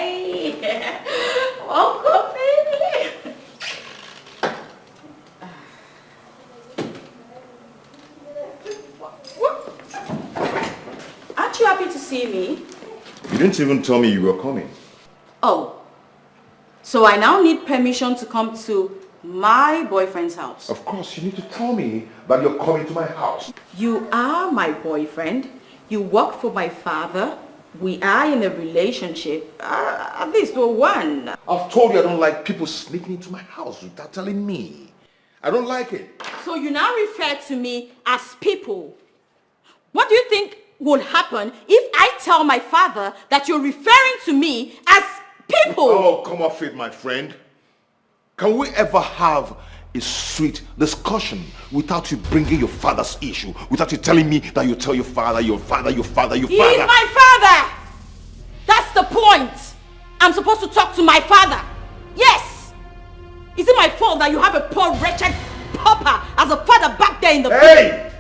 Hi. Welcome, baby. What? Aren't you happy to see me? You didn't even tell me you were coming. Oh. So I now need permission to come to my boyfriend's house. Of course, you need to tell me that you're coming to my house. You are my boyfriend. You work for my father. We are in a relationship. At least we're one. I've told you I don't like people sneaking into my house without telling me. I don't like it. So you now refer to me as people. What do you think will happen if I tell my father that you're referring to me as people? Oh, come off it, my friend. Can we ever have a sweet discussion without you bringing your father's issue, without you telling me that you tell your father, your father, your father, your father? He's my father! That's the point. I'm supposed to talk to my father. Yes! Is it my fault that you have a poor wretched pauper as a father back there in the... Hey!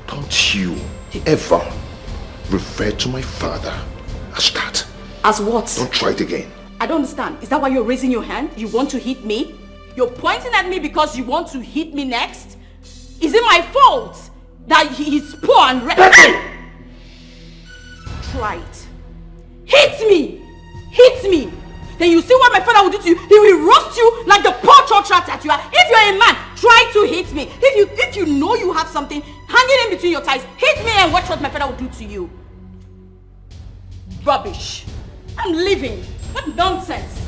Don't you ever refer to my father as that. As what? Don't try it again. I don't understand. Is that why you're raising your hand? You want to hit me? You're pointing at me because you want to hit me next? Is it my fault that he's poor and wretched? Try it. Hit me! Hit me! Then you see what my father will do to you. He will roast you like the poor church rat that you are. If you're a man, try to hit me. If you know you have something hanging in between your thighs, hit me and watch what my father will do to you. Rubbish. I'm leaving. What nonsense.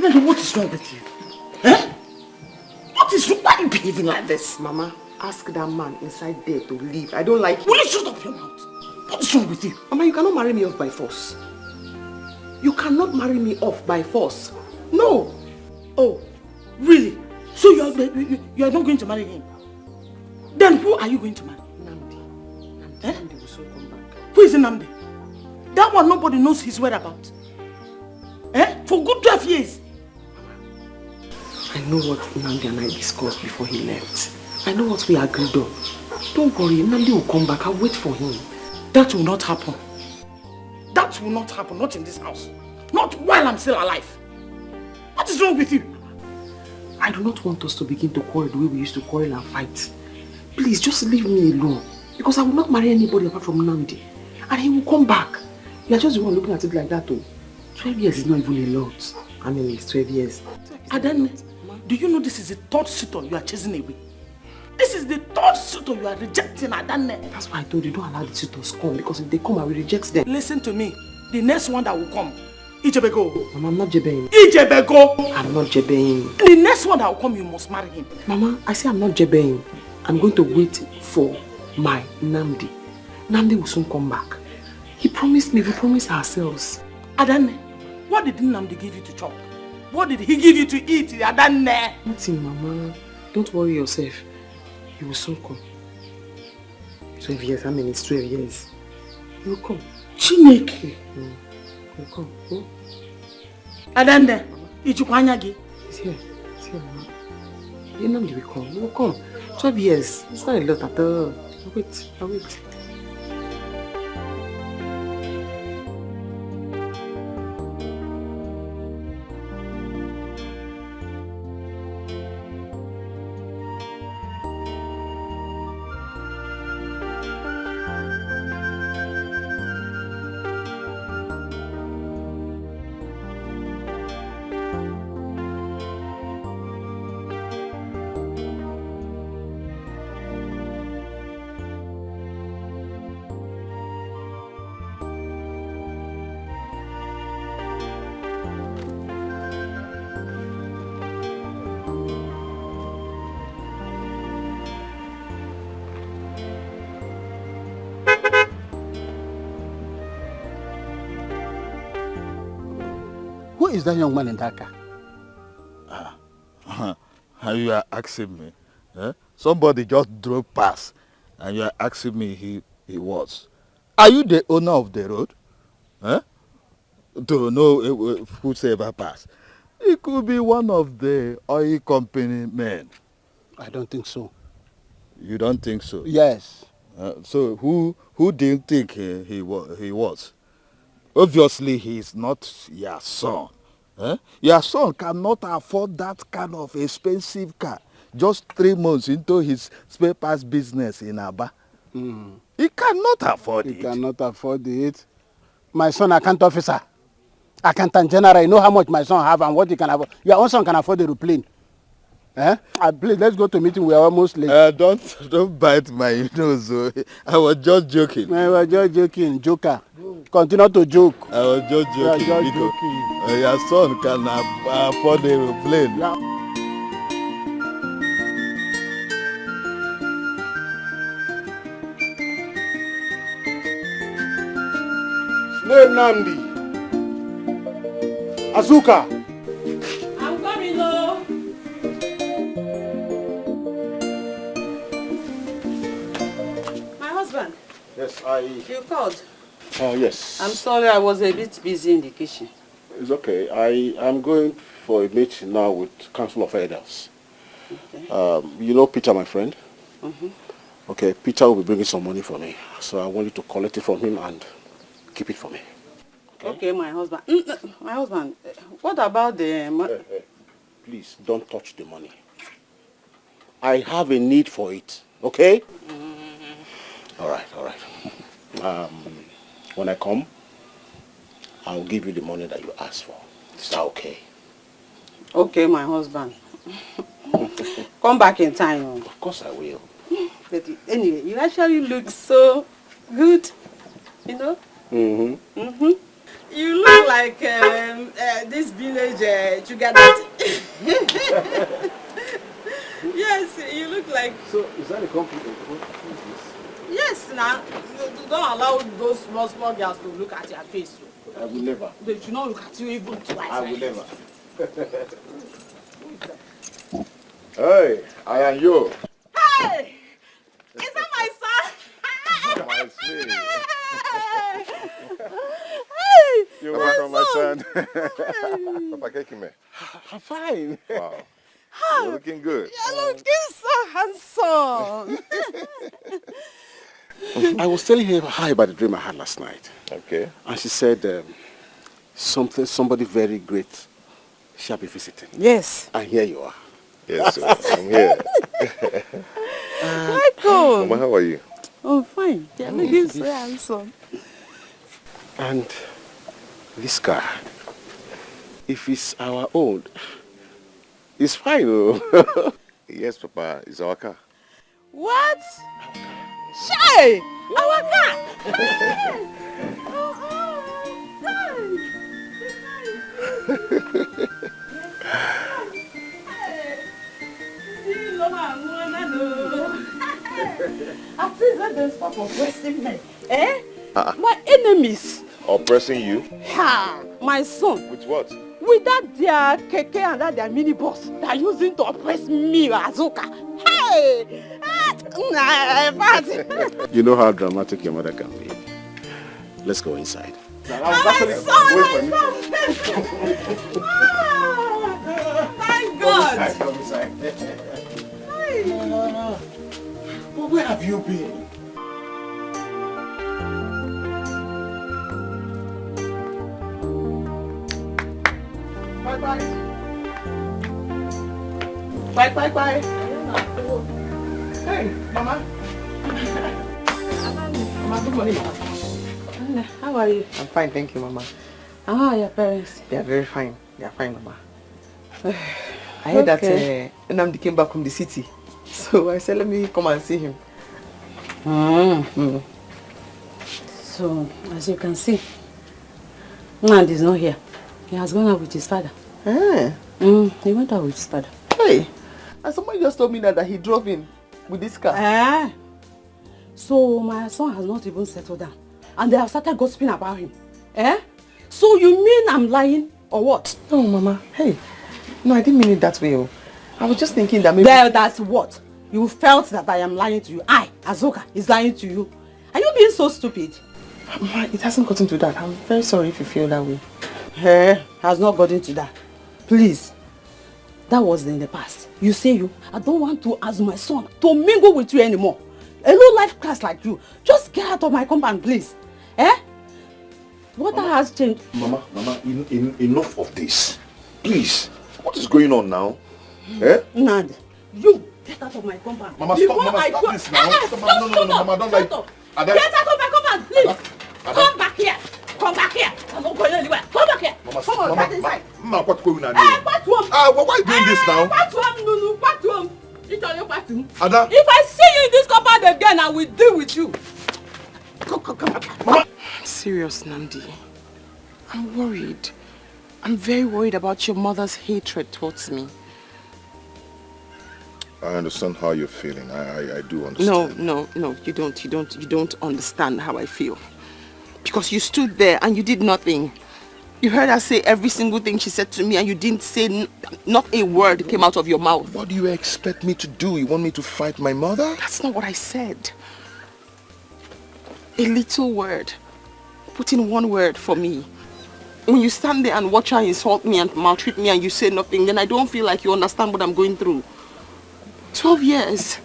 Adam, what is wrong with you? Eh? What is wrong? Why are you behaving like this? Mama, ask that man inside there to leave. I don't like him. Will you shut up your mouth? What is wrong with you? Mama, you cannot marry me off by force. You cannot marry me off by force. No. Oh, really? So you are not going to marry him? Then who are you going to marry? Namdi. Eh? Namdi will soon come back. Who is Namdi? That one nobody knows his whereabouts. Eh? For good 12 years. I know what Namdi and I discussed before he left. I know what we agreed on. Don't worry, Namdi will come back. I'll wait for him. That will not happen. That will not happen. Not in this house. Not while I'm still alive. What is wrong with you? I do not want us to begin to quarrel the way we used to quarrel and fight. Please, just leave me alone. Because I will not marry anybody apart from Namdi. And he will come back. You are just the one looking at it like that too. 12 years is not even a lot. I mean, it's 12 years. Adan, do you know this is the third suitor you are chasing away? This is the third suitor you are rejecting, Adan. That's why I told you, don't allow the suitors come. Because if they come, I will reject them. Listen to me. The next one that will come, Ijebego. Mama, I'm not jebeing. Ijebego! I'm not jebeing. The next one that will come, you must marry him. Mama, I say I'm not jebeing. I'm going to wait for my Namdi. Namdi will soon come back. He promised me, we promised ourselves. Adan, what did Namdi give you to chop? What did he give you to eat, Adan? Nothing, Mama. Don't worry yourself. He will soon come. 12 years, I mean it's 12 years. He will come. Chineke. He will come. Hmm? Adan, Ichukwanyagi. He's here. He's here, Mama. You know he will come. He will come. 12 years. It's not a lot at all. I'll wait. Who is that young man in that car? You are asking me? Eh? Somebody just drove past and you are asking me he was. Are you the owner of the road? Eh? To know whosoever passed. He could be one of the oil company men. I don't think so. You don't think so? Yes. So who do you think he was? Obviously, he's not your son. Your son cannot afford that kind of expensive car. Just 3 months into his spare parts business in Aba. He cannot afford it. He cannot afford it. My son, account officer, accountant general, you know how much my son have and what he can afford. Your own son can afford the aeroplane. Please, let's go to meeting. We are almost late. Don't bite my nose. I was just joking. I was just joking. Joker. Continue to joke. I was just joking. You are just joking. Your son can afford the aeroplane. Yeah. Namdi. Azuka. I'm coming, though. My husband. Yes, You called. yes. I'm sorry, I was a bit busy in the kitchen. It's okay. I am going for a meeting now with Council of Elders. Okay. You know Peter, my friend? Okay, Peter will be bringing some money for me. So I want you to collect it from him and keep it for me. Okay, my husband. My husband, what about the... Please, don't touch the money. I have a need for it, okay? All right. When I come, I'll give you the money that you asked for. Is that okay? Okay, my husband. Come back in time. Of course I will. But anyway, you actually look so good, you know? You look like this village sugar daddy. Yes, you look like... So, is that a compliment? Yes, now. Don't allow those small girls to look at your face. I will never. They should not look at you even twice. I will never. Hey, I am you. Hey! Is that my son? My sweet. Hey! You're welcome, my son. Papa Kekime. I'm fine. Wow. You're looking good. You're looking so handsome. I was telling her hi about the dream I had last night. Okay. And she said somebody very great shall be visiting. Yes. And here you are. Yes, sir. I'm here. Michael. Mama, how are you? Oh, fine. You're looking so handsome. And this car, if it's our own, it's fine. Oh. Yes, Papa. It's our car. What? Shay! Our car! I think that they stop oppressing me. My enemies. Oppressing you? Ha! My son. With what? With that their keke and that their mini bus they are using to oppress me, Azuka. Hey! You know how dramatic your mother can be. Let's go inside. Thank God! But where have you been? Bye. Hey, Mama. Mama, good morning, Mama. How are you? I'm fine, thank you, Mama. How are your parents? They are very fine. They are fine, Mama. I heard that Nnamdi came back from the city. So I said, let me come and see him. So, as you can see, Nnamdi is not here. He has gone out with his father. He went out with his father. Hey, and somebody just told me that he drove in with this car. So my son has not even settled down. And they have started gossiping about him. So you mean I'm lying or what? No, Mama. Hey, no, I didn't mean it that way. Oh. I was just thinking that maybe... Well, that's what? You felt that I am lying to you. I, Azuka, is lying to you. Are you being so stupid? Mama, it hasn't gotten to that. I'm very sorry if you feel that way. Has not gotten to that. Please. That was in the past. You say I don't want to ask my son to mingle with you anymore. A low-life class like you. Just get out of my compound, please. Eh? What has changed? Mama, enough of this. Please. What is going on now? Eh? Nad, you get out of my compound. Mama, stop, stop this now. No, Mama, don't like... Get out of my compound, please. Come back here. Come back here. I'm not going anywhere. Come back here. Mama, come on, get inside. Mama, what's going on here? Why are you doing this now? Ada? If I see you in this compound again, I will deal with you. Come back. Mama. I'm serious, Namdi. I'm worried. I'm very worried about your mother's hatred towards me. I understand how you're feeling. I do understand. No, you don't understand how I feel. Because you stood there and you did nothing. You heard her say every single thing she said to me and you didn't say not a word came out of your mouth. What do you expect me to do? You want me to fight my mother? That's not what I said. A little word. Put in one word for me. When you stand there and watch her insult me and maltreat me and you say nothing, then I don't feel like you understand what I'm going through. 12 years.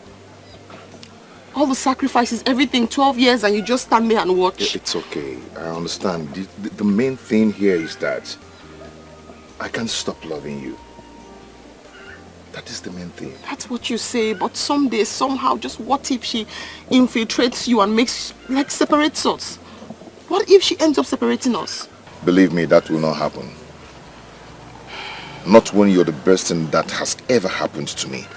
All the sacrifices, everything, 12 years and you just stand there and watch. It's okay. I understand. The main thing here is that I can't stop loving you. That is the main thing. That's what you say, but someday, somehow, just what if she infiltrates you and makes, like, separates us? What if she ends up separating us? Believe me, that will not happen. Not when you're the best thing that has ever happened to me.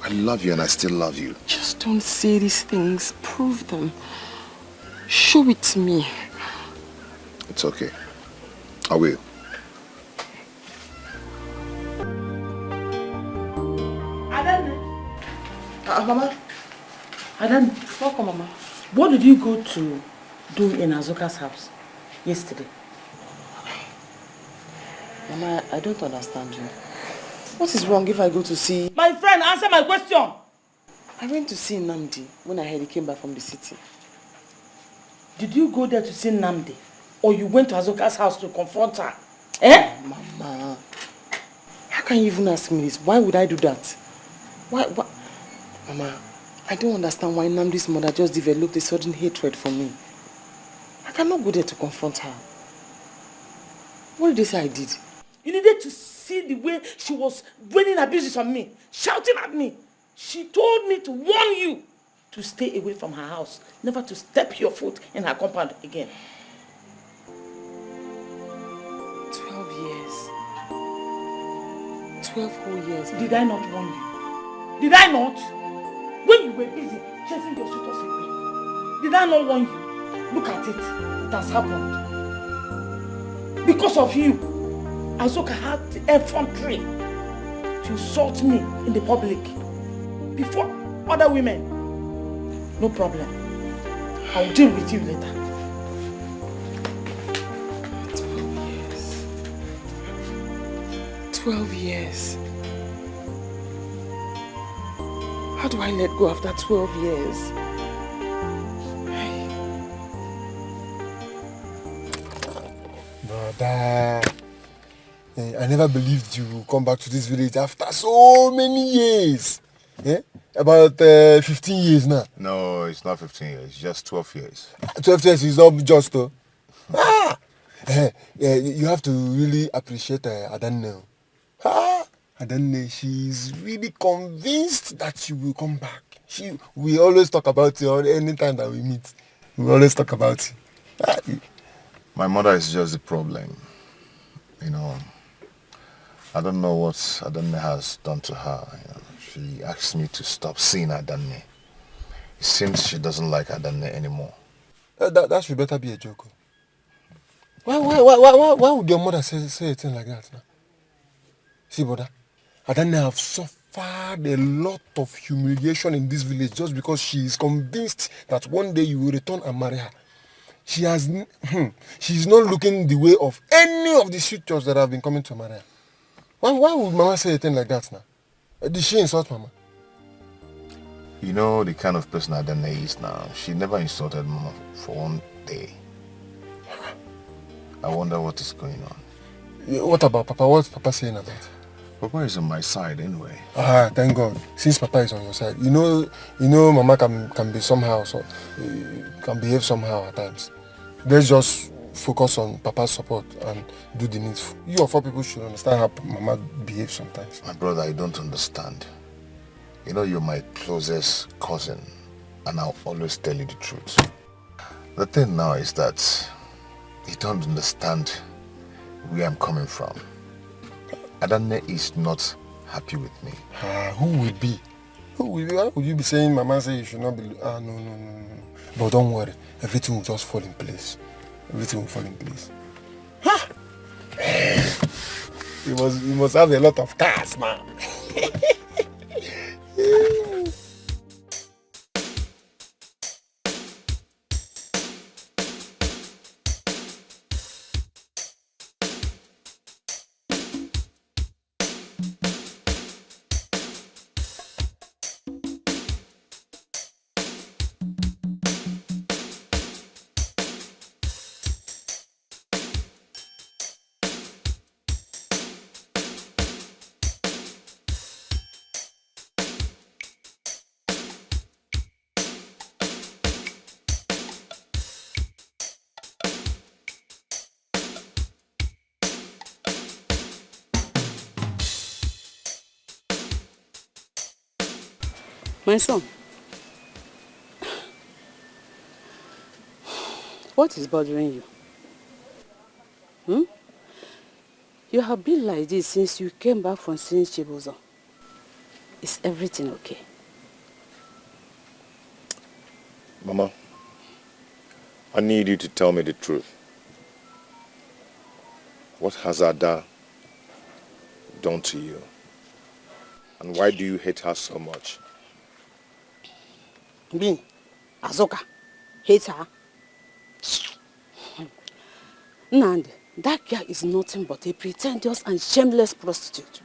I love you and I still love you. Just don't say these things. Prove them. Show it to me. It's okay. I will. Mama. Adan, welcome, Mama. What did you go to do in Azuka's house yesterday? Mama, I don't understand you. What is wrong if I go to see... My friend, answer my question! I went to see Namdi when I heard he came back from the city. Did you go there to see Namdi? Or you went to Azuka's house to confront her? Eh? Mama, how can you even ask me this? Why would I do that? Why? Mama, I don't understand why Namdi's mother just developed a sudden hatred for me. I cannot go there to confront her. What did they say I did? You needed to see the way she was raining abuses on me, shouting at me. She told me to warn you to stay away from her house, never to step your foot in her compound again. 12 years. 12 whole years. Did I not warn you? Did I not? When you were busy chasing your suitors away, did I not warn you? Look at it. It has happened. Because of you, Azuka had the effrontery to insult me in the public before other women. No problem. I'll deal with you later. 12 years. How do I let go after 12 years? Brother, I never believed you would come back to this village after so many years. About 15 years now. No, it's not 15 years, it's just 12 years. 12 years is not just though. You have to really appreciate Adanne. Adanne, she's really convinced that you will come back. We always talk about you any time that we meet. We always talk about you. My mother is just the problem. You know, I don't know what Adanne has done to her. You know, she asked me to stop seeing Adanne. It seems she doesn't like Adanne anymore. That should better be a joke. Why would your mother say a thing like that now? See, brother, Adanne have suffered a lot of humiliation in this village just because she is convinced that one day you will return and marry her. She's not looking the way of any of the suitors that have been coming to marry her. Why would Mama say a thing like that now? Did she insult Mama? You know the kind of person Adanne is now. She never insulted Mama for one day. I wonder what is going on. What about Papa? What's Papa saying about it? Papa is on my side anyway. Ah, thank God. Since Papa is on your side, you know, Mama can be somehow, so can behave somehow at times. Let's just focus on Papa's support and do the needful. You of all people should understand how Mama behaves sometimes. My brother, I don't understand. You know, you're my closest cousin, and I'll always tell you the truth. The thing now is that you don't understand where I'm coming from. Adanne is not happy with me. Who will be? Who will be? Why would you be saying Mama say you should not be... No. But don't worry. Everything will just fall in place. Everything will fall in place. You must have a lot of cars, man. My son, what is bothering you? You have been like this since you came back from seeing Chibuzo. Is everything okay? Mama, I need you to tell me the truth. What has Ada done to you? And why do you hate her so much? Me, Azoka, hate her. Nandi, that girl is nothing but a pretentious and shameless prostitute.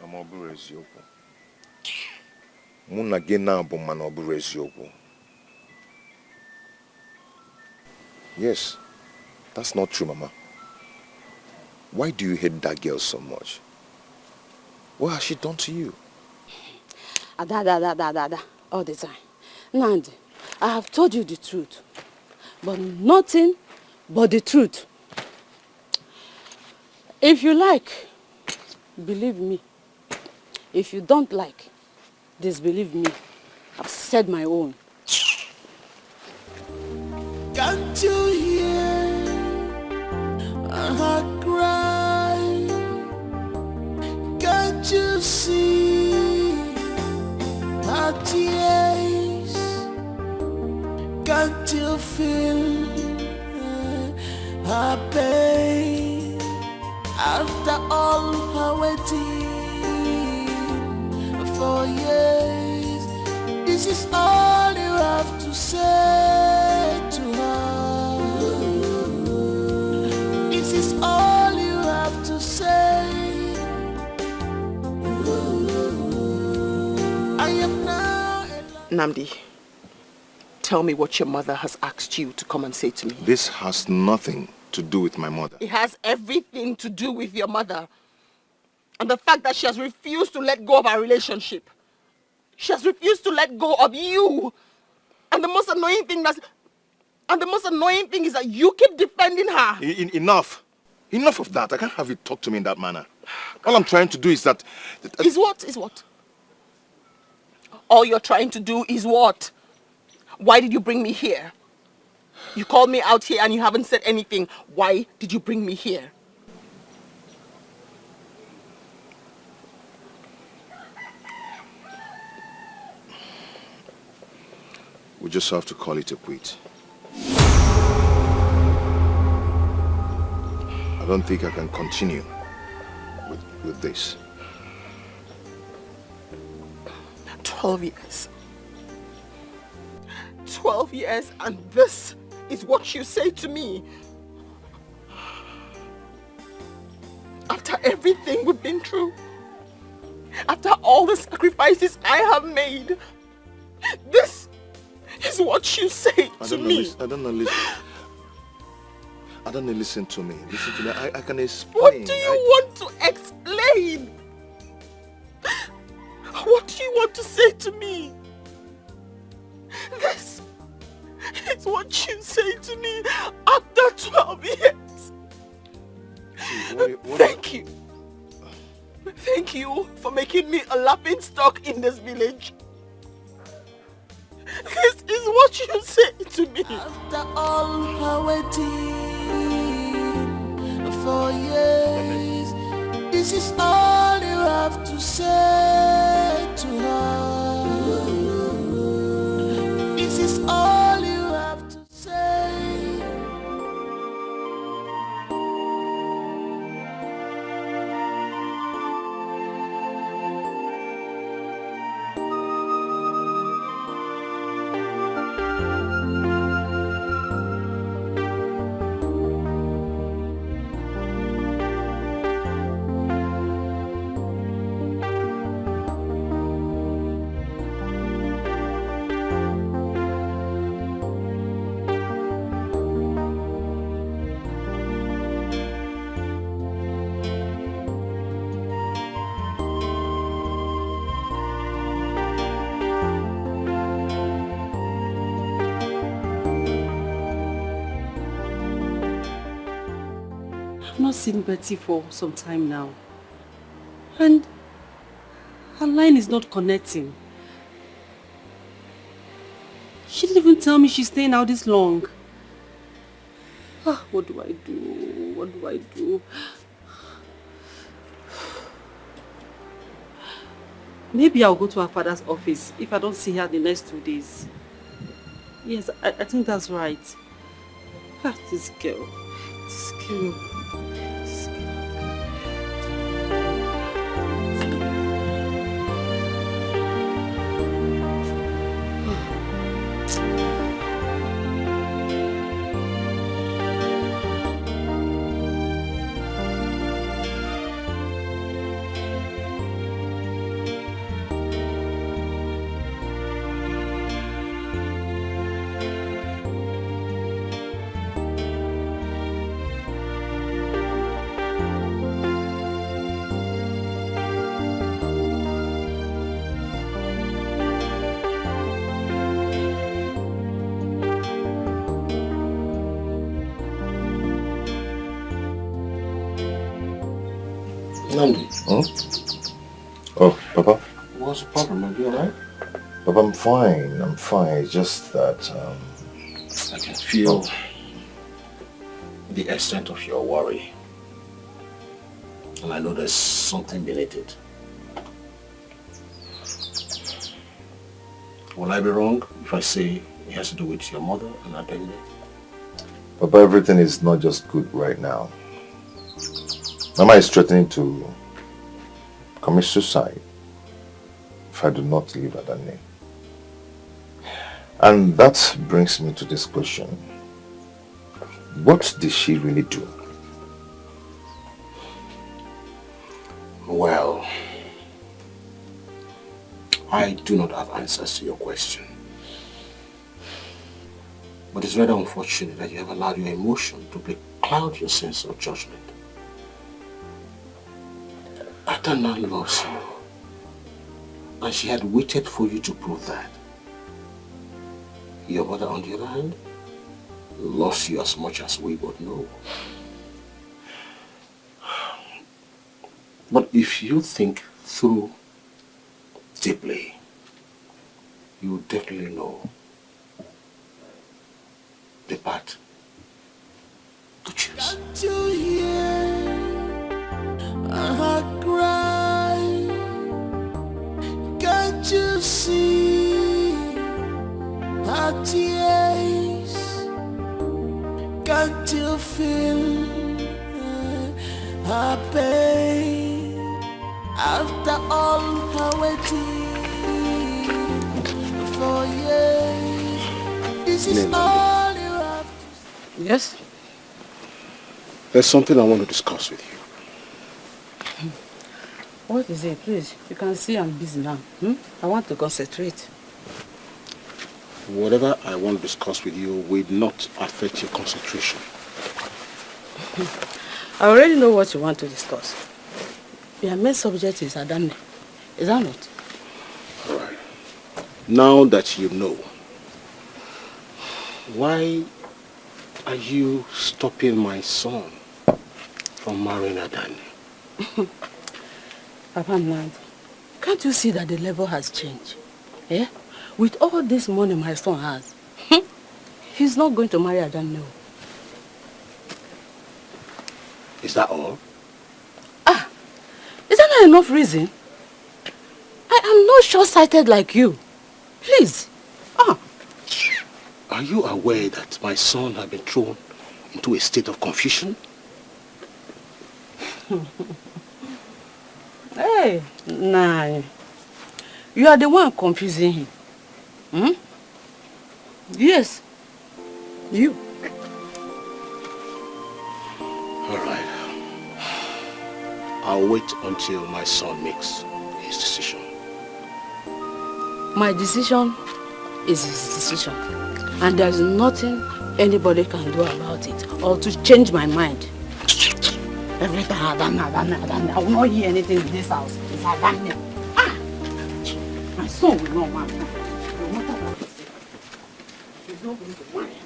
Yes, that's not true, Mama. Why do you hate that girl so much? What has she done to you? Ada, all the time. Nandi, I have told you the truth, but nothing but the truth. If you like, believe me. If you don't like, disbelieve me. I've said my own. Can't you hear her cry? Can't you see her tears? Can't you feel her pain? After all her waiting for years, this is all you have to say to her. This is all you have to say. I am now Namdi, tell me what your mother has asked you to come and say to me. This has nothing to do with my mother. It has everything to do with your mother. And the fact that she has refused to let go of our relationship. She has refused to let go of you. And the most annoying thing is that you keep defending her. Enough. Enough of that. I can't have you talk to me in that manner. All I'm trying to do is that... Is what? All you're trying to do is what? Why did you bring me here? You called me out here and you haven't said anything. Why did you bring me here? We just have to call it a quit. I don't think I can continue with this. 12 years. 12 years and this is what you say to me. After everything we've been through. After all the sacrifices I have made. This is what you say to me. I don't know, listen. Adane, listen to me. Listen to me. I can explain. What do you want to explain? What do you want to say to me? This is what you say to me after 12 years. Thank you. Thank you for making me a laughing stock in this village. This is what you say to me. After all her waiting for years, this is all you have to say to her. This is all you have to say. I've not seen Betty for some time now. And her line is not connecting. She didn't even tell me she's staying out this long. What do I do? What do I do? Maybe I'll go to her father's office if I don't see her the next 2 days. Yes, I think that's right. This girl. This girl. Oh, Papa? What's the problem? Are you alright? Papa, I'm fine. I'm fine. It's just that, I can feel the extent of your worry. And I know there's something beneath it. Will I be wrong if I say it has to do with your mother and Adele? Papa, everything is not just good right now. Mama is threatening to commit suicide if I do not leave Adane. And that brings me to this question. What did she really do? Well, I do not have answers to your question. But it's very unfortunate that you have allowed your emotion to cloud your sense of judgment. Adana loves you, and she had waited for you to prove that. Your mother, on the other hand, loves you as much as we both know. But if you think through deeply, you will definitely know the path to choose. Can't you hear her cry? Can't you see her tears? Can't you feel her pain? After all her waiting for years, this is all you have to say. Yes? There's something I want to discuss with you. What is it? Please, you can see I'm busy now. I want to concentrate. Whatever I want to discuss with you will not affect your concentration. I already know what you want to discuss. Your main subject is Adane. Is that not? All right. Now that you know, why are you stopping my son from marrying Adane? Papa Nand, can't you see that the level has changed? Eh? With all this money my son has, he's not going to marry Adane. Is that all? Is that not enough reason? I am not short-sighted like you. Please. Are you aware that my son has been thrown into a state of confusion? Hey, nah. You are the one confusing him. Yes. You. All right. I'll wait until my son makes his decision. My decision is his decision. And there's nothing anybody can do about it or to change my mind. Every time Adane, I will not hear anything in this house. It's Adane. My son will not marry. No matter what he says, he's not going to marry.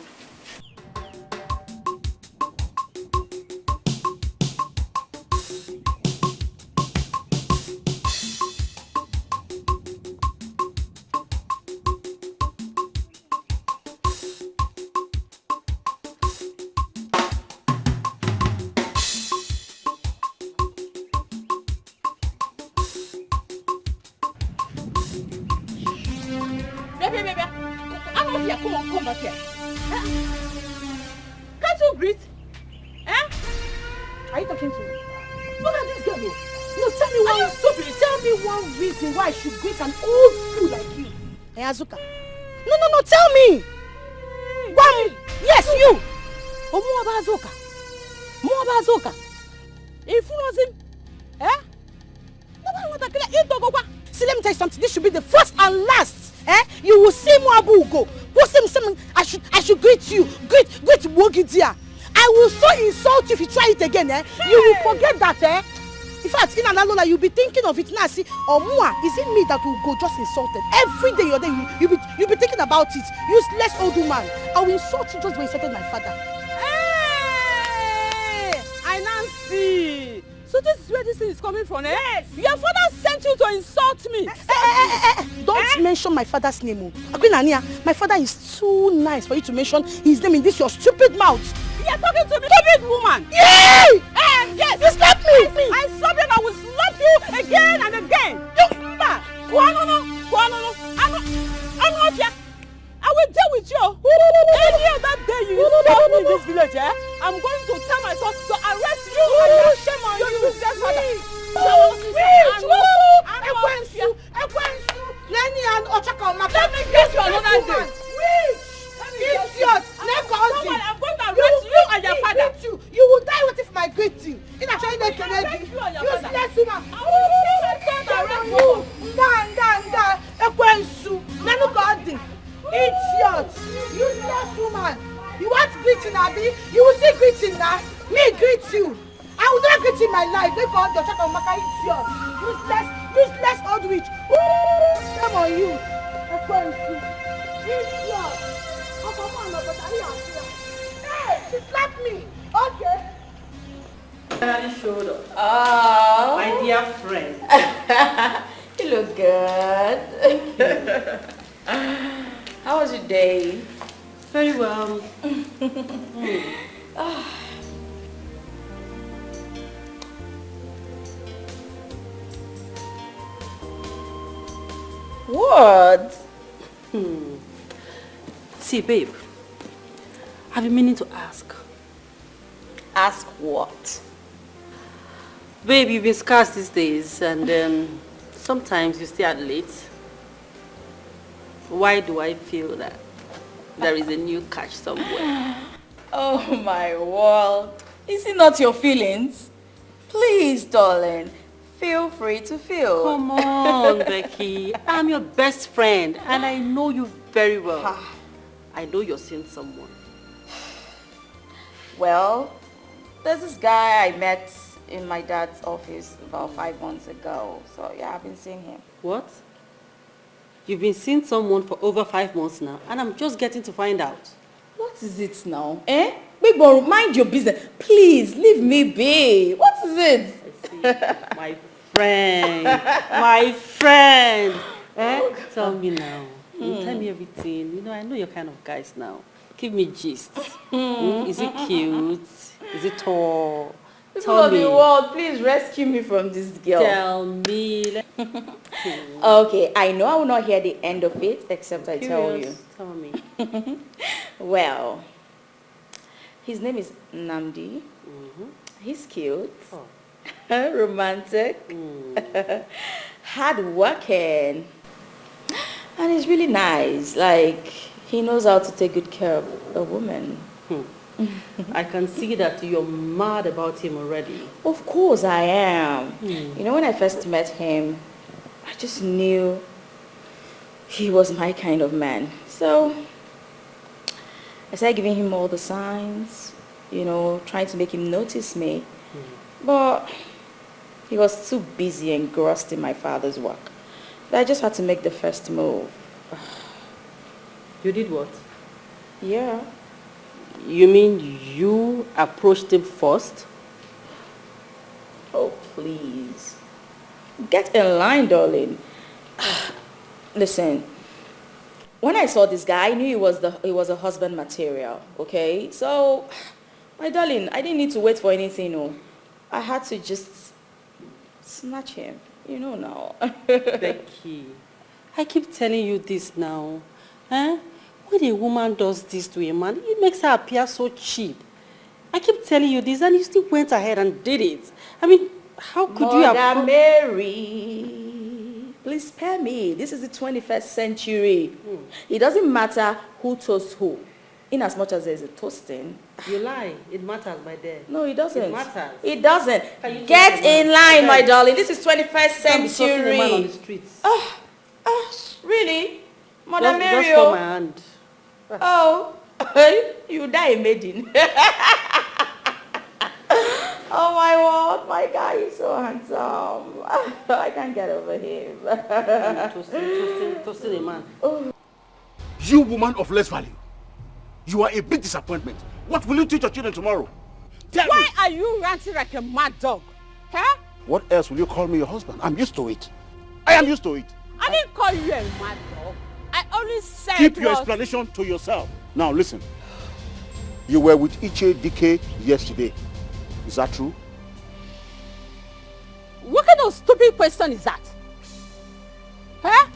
Azuka. No, tell me. Yes, you. More about Azuka. If you know him, nobody want to kill you. See, let me tell you something. This should be the first and last. You will see Moabu go. I should greet you. Greet Wogidia. I will so insult you if you try it again. You will forget that. In fact, in Analola, you'll be thinking of it now. See, or more, is it me that will go just insulted? Every day you're there, you'll be thinking about it. Useless old woman. I will insult you just when you insulted my father. Hey! I now see. So this is where this thing is coming from, Yes. Your father sent you to insult me. Don't mention my father's name. Akwinania, my father is too nice for you to mention his name in this your stupid mouth. You're talking to me, stupid woman. Yay! Yes, you slapped me. I slapped you and I will slap you again and again. You remember? I will deal with you. Any other day you insult me in this village, I'm going to tell my son to arrest you and shame on you. Useless father. Let me get you another day. Idiot! I'm going to arrest you and your father. You will die with it for my greeting. In a China Kennedy. Useless woman. I will arrest you. Idiot! Useless woman. You want greeting, Abby? You will see greeting now. Me greet you. I will not greet in my life. They call your child Maka idiot. Useless old witch. Shame on you. Idiot! Hey, she slapped me. Okay. I showed up. Oh. My dear friend. You look good. How was your day? Very well. What? See, babe, I've been meaning to ask. Ask what? Babe, you've been scarce these days, and sometimes you stay out late. Why do I feel that there is a new catch somewhere? Oh my world. Is it not your feelings? Please, darling, feel free to feel. Come on, Becky. I'm your best friend, and I know you very well. I know you're seeing someone. Well, There's this guy I met in my dad's office about 5 months ago. So yeah, I've been seeing him. What? You've been seeing someone for over 5 months now, and I'm just getting to find out. What is it now? Eh? Big boy, mind your business. Please, leave me be. What is it? I see. My friend. My friend. Eh? Tell me now. Tell me everything. You know, I know your kind of guys now. Give me gist. Is it cute? Is it tall? People of the world, please rescue me from this girl. Tell me. Okay, I know I will not hear the end of it, except I tell you. Tell me. Well, his name is Namdi. He's cute. Oh. Romantic. Hardworking. And he's really nice. Like, he knows how to take good care of a woman. I can see that you're mad about him already. Of course I am. You know, when I first met him, I just knew he was my kind of man. So I started giving him all the signs, you know, trying to make him notice me. But he was too busy and engrossed in my father's work. So I just had to make the first move. You did what? Yeah. You mean you approached him first? Oh, please. Get in line, darling. Listen, when I saw this guy, I knew he was a husband material, okay? So, my darling, I didn't need to wait for anything, no. I had to just snatch him, you know now. Becky, I keep telling you this now. Eh? When a woman does this to a man, it makes her appear so cheap. I keep telling you this, and you still went ahead and did it. I mean, how could you have... Mother Mary, please spare me. This is the 21st century. It doesn't matter who toasts who, in as much as there's a toasting. You lie. It matters, my dear. No, it doesn't. It matters. It doesn't. Get in line, my darling. This is 21st century. A man on the streets. Really? Mother Mary. Just hold my hand. Oh, you die a maiden. Oh my word, my guy is so handsome. I can't get over him. Toasting a man. You woman of less value. You are a big disappointment. What will you teach your children tomorrow? Tell Why me. are you ranting like a mad dog? Huh? What else will you call me your husband? I'm used to it. I am used to it. I didn't call you a mad dog. I only said Keep your explanation to yourself. Now listen. You were with Dikeh yesterday. Is that true? What kind of stupid question is that? Huh?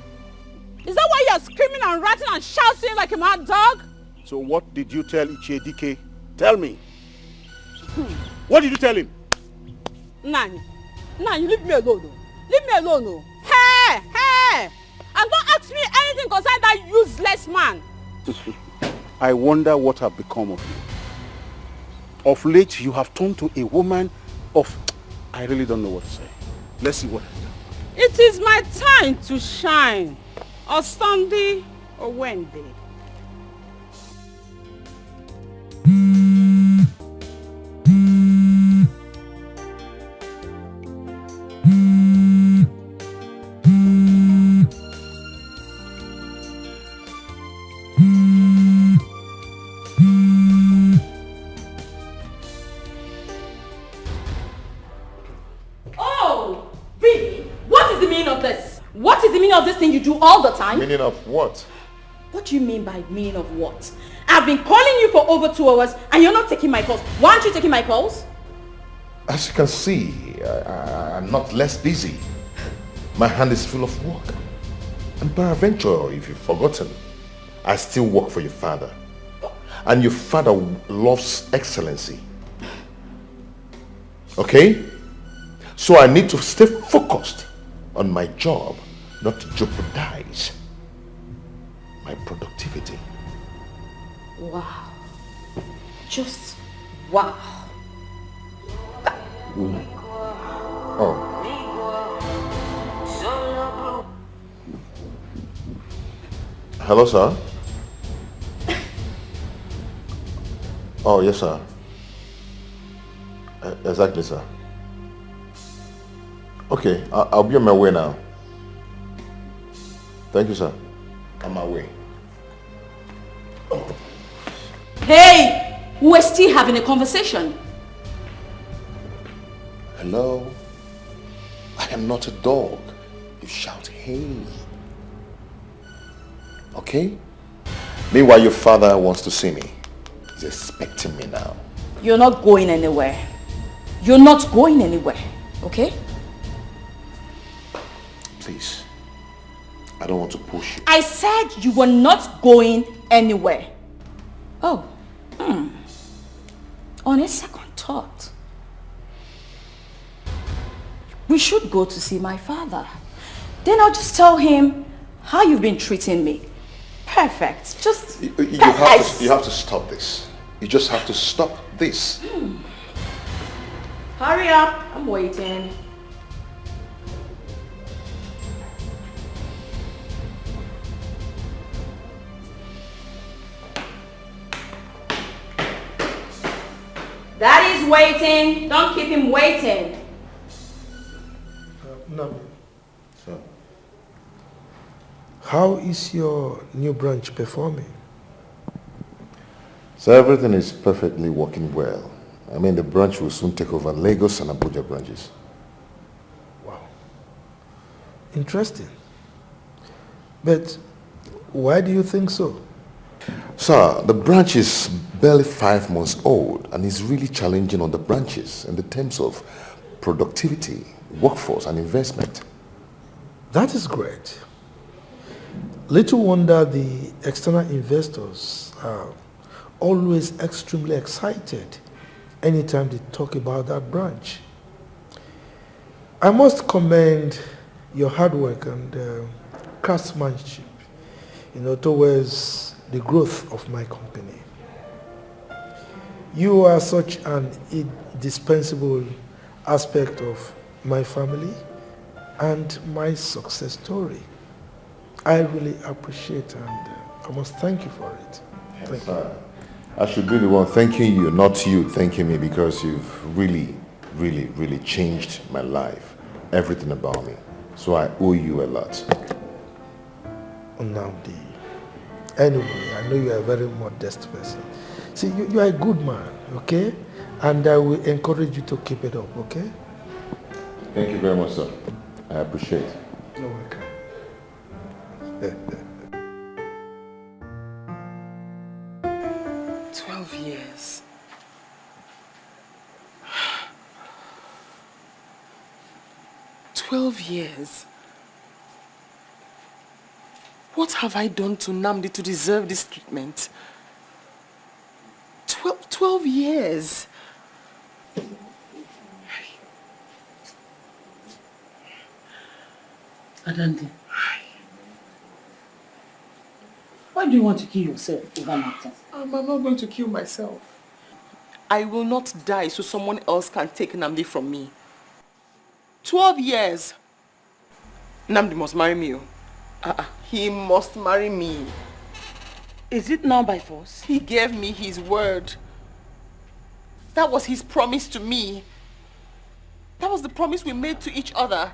Is that why you're screaming and ranting and shouting like a mad dog? So what did you tell Dikeh? Tell me. What did you tell him? Nani, leave me alone. Leave me alone. Hey, hey! And don't ask me anything concerning that useless man. I wonder what have become of you. Of late, you have turned to a woman of... I really don't know what to say. Let's see what... It is my time to shine. Or Sunday or Wednesday. Of this thing you do all the time? Meaning of what? What do you mean by meaning of what? I've been calling you for over 2 hours and you're not taking my calls. Why aren't you taking my calls? As you can see, I'm not less busy. My hand is full of work. And peradventure, if you've forgotten, I still work for your father. And your father loves excellency. Okay? So I need to stay focused on my job, not to jeopardize my productivity. Wow. Just wow. Oh. Hello, sir. Oh, yes, sir. Exactly, sir. Okay, I'll be on my way now. Thank you, sir. On my way. Hey! We're still having a conversation. Hello? I am not a dog. You shout, hey. Okay? Meanwhile, your father wants to see me. He's expecting me now. You're not going anywhere. You're not going anywhere, okay? Please. I don't want to push you. I said you were not going anywhere. Oh. On a second thought, we should go to see my father. Then I'll just tell him how you've been treating me. Perfect. Just You have to stop this. You just have to stop this. Hurry up. I'm waiting. Daddy's waiting. Don't keep him waiting. No. So, How is your new branch performing? so everything is perfectly working well. I mean, the branch will soon take over Lagos and Abuja branches. Wow. Interesting. But why do you think so? Sir, the branch is barely 5 months old and is really challenging on the branches in the terms of productivity, workforce and investment. That is great. Little wonder the external investors are always extremely excited anytime they talk about that branch. I must commend your hard work and craftsmanship, towards the growth of my company. You are such an indispensable aspect of my family and my success story. I really appreciate and I must thank you for it. Thank you. I should be the one thanking you, not you thanking me, because you've really, really, really changed my life, everything about me. So I owe you a lot. Nnamdi, anyway, I know you are a very modest person. See, you are a good man, okay? And I will encourage you to keep it up, okay? Thank you very much, sir. I appreciate it. You're welcome. 12 years. $12 What have I done to Nnamdi to deserve this treatment? 12 years. Adante, why do you want to kill yourself over matters? I'm not going to kill myself. I will not die so someone else can take Nnamdi from me. 12 years. Nnamdi must marry me. He must marry me. Is it now by force? He gave me his word. That was his promise to me. That was the promise we made to each other.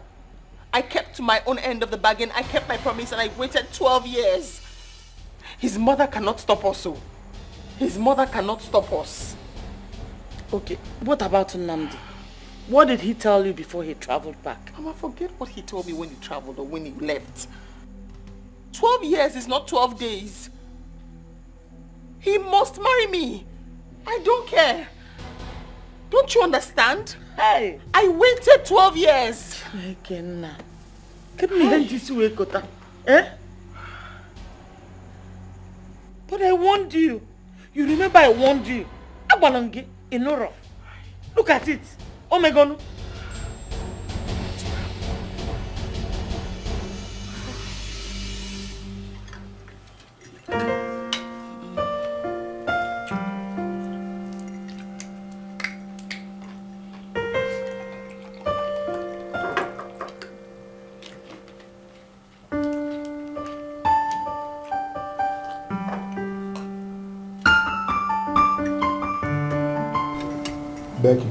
I kept to my own end of the bargain. I kept my promise and I waited 12 years. His mother cannot stop us. His mother cannot stop us. Okay, what about Nnamdi? What did he tell you before he traveled back? Mama, forget what he told me when he traveled or when he left. 12 years is not 12 days. He must marry me. I don't care. Don't you understand? Hey! I waited 12 years. Eh? But I warned you. You remember I warned you. Abalongi, Inoro. Look at it. Oh my God. Becky,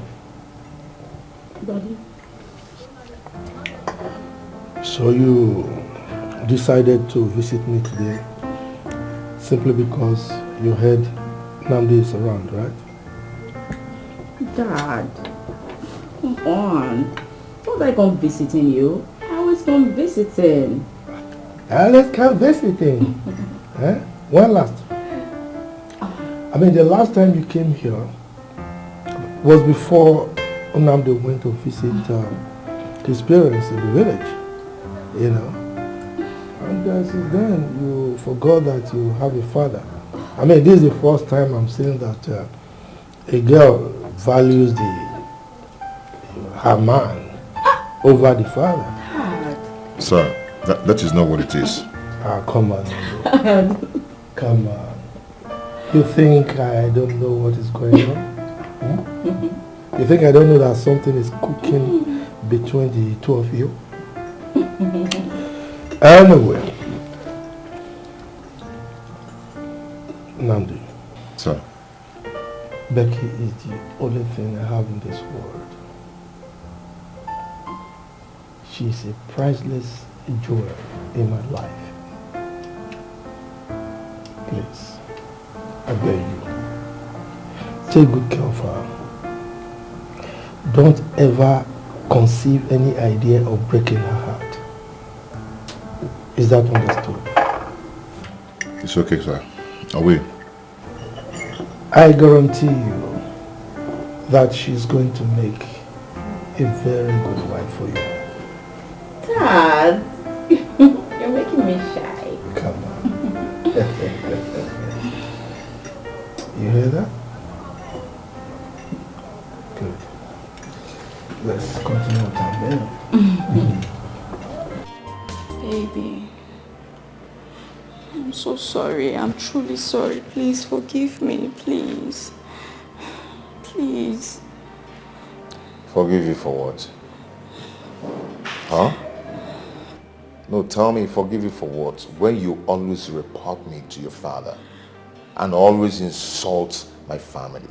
So you decided to visit me today simply because you heard Nnamdi is around, right? Dad, come on. Don't I come visiting you? I always come visiting. Let's come visiting. Eh? When last? I mean, the last time you came here was before Nnamdi went to visit his parents in the village, you know. And since then, you forgot that you have a father. I mean, this is the first time I'm seeing that a girl values her man over the father. Sir, that is not what it is. Come on. Come on. You think I don't know what is going on? You think I don't know that something is cooking between the two of you? Anyway. Nnamdi. Sir. Becky is the only thing I have in this world. She is a priceless jewel in my life. Please, I beg you, take good care of her. Don't ever conceive any idea of breaking her heart. Is that understood? It's okay, sir. I will. I guarantee you that she's going to make a very good wife for you. Dad, you're making me shy. Come on. You hear that? Good. Let's continue with our meal. Baby, I'm so sorry. I'm truly sorry. Please forgive me, please. Please. Forgive you for what? Huh? No, tell me, forgive you for what? When you always report me to your father and always insult my family.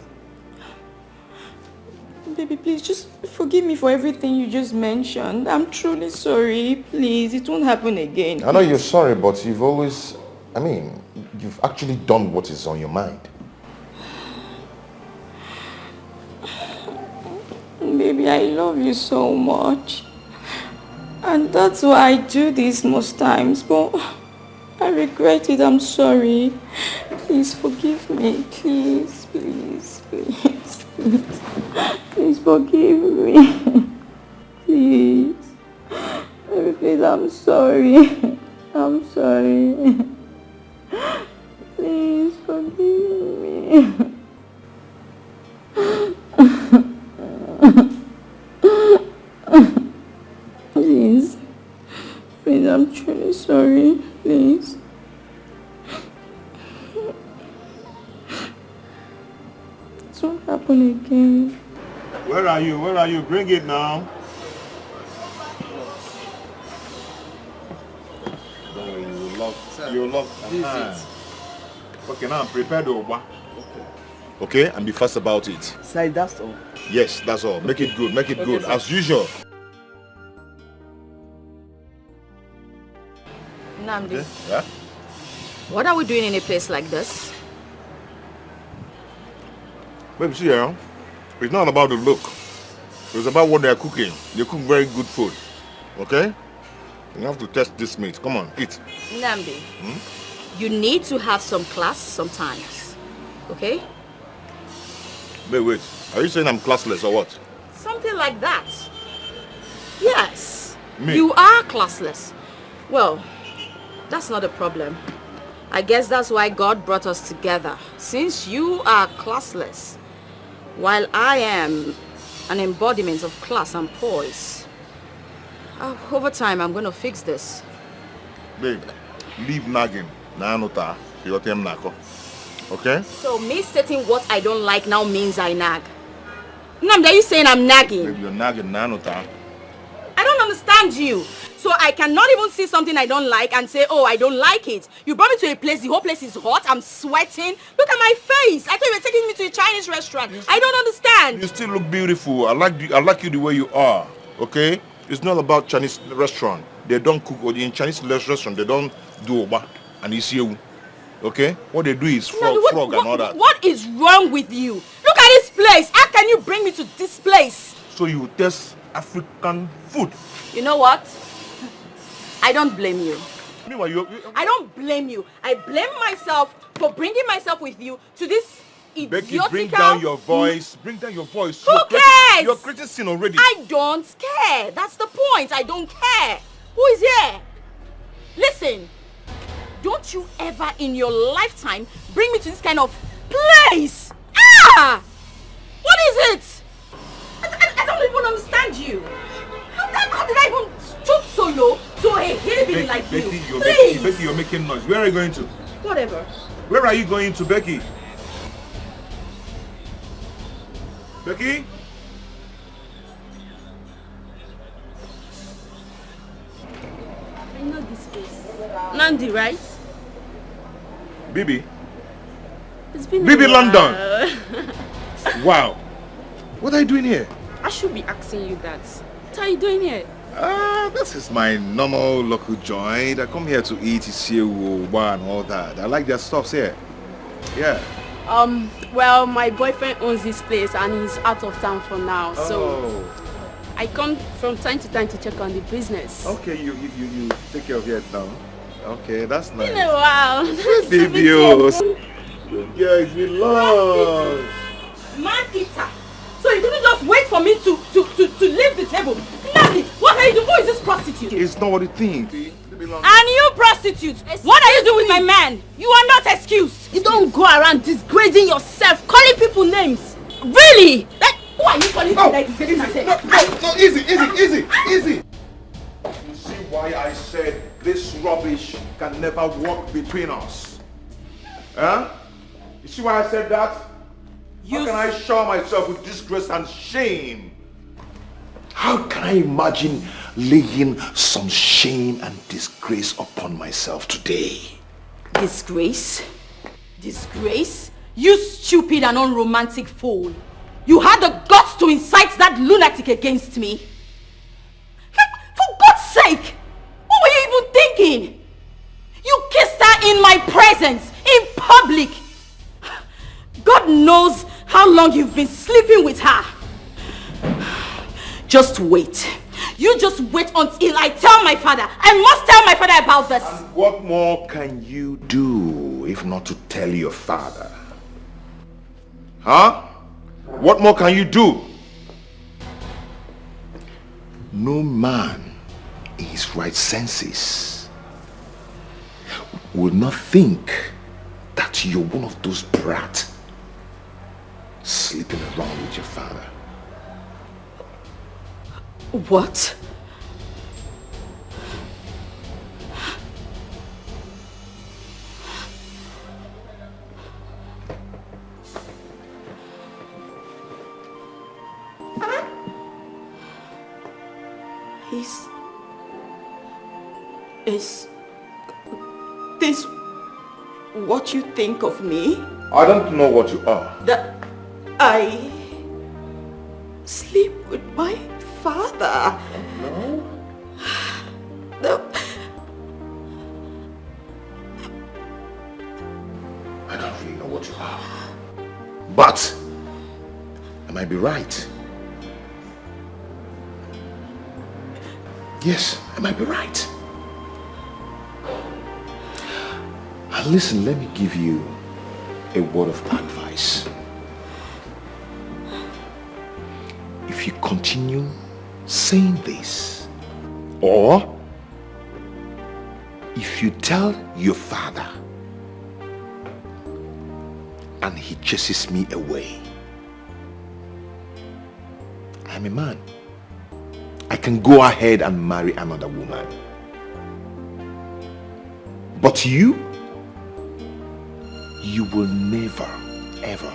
Baby, please just forgive me for everything you just mentioned. I'm truly sorry. Please, it won't happen again. I know you're sorry, but you've always, you've actually done what is on your mind. Baby, I love you so much. And that's why I do this most times, but I regret it. I'm sorry. Please forgive me. Please, please, please, please. Please forgive me. Please. Baby, please, I'm sorry. I'm sorry. Please forgive me. Please. Please, I'm truly sorry. Please. It won't happen again. Where are you? Where are you? Bring it now. Don't worry, you love. Okay, now prepare the oba. Okay, and be fast about it. Sir, that's all. Yes, that's all. Make it good. Make it good. Sir. As usual. Nnamdi, Okay? Yeah? what are we doing in a place like this? Baby, see here. It's not about the look. It's about what they're cooking. They cook very good food. Okay? You have to test this meat. Come on, eat. Nnamdi, you need to have some class sometimes. Okay? Wait. Are you saying I'm classless or what? Something like that. Yes. Me? You are classless. Well, that's not a problem. I guess that's why God brought us together. Since you are classless, while I am an embodiment of class and poise. Over time, I'm going to fix this. Babe, leave nagging. Naanota, yotem nako. Okay? So me stating what I don't like now means I nag. Nnamdi, are you saying I'm nagging? Babe, you're nagging. Naanota. I don't understand you. So I cannot even see something I don't like and say, oh, I don't like it. You brought me to a place, the whole place is hot, I'm sweating. Look at my face. I thought you were taking me to a Chinese restaurant. I don't understand. You still look beautiful. I like you the way you are. Okay? It's not about Chinese restaurant. they don't cook, or in Chinese restaurant, they don't do oba and isiu. Okay? What they do is frog and all that. What is wrong with you? Look at this place. How can you bring me to this place? So you taste African food. You know what? I don't blame you. Meanwhile, I don't blame you. I blame myself for bringing myself with you to this idiotical... Becky, bring down your voice. Bring down your voice. Who cares? You're creating sin already. I don't care. That's the point. I don't care. Who is here? Listen. Don't you ever in your lifetime bring me to this kind of place. Ah! What is it? I don't even understand you. How did I even stoop so low to a hillbilly like you? Becky, you're making noise. Where are you going to? Whatever. Where are you going to, Becky? Becky? I know this face. Nandi, right? Bibi? It's been Bibi a London! while. Wow. What are you doing here? I should be asking you that. What are you doing here? This is my normal local joint. I come here to eat isiu, oba and all that. I like their stuffs here. Yeah. Well, my boyfriend owns this place and he's out of town for now. So I come from time to time to check on the business. Okay, you take care of it now. Okay, that's nice. Been a while. Baby, yeah, it's been long. Man eater. So you couldn't just wait for me to leave the table. Nothing. What are you doing? Who is this prostitute? It's not what you think. And you prostitute, what are you doing with my man? You are not excused. You don't go around disgracing yourself, calling people names. Really? Who are you calling people like disgracing myself? No, easy. You see why I said this rubbish can never walk between us? Huh? You see why I said that? How can I shower myself with disgrace and shame? How can I imagine laying some shame and disgrace upon myself today? Disgrace? Disgrace? You stupid and unromantic fool. You had the guts to incite that lunatic against me. For God's sake! What were you even thinking? You kissed her in my presence, in public. God knows how long you've been sleeping with her. Just wait. You just wait until I tell my father. I must tell my father about this. And what more can you do if not to tell your father? Huh? What more can you do? No man in his right senses will not think that you're one of those brats sleeping around with your father. What? Is this what you think of me? I don't know what you are. That I sleep with my father. No. No. I don't really know what you are. But I might be right. Yes, I might be right. And listen, let me give you a word of advice. If you continue saying this, or if you tell your father and he chases me away, I'm a man. I can go ahead and marry another woman. But you will never ever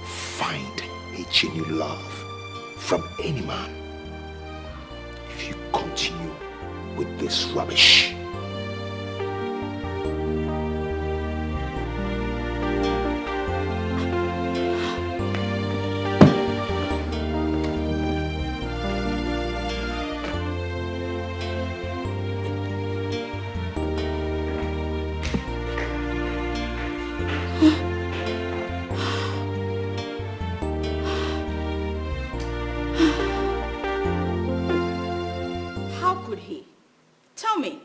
find a genuine love from any man if you continue with this rubbish. could he? Tell me,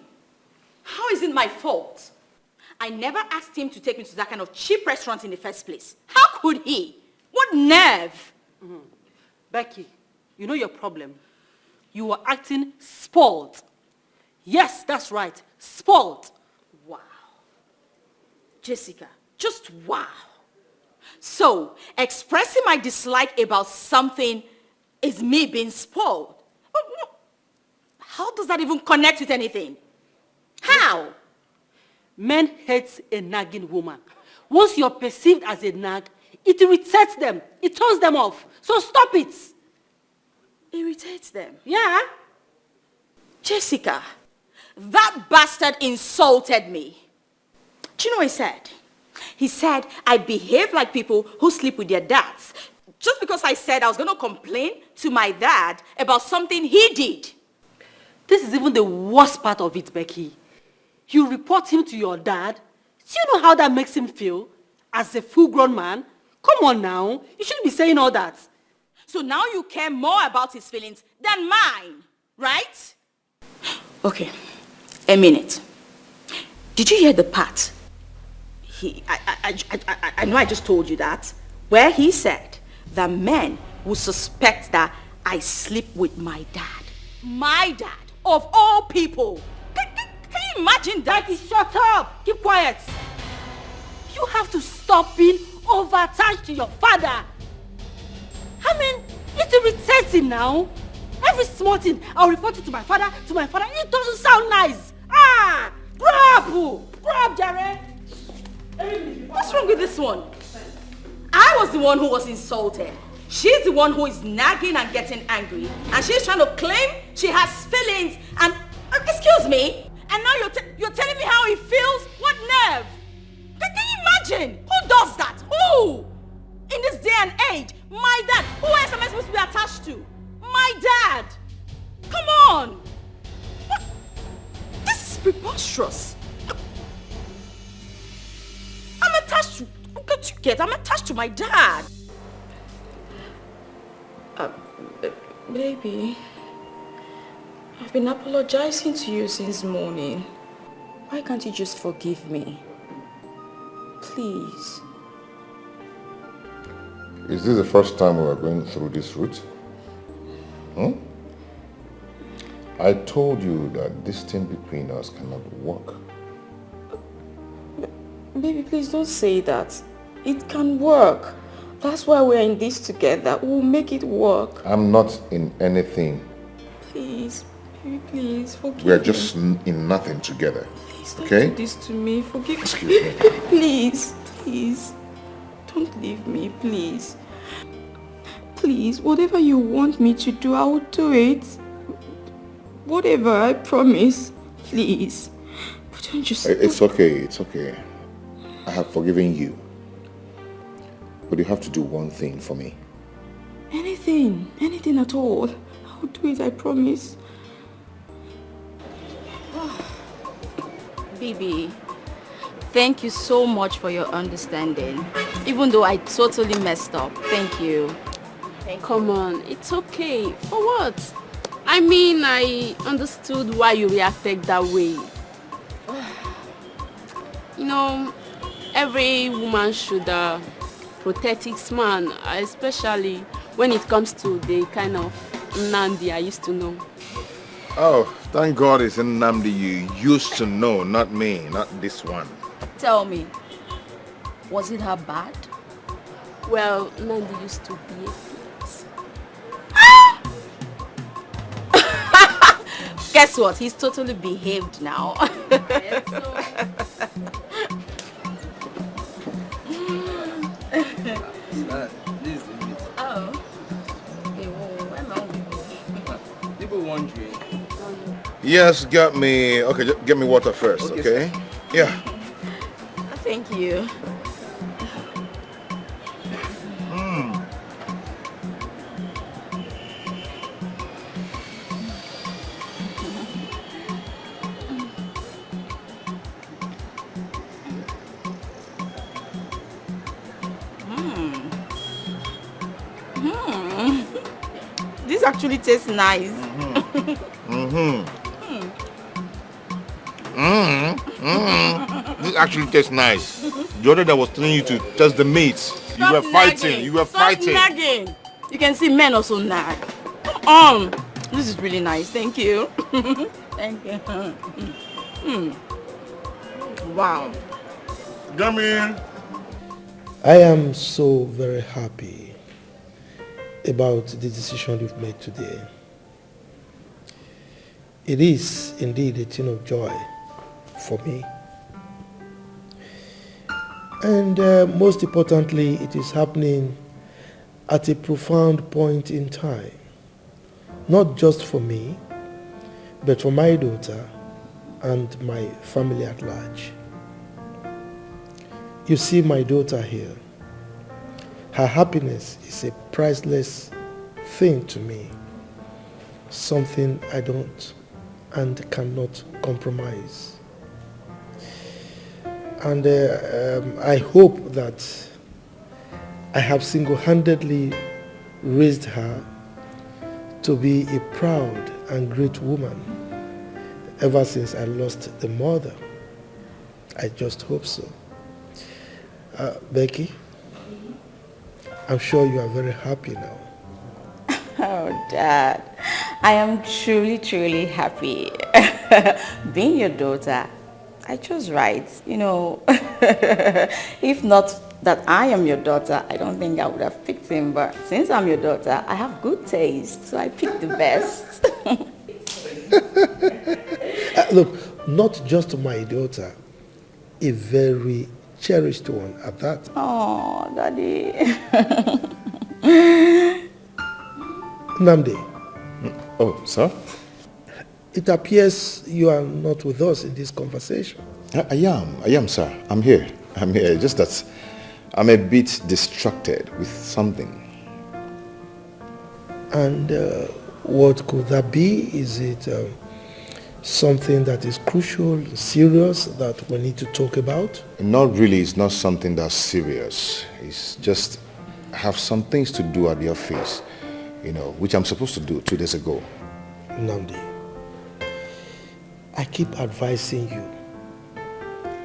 how is it my fault? I never asked him to take me to that kind of cheap restaurant in the first place. How could he? What nerve? Becky, you know your problem. You were acting spoiled. Yes, that's right. Spoiled. Wow. Jessica, just wow. So, expressing my dislike about something is me being spoiled. How does that even connect with anything? How? Men hate a nagging woman. Once you're perceived as a nag, it irritates them. It turns them off. So stop it. Irritates them? Yeah. Jessica, that bastard insulted me. Do you know what he said? He said I behave like people who sleep with their dads. Just because I said I was going to complain to my dad about something he did. This is even the worst part of it, Becky. You report him to your dad. Do you know how that makes him feel? As a full-grown man? Come on now. You shouldn't be saying all that. So now you care more about his feelings than mine, right? Okay, a minute. Did you hear the part? I know I just told you that. Where he said that men will suspect that I sleep with my dad. My dad, of all people. Can you imagine that? Becky, shut up. Keep quiet. You have to stop being over-attached to your father. I mean, it irritates him now. Every small thing, I'll report it to my father, It doesn't sound nice. Grow up, Jared. What's wrong with this one? I was the one who was insulted. She's the one who is nagging and getting angry. And she's trying to claim she has feelings and... excuse me? And now you're telling me how he feels? What nerve? Can you imagine? Who does that? Who? In this day and age? My dad. Who else am I supposed to be attached to? My dad. Come on. What? This is preposterous. I'm attached to... What you get? I'm attached to my dad. Baby, I've been apologizing to you since morning. Why can't you just forgive me? Please. Is this the first time we are going through this route? I told you that this thing between us cannot work. Baby, please don't say that. It can work. That's why we're in this together. We'll make it work. I'm not in anything. Please, baby, please, forgive me. We're just in nothing together. Please don't okay? do this to me. Forgive me. Excuse me. Please, please. Don't leave me, please. Please, whatever you want me to do, I will do it. Whatever, I promise. Please. But don't just... It's okay, it's okay. I have forgiven you. But you have to do one thing for me. Anything at all. I will do it, I promise. Baby, thank you so much for your understanding. Even though I totally messed up. Thank you. Come on, it's okay. For what? I mean, I understood why you reacted that way. You know, every woman should protect its man, especially when it comes to the kind of Nandi I used to know. Oh, thank God it's in Namdi you used to know, not me, not this one. Tell me, was it her bad? Well, Nandi used to be a prince. Guess what? He's totally behaved now. Yes, get me water first, okay? Yeah. Thank you. This actually tastes nice. This actually tastes nice. The other that was telling you to test the meat. You were fighting. You were fighting. Nagging. You can see men also nag. This is really nice. Thank you. Thank you. Wow. Come in. I am so very happy about the decision you've made today. It is indeed a thing of joy for me. And most importantly, it is happening at a profound point in time. Not just for me, but for my daughter and my family at large. You see my daughter here. Her happiness is a priceless thing to me. Something I don't and cannot compromise. And I hope that I have single-handedly raised her to be a proud and great woman ever since I lost the mother. I just hope so. Becky, I'm sure you are very happy now. Oh, Dad, I am truly, truly happy. Being your daughter, I chose right. You know, if not that I am your daughter, I don't think I would have picked him. But since I'm your daughter, I have good taste, so I picked the best. Look, not just my daughter, a very cherished one at that. Oh, Daddy. Namdi. Oh, sir? It appears you are not with us in this conversation. I am, sir. I'm here. Just that I'm a bit distracted with something. And what could that be? Is it something that is crucial, serious, that we need to talk about? Not really. It's not something that's serious. It's just I have some things to do at the office, which I'm supposed to do 2 days ago. Namdi, I keep advising you,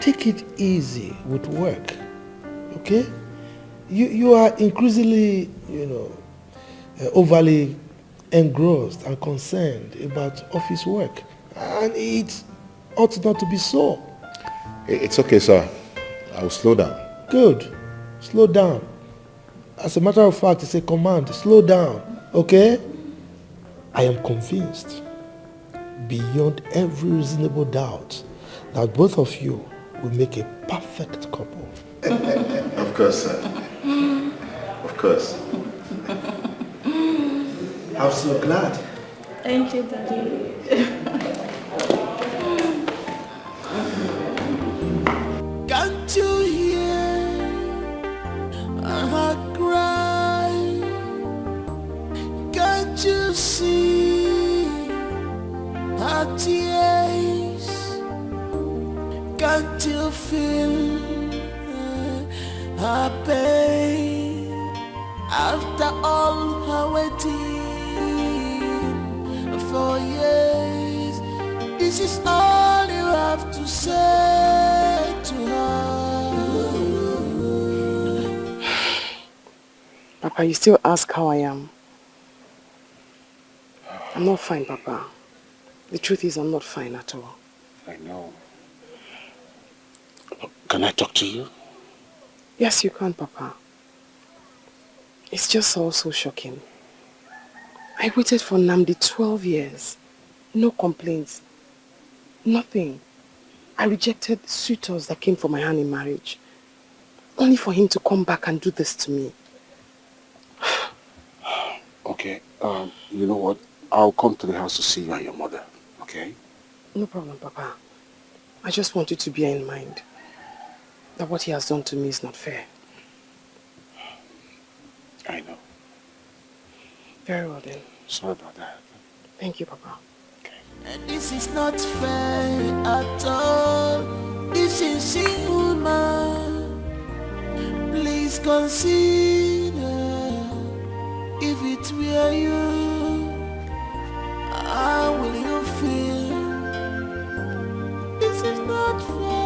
take it easy with work, okay? You are increasingly, overly engrossed and concerned about office work, and it ought not to be so. It's okay, sir. I will slow down. Good. Slow down. As a matter of fact, it's a command. Slow down, okay? I am convinced, beyond every reasonable doubt, that both of you will make a perfect couple. Of course, sir. Of course. I'm so glad. Thank you, Daddy. Can't you hear her cry? Can't you see her tears? Can't you feel her pain? After all her waiting for years, this is all you have to say to her. Papa, you still ask how I am. I'm not fine, Papa. The truth is, I'm not fine at all. I know. Can I talk to you? Yes, you can, Papa. It's just all so shocking. I waited for Namdi 12 years. No complaints. Nothing. I rejected suitors that came for my hand in marriage. Only for him to come back and do this to me. Okay, you know what? I'll come to the house to see you and your mother, okay? No problem, Papa. I just want you to bear in mind that what he has done to me is not fair. I know. Very well then. Sorry about that. Thank you, Papa. And this is not fair at all. This is single man. Please consider if it were you, how will you feel? This is not fair.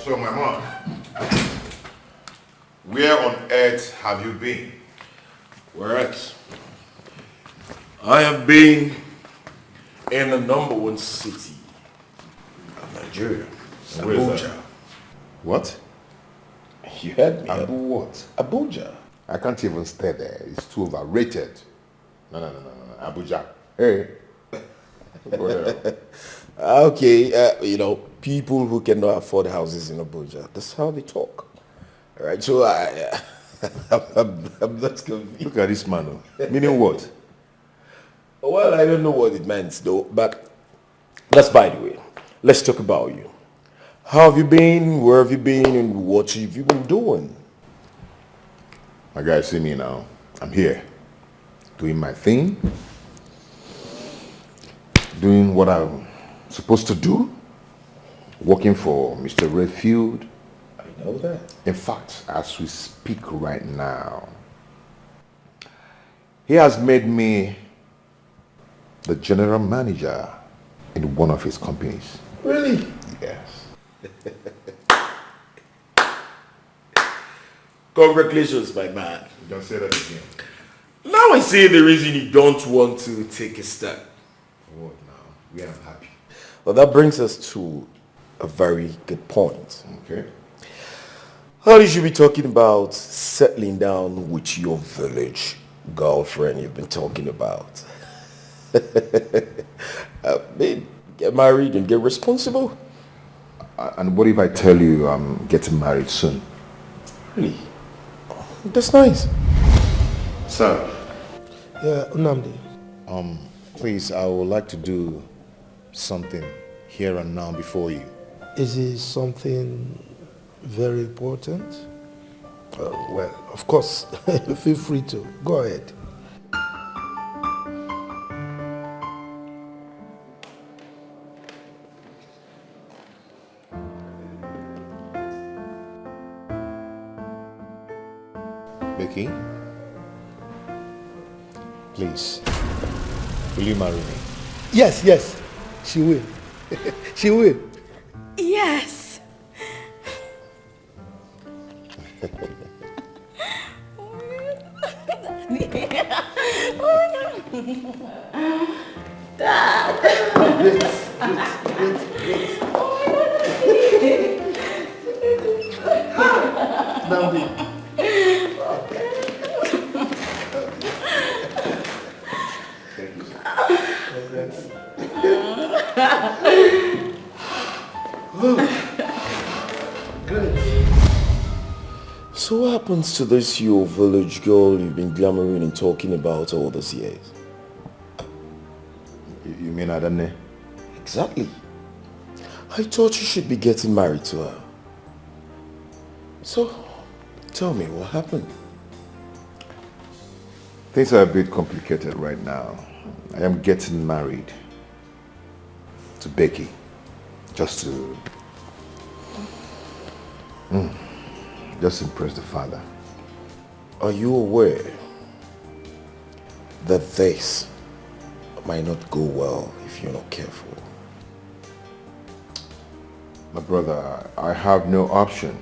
So, my mom, where on earth have you been? Where else? I have been in the #1 city of Nigeria, Where is Abuja. that? What? You heard me. Abu what? Abuja. I can't even stay there. It's too overrated. No. Abuja. Hey. Go there. Okay, you know, people who cannot afford houses in Abuja, that's how they talk. All right, so I'm not convinced. Look at this man. Meaning what? Well, I don't know what it means though, but that's by the way. Let's talk about you. How have you been? Where have you been? And what have you been doing? My guys, see me now. I'm here. Doing my thing. Doing what I'm supposed to do. Working for Mr. Redfield. I know that. In fact, as we speak right now, he has made me the general manager in one of his companies. Really? Yes. Congratulations, my man. Don't say that again. Now I see the reason you don't want to take a step. What now? We are happy. Well, that brings us to a very good point. Okay. How you should be talking about settling down with your village girlfriend you've been talking about. Babe, get married and get responsible. And what if I tell you I'm getting married soon? Really? That's nice. Sir. Yeah, Unamdi. Please, I would like to do something here and now before you. Is it something very important? Well, of course, feel free to. Go ahead. Becky, please, will you marry me? Yes, she will. She will. Yes. So what happens to this your village girl you've been glamoring and talking about all these years? You mean Adane? Exactly. I thought you should be getting married to her. So, tell me what happened. Things are a bit complicated right now. I am getting married to Becky just to impress the father. Are you aware that this might not go well if you're not careful? My brother, I have no option.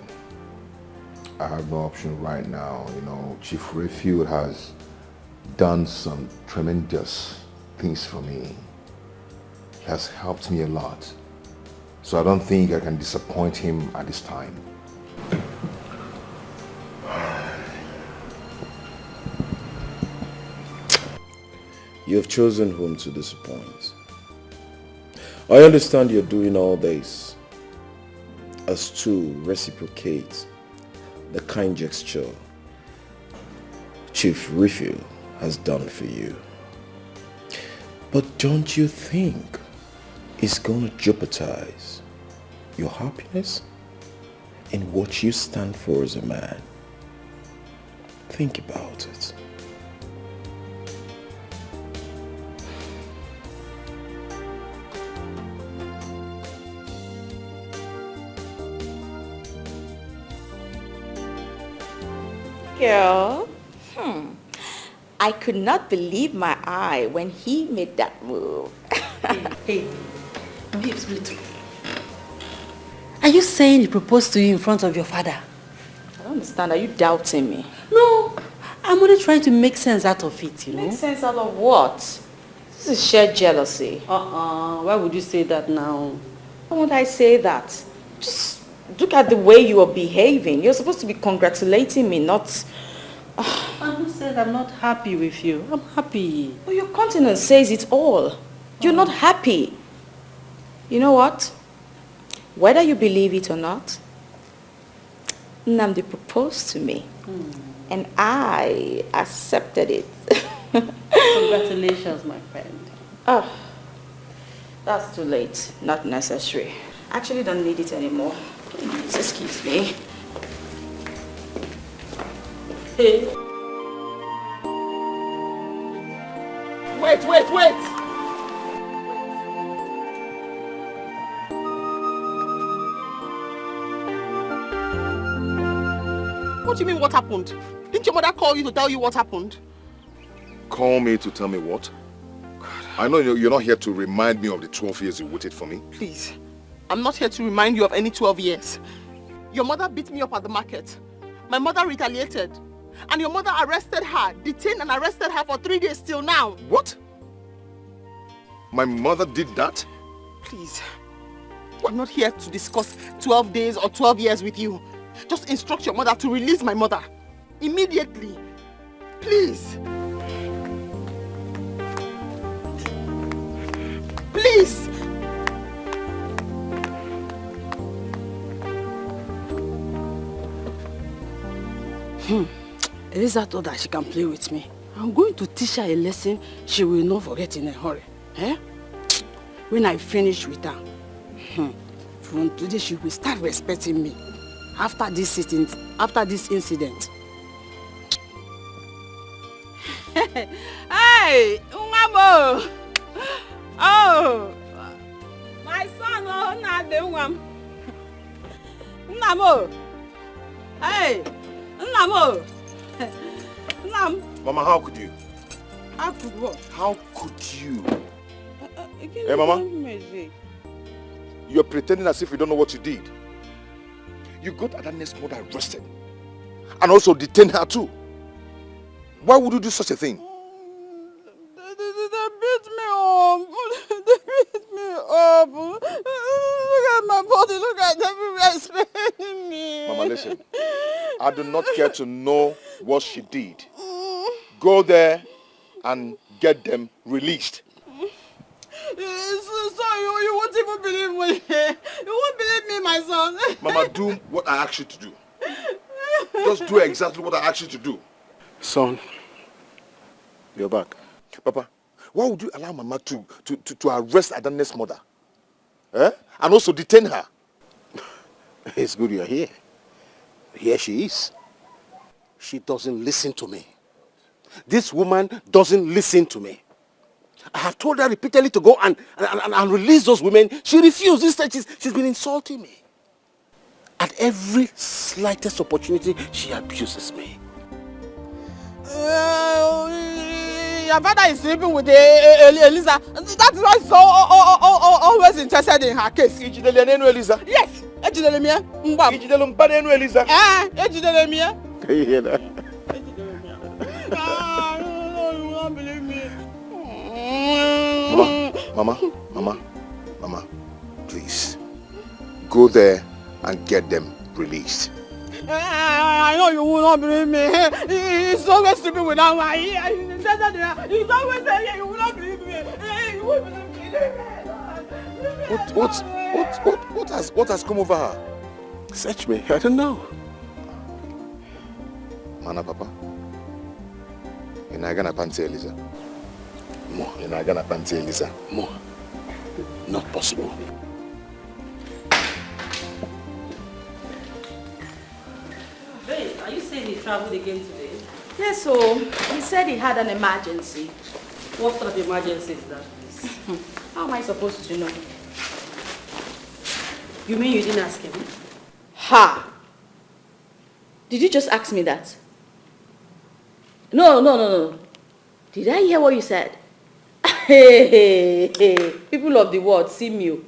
I have no option right now. You know, Chief Redfield has done some tremendous things for me. He has helped me a lot. So I don't think I can disappoint him at this time. You have chosen whom to disappoint. I understand you're doing all this as to reciprocate the kind gesture Chief Redfield has done for you. But don't you think it's going to jeopardize your happiness and what you stand for as a man? Think about it. Girl, I could not believe my eye when he made that move. Hey, babes, wait. Are you saying he proposed to you in front of your father? I don't understand. Are you doubting me? No. I'm only trying to make sense out of it, you know. Make sense out of what? This is sheer jealousy. Why would you say that now? Why would I say that? Just look at the way you are behaving. You're supposed to be congratulating me, not... I who said I'm not happy with you? I'm happy. Well, your countenance says it all. You're not happy. You know what? Whether you believe it or not, Nnamdi proposed to me. And I accepted it. Congratulations, my friend. Oh, that's too late. Not necessary. Actually don't need it anymore. Please, excuse me. Hey. Wait! What do you mean what happened? Didn't your mother call you to tell you what happened? Call me to tell me what? I know you're not here to remind me of the 12 years you waited for me. Please, I'm not here to remind you of any 12 years. Your mother beat me up at the market. My mother retaliated. And your mother arrested her, detained and arrested her for 3 days till now. What? My mother did that? Please, I'm not here to discuss 12 days or 12 years with you. Just instruct your mother to release my mother. Immediately. Please. Please. Eliza thought that she can play with me. I'm going to teach her a lesson she will not forget in a hurry. Eh? When I finish with her, from today she will start respecting me. After this incident. Hey, Umamo! Oh, my son, oh, not the one. Namo! Hey, Namo! Mama, how could you? How could what? How could you? Hey, Mama. You're pretending as if you don't know what you did. You got Adanne's mother arrested. And also detained her too. Why would you do such a thing? They beat me up. They beat me up. Look at my body. Look at everywhere it's paining me. Mama, listen. I do not care to know what she did. Go there and get them released. So you won't even believe me. You won't believe me, my son. Mama, do what I asked you to do. Just do exactly what I asked you to do. Son, you're back. Papa, why would you allow Mama to arrest Adanne's mother? Eh? And also detain her? It's good you're here. Here she is. She doesn't listen to me. This woman doesn't listen to me. I have told her repeatedly to go and release those women. She refused. Instead, she's been insulting me. At every slightest opportunity, she abuses me. Your father is sleeping with Eliza. That's why he's so always interested in her case. Eliza? Yes. Eliza. Can you hear that? You won't believe me. Mama, please. Go there and get them released. I know you will not believe me. He's always sleeping with that one. He's always saying you will not believe me. You won't believe me. What has come over her? Search me. I don't know. Mana, Papa. You're not gonna panty Eliza. More. You're not gonna panty Eliza. More. Not possible. Babe, are you saying he traveled again today? Yes, so he said he had an emergency. What sort of emergency is that? How am I supposed to know? You mean you didn't ask him? Ha! Did you just ask me that? No. Did I hear what you said? Hey. People of the world, see me.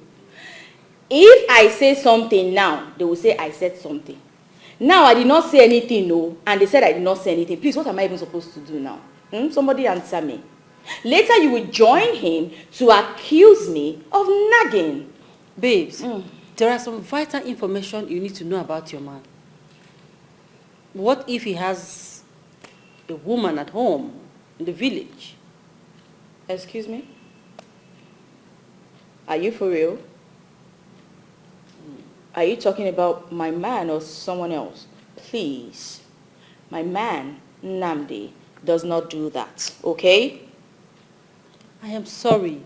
If I say something now, they will say I said something. Now I did not say anything, no, and they said I did not say anything. Please, what am I even supposed to do now? Somebody answer me. Later you will join him to accuse me of nagging. Babes, there are some vital information you need to know about your man. What if he has a woman at home in the village? Excuse me? Are you for real? Are you talking about my man or someone else? Please. My man, Nnamdi, does not do that, okay? I am sorry.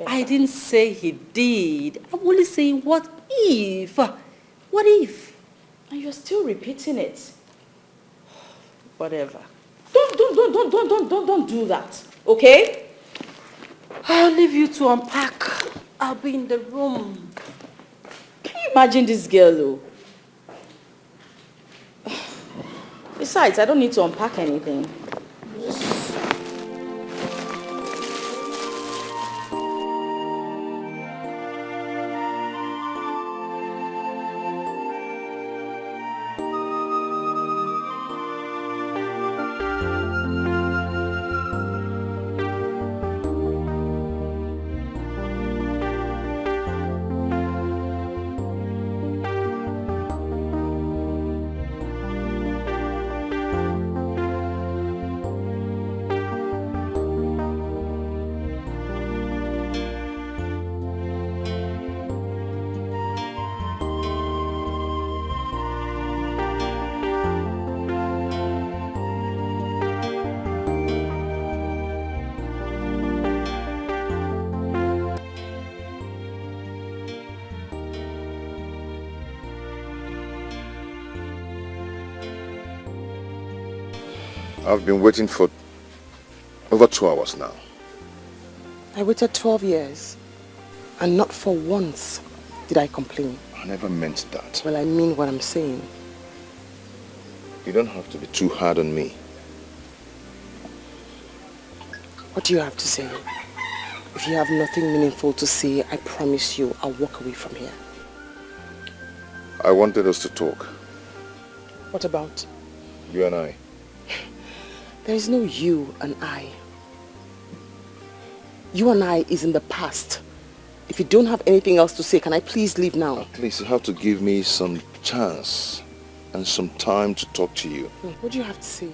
I didn't say he did. I'm only saying what if? What if? And you're still repeating it. Whatever. Don't do that, okay? I'll leave you to unpack. I'll be in the room. Can you imagine this girl, though? Besides, I don't need to unpack anything. I've been waiting for over 2 hours now. I waited 12 years, and not for once did I complain. I never meant that. Well, I mean what I'm saying. You don't have to be too hard on me. What do you have to say? If you have nothing meaningful to say, I promise you I'll walk away from here. I wanted us to talk. What about? You and I. There is no you and I. You and I is in the past. If you don't have anything else to say, can I please leave now? At least you have to give me some chance and some time to talk to you. What do you have to say?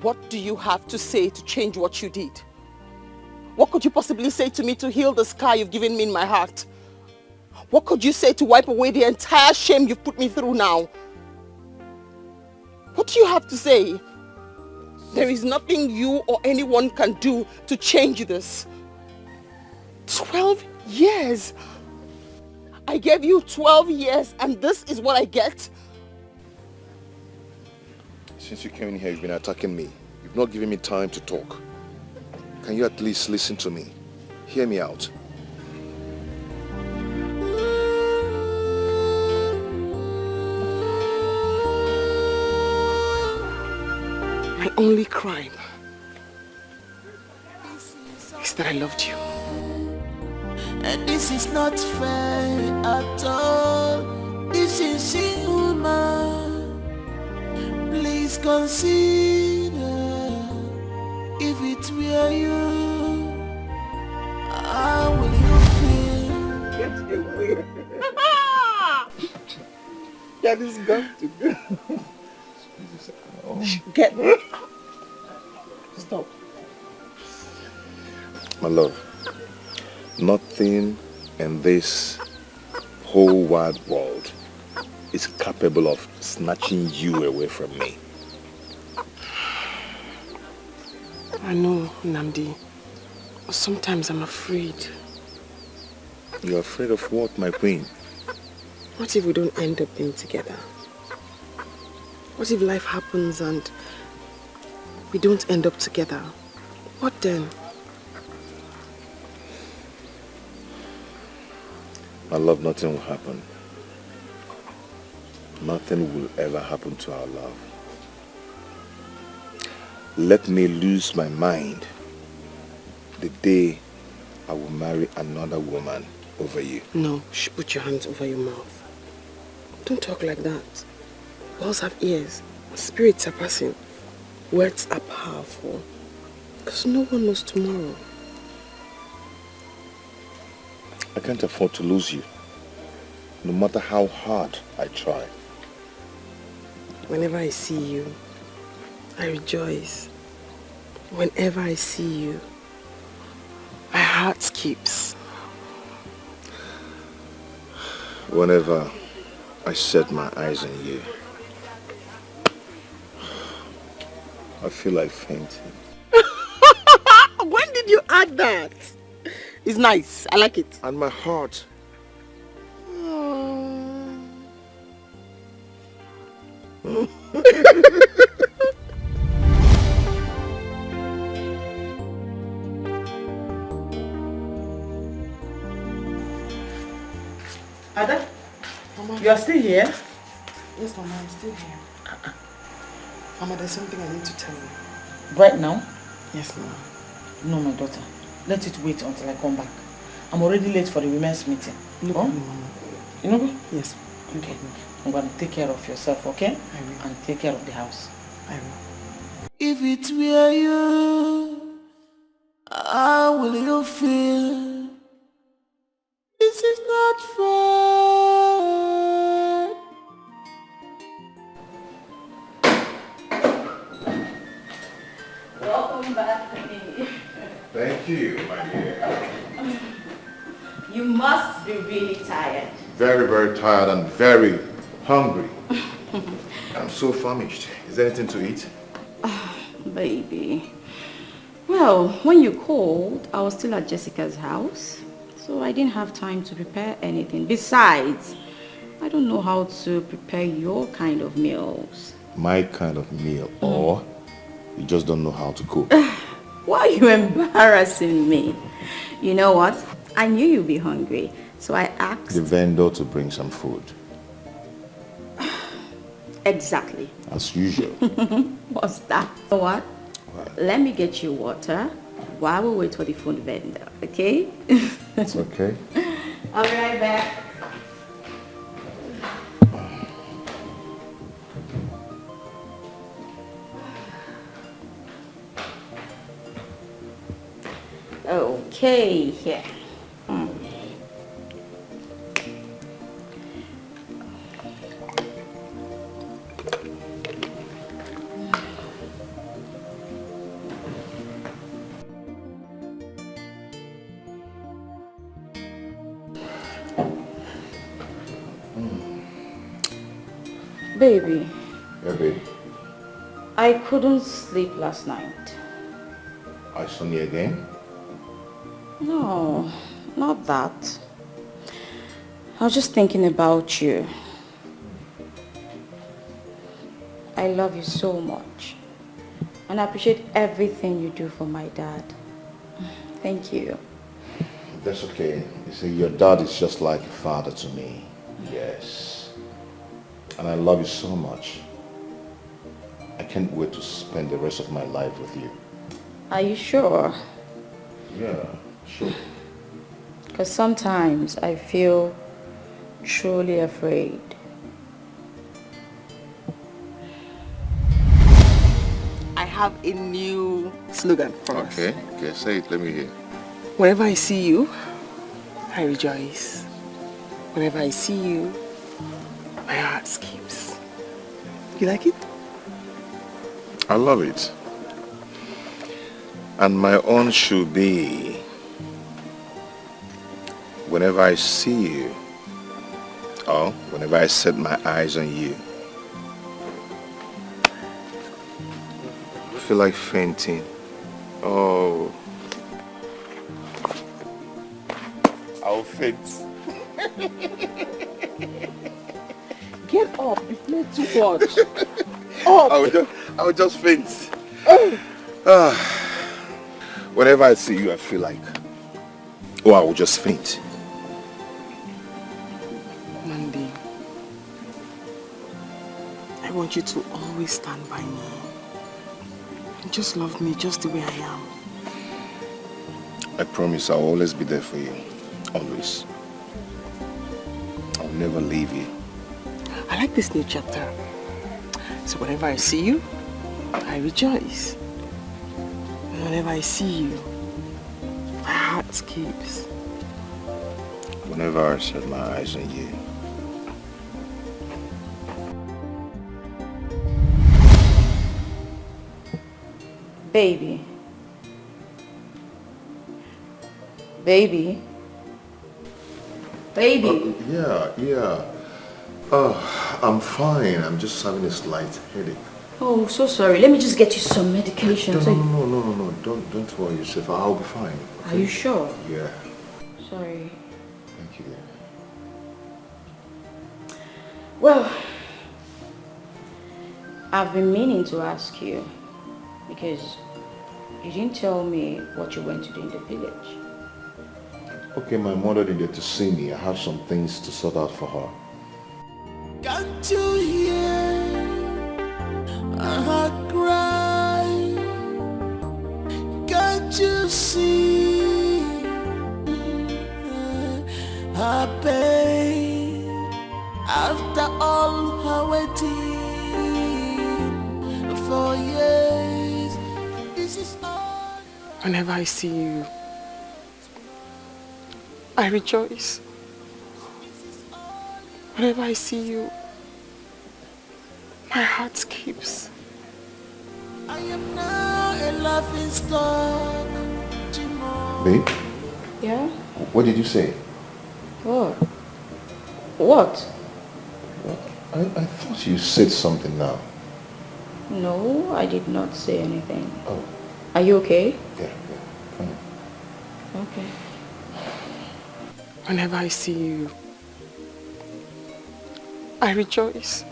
What do you have to say to change what you did? What could you possibly say to me to heal the scar you've given me in my heart? What could you say to wipe away the entire shame you've put me through now? What do you have to say? There is nothing you or anyone can do to change this. 12 years. I gave you 12 years and this is what I get? Since you came in here, you've been attacking me. You've not given me time to talk. Can you at least listen to me? Hear me out. My only crime is that I loved you. And this is not fair at all. This is inhuman. Please consider if it were you, how will you feel? Get away. Yeah, this is got to go. Get stop. My love, nothing in this whole wide world is capable of snatching you away from me. I know, Nnamdi. But sometimes I'm afraid. You're afraid of what, my queen? What if we don't end up being together? What if life happens and we don't end up together? What then? My love, nothing will happen. Nothing will ever happen to our love. Let me lose my mind the day I will marry another woman over you. No, put your hands over your mouth. Don't talk like that. Walls have ears. Spirits are passing. Words are powerful. Because no one knows tomorrow. I can't afford to lose you, no matter how hard I try. Whenever I see you, I rejoice. Whenever I see you, my heart skips. Whenever I set my eyes on you, I feel like fainting. When did you add that? It's nice. I like it. And my heart. Ada, Mama. you are still here? Yes, Mama, I'm still here. Mama, there's something I need to tell you. Right now? Yes, Mama. No, my daughter. Let it wait until I come back. I'm already late for the women's meeting. No problem, Mama. You know? Yes. Okay. I'm going to take care of yourself, okay? I will. And take care of the house. I will. If it were you, how will you feel? This is not fair. Welcome back to me. Thank you, my dear. You must be really tired. Very, very tired and very hungry. I'm so famished. Is there anything to eat? Baby. Well, when you called, I was still at Jessica's house, so I didn't have time to prepare anything. Besides, I don't know how to prepare your kind of meals. My kind of meal, or you just don't know how to cook. Why are you embarrassing me? You know what? I knew you'd be hungry, so I asked... The vendor to bring some food. Exactly. As usual. What's that? You know what? What? Let me get you water while we wait for the food vendor, okay? It's okay. I'll be right back. Okay, here. Baby. Yeah, baby. I couldn't sleep last night. I saw you again? No, not that. I was just thinking about you. I love you so much. And I appreciate everything you do for my dad. Thank you. That's okay. You see, your dad is just like a father to me. Yes. And I love you so much. I can't wait to spend the rest of my life with you. Are you sure? Yeah, sure. Because sometimes I feel truly afraid. I have a new slogan for us. Okay, say it. Let me hear. Whenever I see you, I rejoice. Whenever I see you, my heart skips. You like it? I love it. And my own should be, whenever I see you, or whenever I set my eyes on you, I feel like fainting. Oh, I'll faint. Get up, you play too much. Up. I will just faint. Whenever I see you, I feel like, I will just faint. Mandy, I want you to always stand by me. Just love me just the way I am. I promise I'll always be there for you. Always. I'll never leave you. I like this new chapter. So whenever I see you, I rejoice. And whenever I see you, my heart skips. Whenever I set my eyes on you. Baby. Baby. Baby. Yeah. I'm fine. I'm just having a slight headache. Oh, so sorry. Let me just get you some medication. No. Don't worry yourself. I'll be fine. Okay? Are you sure? Yeah. Sorry. Thank you. Well, I've been meaning to ask you because you didn't tell me what you went to do in the village. Okay, my mother needed to see me. I have some things to sort out for her. Can't you hear her cry? Can't you see her pain? After all her waiting for years, this is all. Whenever I see you, I rejoice. Whenever I see you, my heart skips. I am now a laughing stock. Babe? Yeah? What did you say? What? What? I thought you said something now. No, I did not say anything. Oh. Are you okay? Yeah, fine. Okay. Whenever I see you, I rejoice.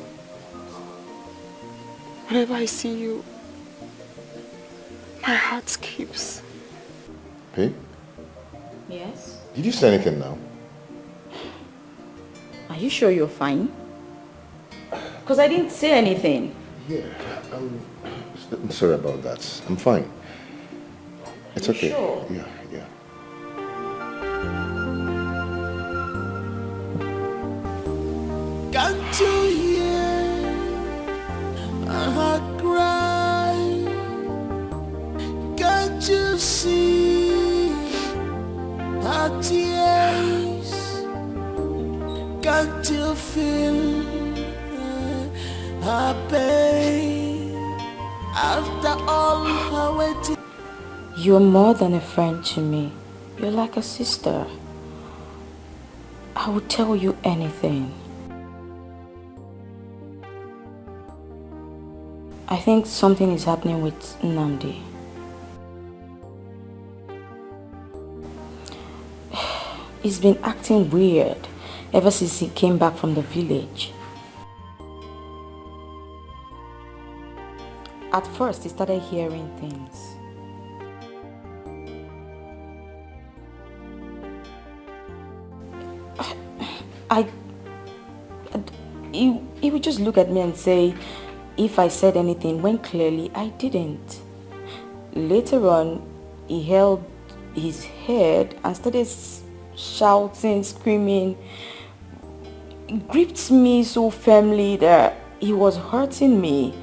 Whenever I see you, my heart skips. Babe? Yes? Did you say anything now? Are you sure you're fine? Because I didn't say anything. Yeah, I'm sorry about that. I'm fine. It's You okay. sure? Yeah. Can't you hear her cry? Can't you see her tears? Can't you feel her pain? After all her waiting. You're more than a friend to me. You're like a sister. I would tell you anything. I think something is happening with Nnamdi. He's been acting weird ever since he came back from the village. At first, he started hearing things. He would just look at me and say, if I said anything, when clearly I didn't. Later on, he held his head and started shouting, screaming. He gripped me so firmly that he was hurting me.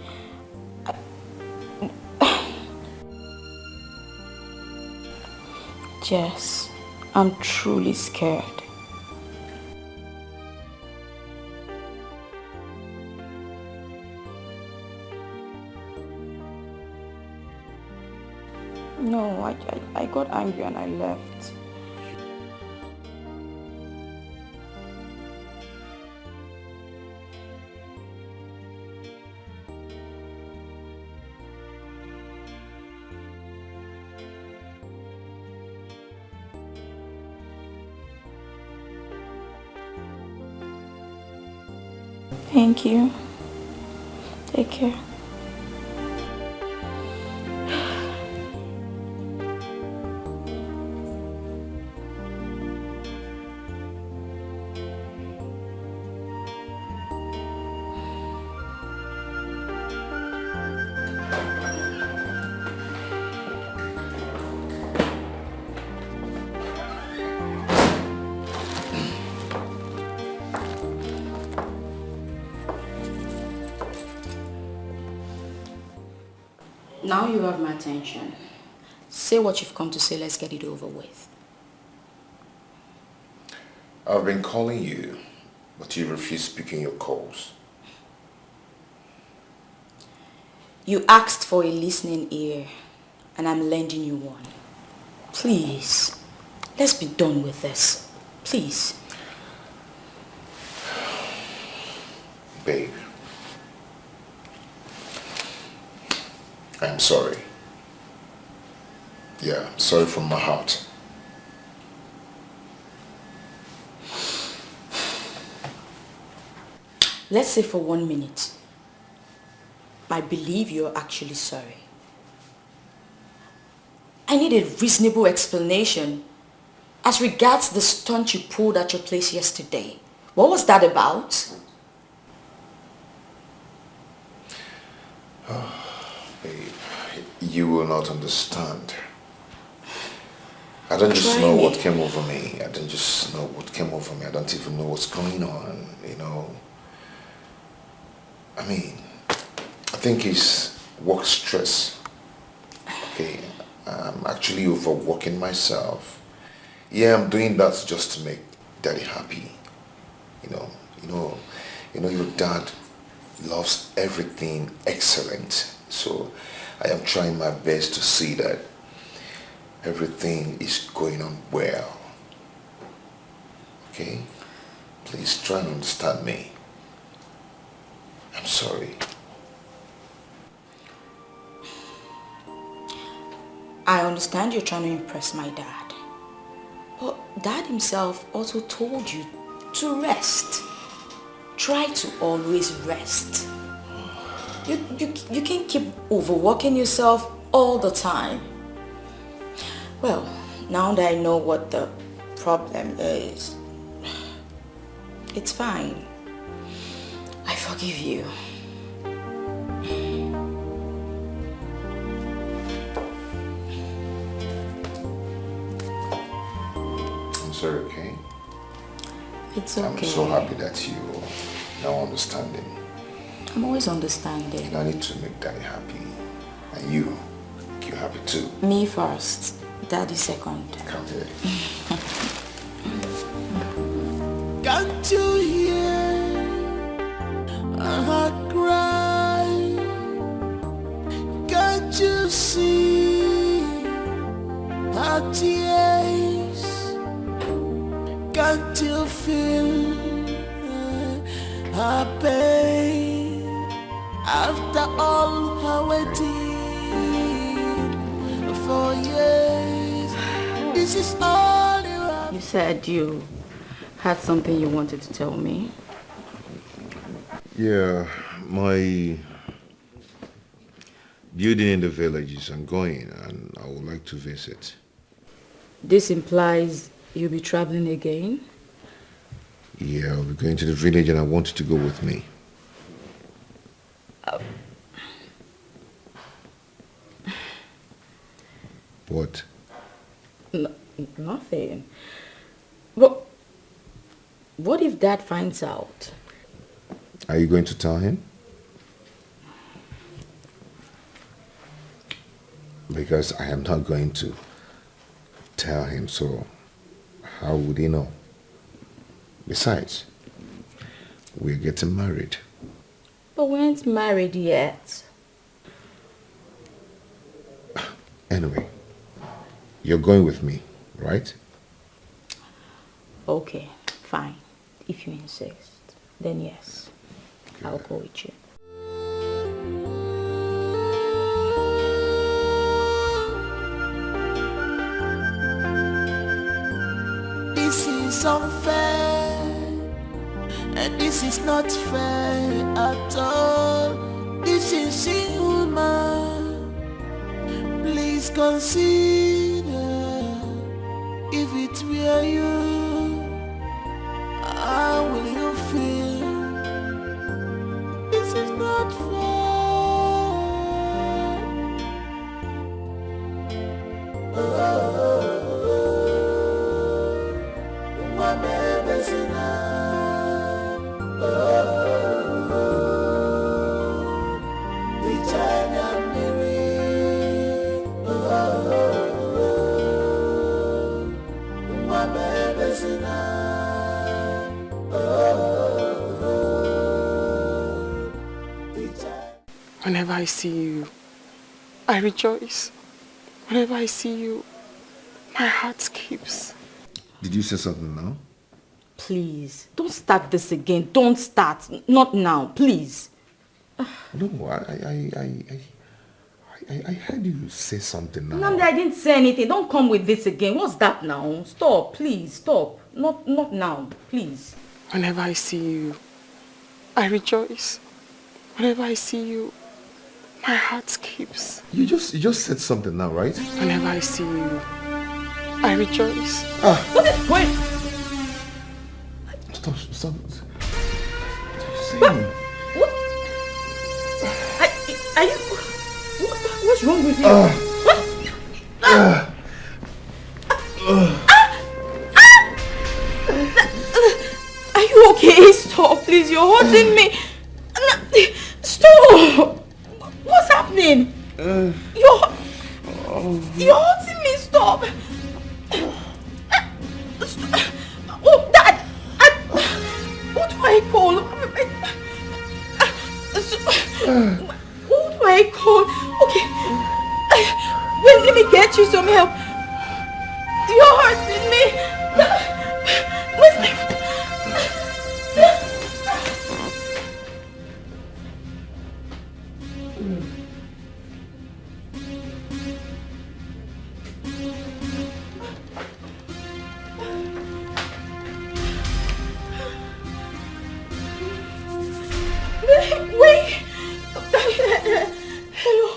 Jess, I'm truly scared. No, I got angry and I left. Thank you. Take care. Now you have my attention. Say what you've come to say, let's get it over with. I've been calling you, but you refuse picking your calls. You asked for a listening ear, and I'm lending you one. Please, let's be done with this. Please. Babe, I'm sorry. Yeah, sorry from my heart. Let's say for 1 minute, I believe you're actually sorry. I need a reasonable explanation as regards the stunt you pulled at your place yesterday. What was that about? Oh, babe, you will not understand. I don't just know what came over me. I don't just know what came over me. I don't even know what's going on, you know. I mean, I think it's work stress. Okay, I'm actually overworking myself. Yeah, I'm doing that just to make Daddy happy. Your dad loves everything excellent. So I am trying my best to see that everything is going on well. Okay? Please try and understand me. I'm sorry. I understand you're trying to impress my dad. But Dad himself also told you to rest. Try to always rest. You can't keep overworking yourself all the time. Well, now that I know what the problem is, it's fine. I forgive you. I'm sorry, okay? It's okay. I'm so happy that you are now understanding. I'm always understanding. I need to make Daddy happy. And you happy too. Me first, Daddy second. Come here. Can't you hear a heart cry? Can't you see her tears? Can't you feel her pain? After all her waiting for years, this is all you have. You said you had something you wanted to tell me. Yeah, my building in the village is ongoing and I would like to visit. This implies you'll be traveling again? Yeah, I'll be going to the village and I want you to go with me. What? Nothing. But what if Dad finds out? Are you going to tell him? Because I am not going to tell him, so how would he know? Besides, we're getting married. But we aren't married yet. Anyway, you're going with me, right? Okay, fine. If you insist, then yes, I'll go with you. This is unfair, and this is not fair at all. This is inhuman. Please consider if it were you, how will you feel? This is not fair. Whenever I see you, I rejoice. Whenever I see you, my heart skips. Did you say something now? Please, don't start this again. Don't start. Not now, please. No, I heard you say something now. Namdi, I didn't say anything. Don't come with this again. What's that now? Stop, please, stop. Not now, please. Whenever I see you, I rejoice. Whenever I see you, my heart skips. You just said something now, right? Whenever I see you, I rejoice. What is going? Stop. What are you saying? What? Are you? What's wrong with you? Are you okay? Stop, please. You're hurting me. Stop. What's happening? You're hurting me. Stop. Oh, Dad. What do I call? Who do I call? Okay. Wait, let me get you some help. You're hurting me. Where's my phone? Wait. Hello.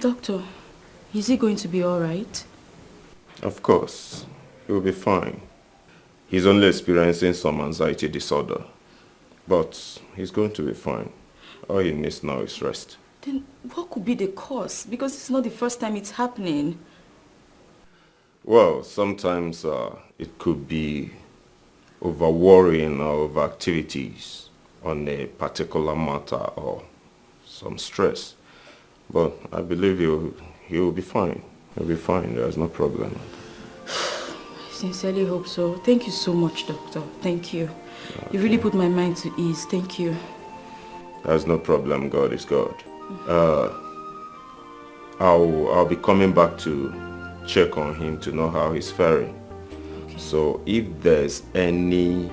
Doctor, is he going to be all right? Of course, he will be fine. He's only experiencing some anxiety disorder, but he's going to be fine. All he needs now is rest. Then what could be the cause? Because it's not the first time it's happening. Well, sometimes it could be over-worrying or over-activities on a particular matter or some stress. But I believe he will be fine. He'll be fine. There's no problem. I sincerely hope so. Thank you so much, Doctor. Thank you. Okay. You really put my mind to ease. Thank you. There's no problem. God is God. I'll be coming back to check on him to know how he's faring. Okay. So if there's any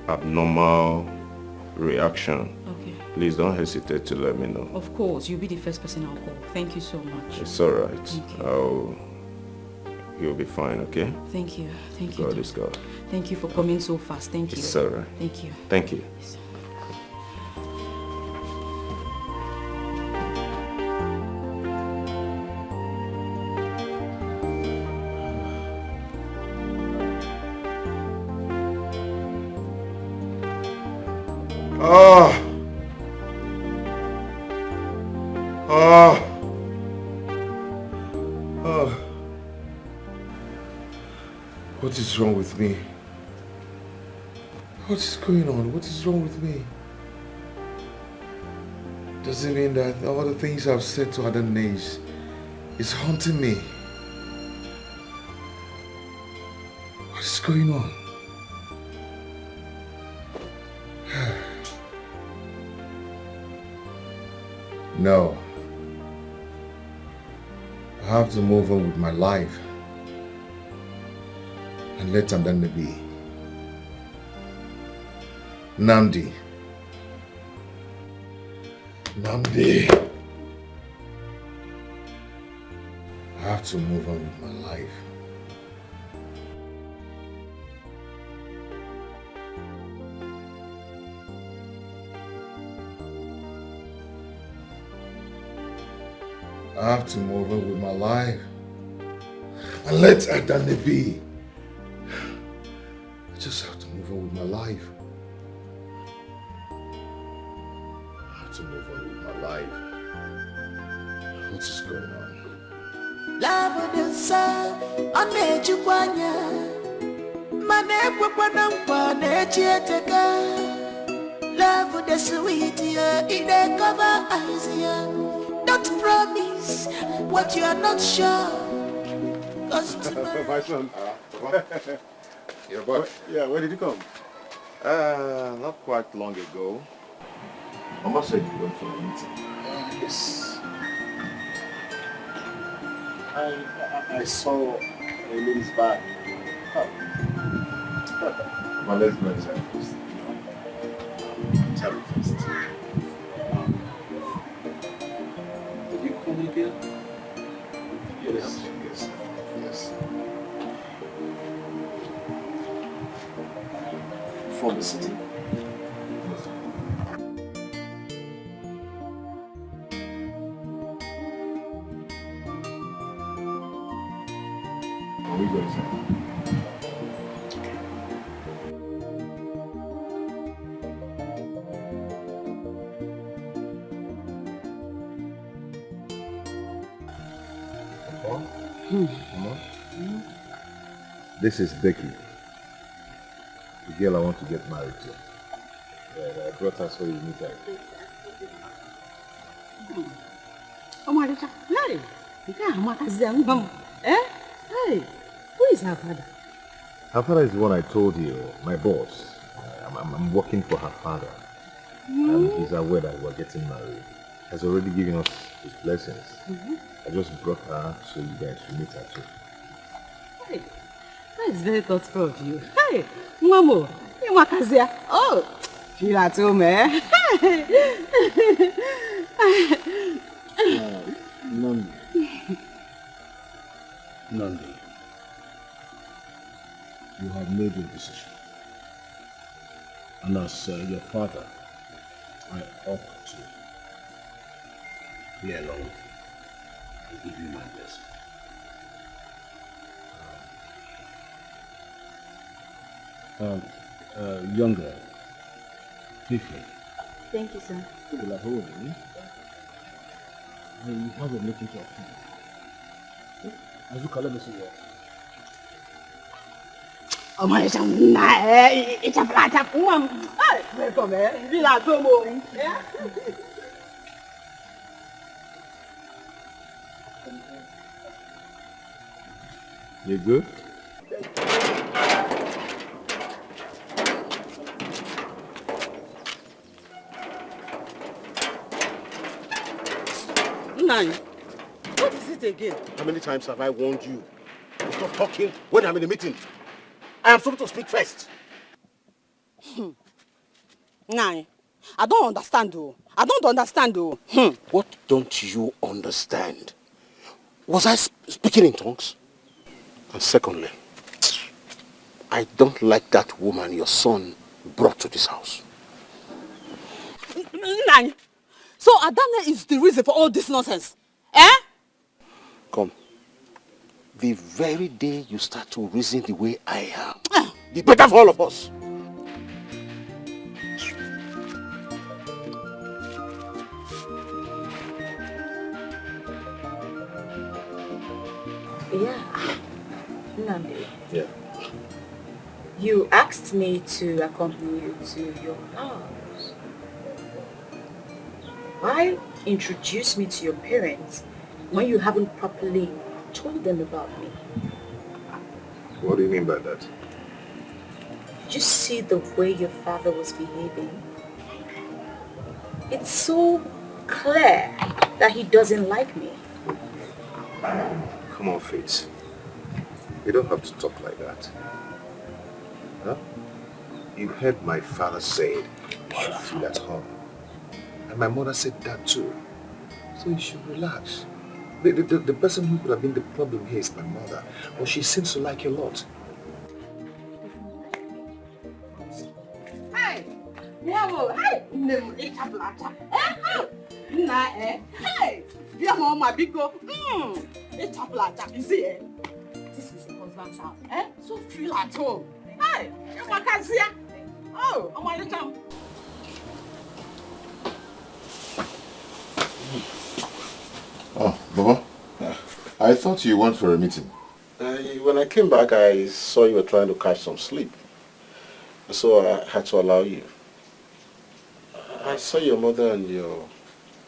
abnormal reaction, please don't hesitate to let me know. Of course, you'll be the first person I'll call. Thank you so much. It's all right. You'll be fine, okay? Thank you. Thank you. God is God. Thank you for coming so fast. Thank you. It's all right. Thank you. Thank you. Yes. What is wrong with me? What is going on? What is wrong with me? Does it mean that all the things I've said to other names is haunting me? What is going on? No. I have to move on with my life and let Adane be. Namdi. I have to move on with my life. I have to move on with my life and let Adane be. I just have to move on with my life. I have to move on with my life. What is going on? Love the sun, on the Jukwanya, Mane Papa, Chiataka. Love the sweet, in the cover, Isaiah. Don't promise what you are not sure. My son. Yeah, where did you come? Not quite long ago. Mama said you went for a meeting. Yes. I saw a lady's bag. Well, let's go inside first. Tell me first. Did you call me again? Yes. Yes. From the city? Can we go inside? Mama? This is Dikeh, the girl I want to get married to. I brought her so you meet her. Hey, who is her father? Her father is the one I told you, my boss. I'm working for her father. And he's aware that we're getting married. Has already given us his blessings. I just brought her so you guys will meet her too. Hey, that is very thoughtful of you. Hey, Mamo, you Makazia. Oh, feel at home, eh? Nandi, you have made your decision. And as your father, I ought to play along and give you my blessing. Younger, Fifi. Thank you, sir. You have a meeting to attend. As you call it, Mr. Oh my God, it's a flat up woman. Welcome, eh? Villa Tomo. You good? Nine. What is it again? How many times have I warned you to stop talking when I'm in a meeting? I am supposed to speak first. Nine. I don't understand though. What don't you understand? Was I speaking in tongues? And secondly, I don't like that woman your son brought to this house. Nine. So Adana is the reason for all this nonsense? Eh? Come. The very day you start to reason the way I am, the better for all of us. Yeah. Nandi. Yeah. You asked me to accompany you to your house. Why introduce me to your parents when you haven't properly told them about me? What do you mean by that? Did you see the way your father was behaving? It's so clear that he doesn't like me. Come on, Faith. You don't have to talk like that. Huh? You heard my father say it. You should feel at home. And my mother said that too. So you should relax. The person who could have been the problem here is my mother. But she seems to like you a lot. Hey! Bravo! Hey! It's a blatter. Hey! Bravo, my big girl. It's a blatter. You see, eh? This is the husband's house. Eh? So feel at home. Hey! You can see. Oh, I'm on the jump. Oh, Baba. I thought you went for a meeting. When I came back, I saw you were trying to catch some sleep. So I had to allow you. I saw your mother and your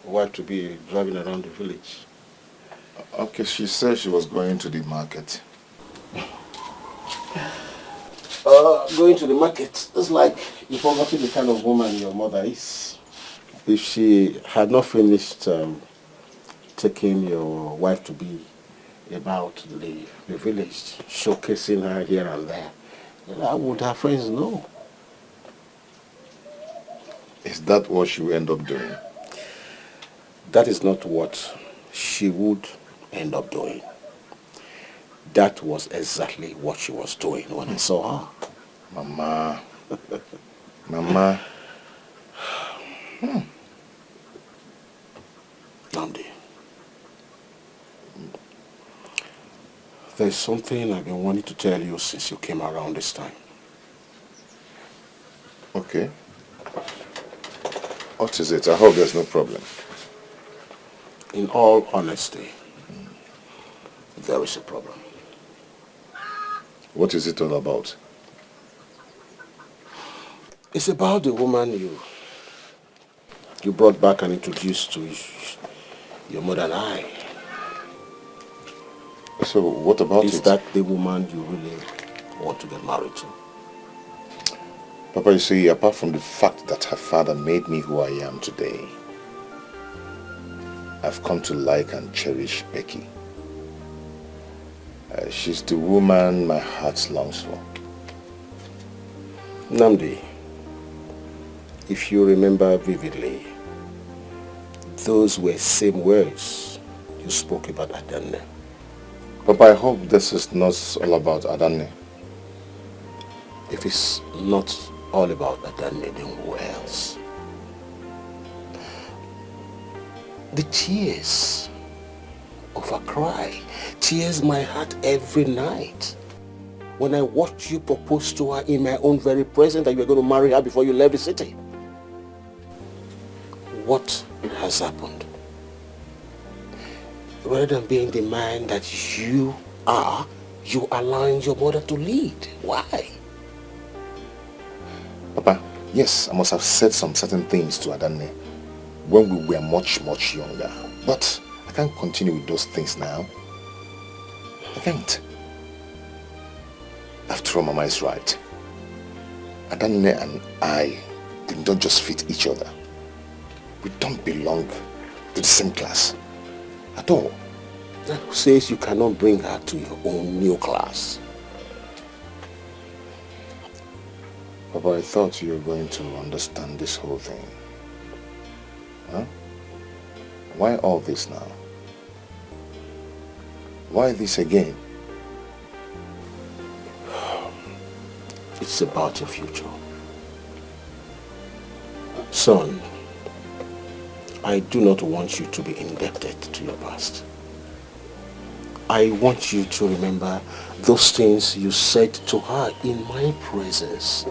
wife to be driving around the village. Okay, she said she was going to the market. Going to the market. It's like you forgot the kind of woman your mother is. If she had not finished taking your wife to be about the village, showcasing her here and there, how would her friends know? Is that what she will end up doing? That is not what she would end up doing. That was exactly what she was doing when I saw her. Mama. Mama. Namdi, there's something I've been wanting to tell you since you came around this time. Okay. What is it? I hope there's no problem. In all honesty, there is a problem. What is it all about? It's about the woman you brought back and introduced to your mother and I. So what about it? Is that the woman you really want to get married to? Papa, you see, apart from the fact that her father made me who I am today, I've come to like and cherish Becky. She's the woman my heart longs for. Namdi, if you remember vividly, those were same words you spoke about Adanne. Papa, I hope this is not all about Adanne. If it's not all about Adanne, then who else? The tears of a cry tears my heart every night. When I watched you propose to her in my own very presence that you were going to marry her before you left the city. What has happened? Rather than being the man that you are, you allowing your mother to lead. Why? Papa, yes, I must have said some certain things to Adanne when we were much, much younger. But I can't continue with those things now. I can't. After all, Mama is right. Adanne and I don't just fit each other. We don't belong to the same class at all. That who says you cannot bring her to your own new class? Papa, I thought you were going to understand this whole thing. Huh? Why all this now? Why this again? It's about your future. Son, I do not want you to be indebted to your past. I want you to remember those things you said to her in my presence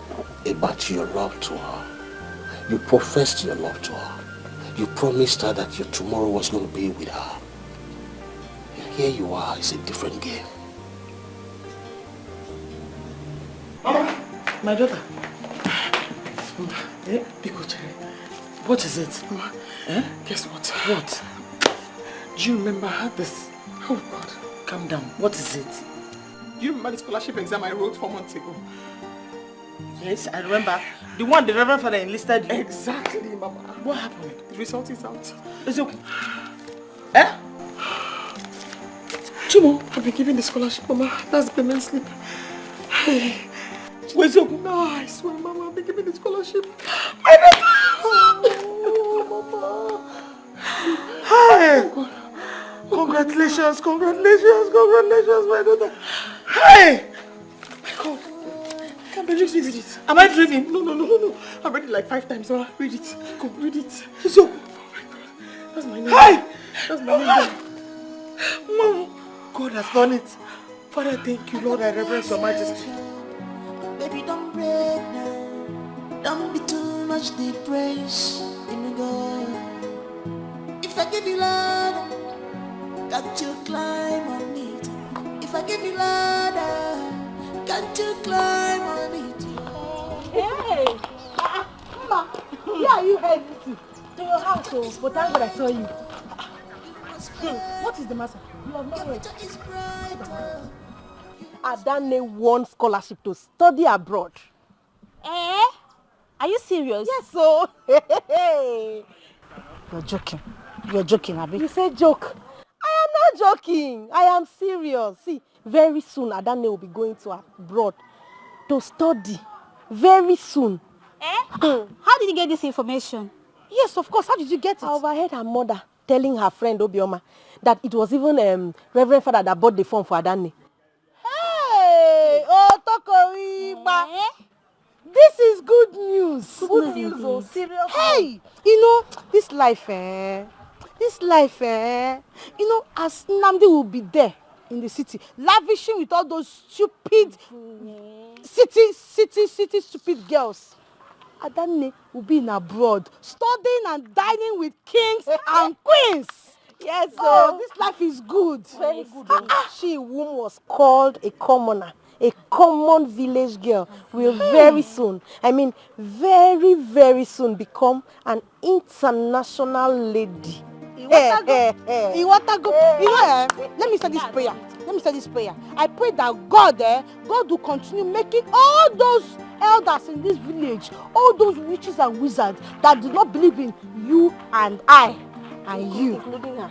about your love to her. You professed your love to her. You promised her that your tomorrow was going to be with her. And here you are, it's a different game. Mama, my daughter. What is it? Mama, guess what? What? Do you remember how this... Oh God, calm down. What is it? Do you remember the scholarship exam I wrote 4 months ago? Yes, I remember. The one the Reverend Father enlisted you. Exactly, Mama. What happened? The result is out. Is it... Eh? Chimo, I've been given the scholarship, Mama. That's the payment slip. Hey. Where's your... No, I swear, Mama, I've been given the scholarship. My daughter! Oh, Mama. Hey! Congratulations, congratulations, congratulations, my daughter. Hey! My God. Can't believe this. Read it. Am I dreaming? No. I read it like 5 times, Mama. Read it. Go, read it. So. Oh my God. That's my name. Hey! That's my name. Mom. God has done it. Father, thank you, Lord. I reverence your majesty. Baby, don't break now. Don't be too much the praise in God. If I give you love, got to climb on it. If I give you ladder, got to climb on it. Hey! Mama, where are you heading to? To your house, oh, but thank God I saw you. What is the matter? You have not heard. Adane won scholarship to study abroad. Eh? Are you serious? Yes, so. You're joking. You're joking, Abi. You say joke. I am not joking. I am serious. See, very soon Adane will be going to abroad to study. Very soon. How did you get this information? Yes, of course. How did you get it? I overheard her mother telling her friend Obioma that it was even Reverend Father that bought the form for Adane. Hey! Oh, Tokoriba! This is good news. Good news, oh, seriously. Hey! You know, this life, you know, as Nnamdi will be there in the city, lavishing with all those stupid city stupid girls. Adane will be in abroad, studying and dining with kings and queens. Yes, oh, this life is good. Very good. She whom was called a commoner, a common village girl, will very soon, I mean very, very soon become an international lady. You want to go? You know, let me say this prayer. I pray that God will continue making all those elders in this village, all those witches and wizards that do not believe in you and I and you, including her.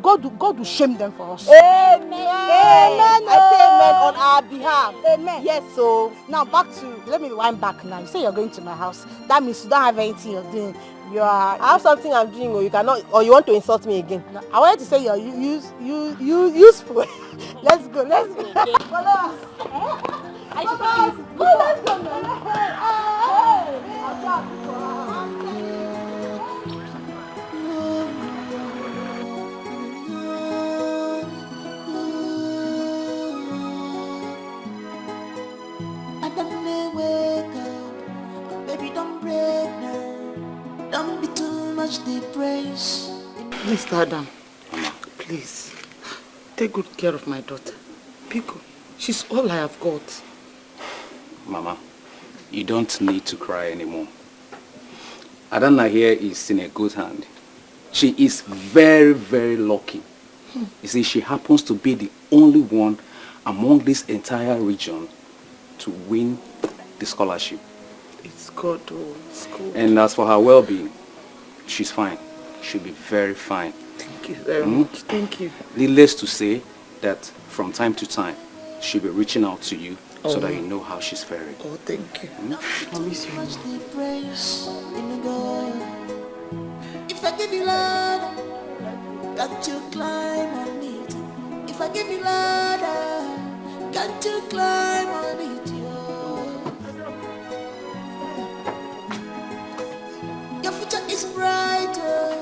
God will shame them for us. Amen. Amen. I say amen on our behalf. Amen. Yes. So now let me wind back now. You say you're going to my house. That means you don't have anything you're doing. I have something I'm doing, or you cannot, or you want to insult me again. No, I wanted to say you're useful. Let's go. Follow us. Let's go Wake up, baby, don't break now. Don't be too much depressed. Mr. Adam, please, take good care of my daughter. Pico, she's all I have got. Mama, you don't need to cry anymore. Adana here is in a good hand. She is very, very lucky. You see, she happens to be the only one among this entire region to win the scholarship. It's good, oh, it's good. And as for her well-being, she's fine. She'll be very fine. Thank you very much. Thank you. Needless to say that from time to time, she'll be reaching out to you so that you know how she's faring. Oh, thank you. I miss you. If I give you love, got to climb on it. If I give you love, got to climb on it. Your future is brighter,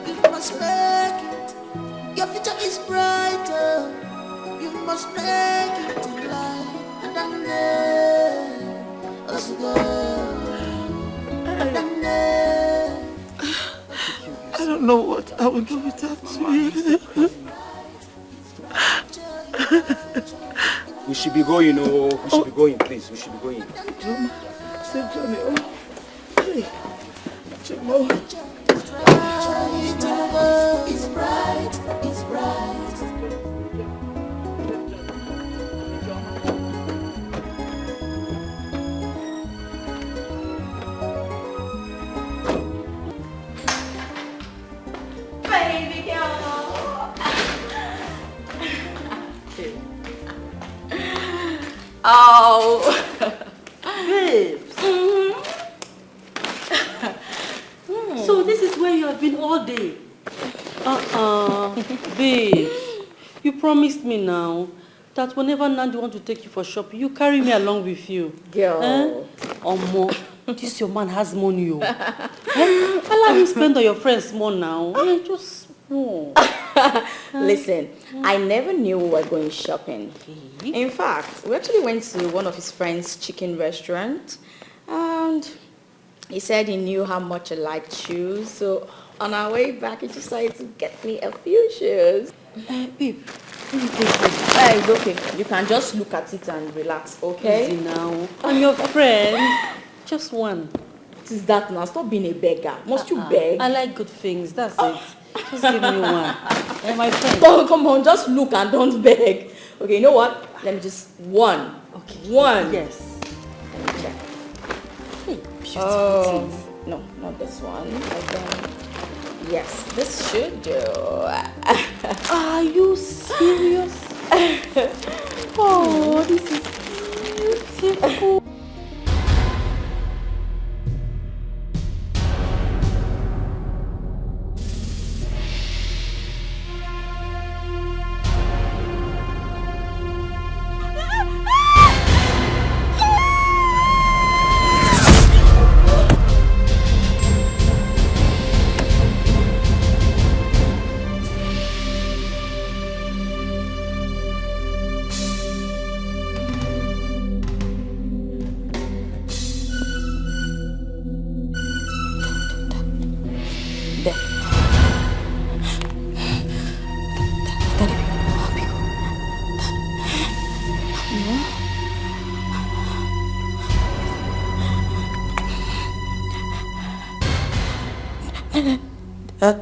you must make it. Your future is brighter, you must make it in life. And I know, let's go. And I don't know what I would do without you. We should be going, we should be going, please. We should be going. Say, Johnny, hey. Chimo. It's bright, it's bright. Baby girl. Oh. Babes. So this is where you have been all day. Babe, you promised me now that whenever Nandi wants to take you for shopping, you carry me along with you. Girl. More. This your man has money. Allow him spend on your friends more now. Just more. Listen, I never knew we were going shopping. In fact, we actually went to one of his friend's chicken restaurant, and he said he knew how much I liked shoes. So on our way back, he decided to get me a few shoes. Babe, it's okay. You can just look at it and relax, okay? Easy now. I'm your friend. Just one. What is that now? Stop being a beggar. Must you beg? I like good things. That's it. Just give me one. My friend. Come on, just look and don't beg. Okay, you know what? Let me just one. Okay. One. Yes. Let me check. Hey, beautiful things. No, not this one. And then, yes, this should do. Are you serious? Oh, this is beautiful.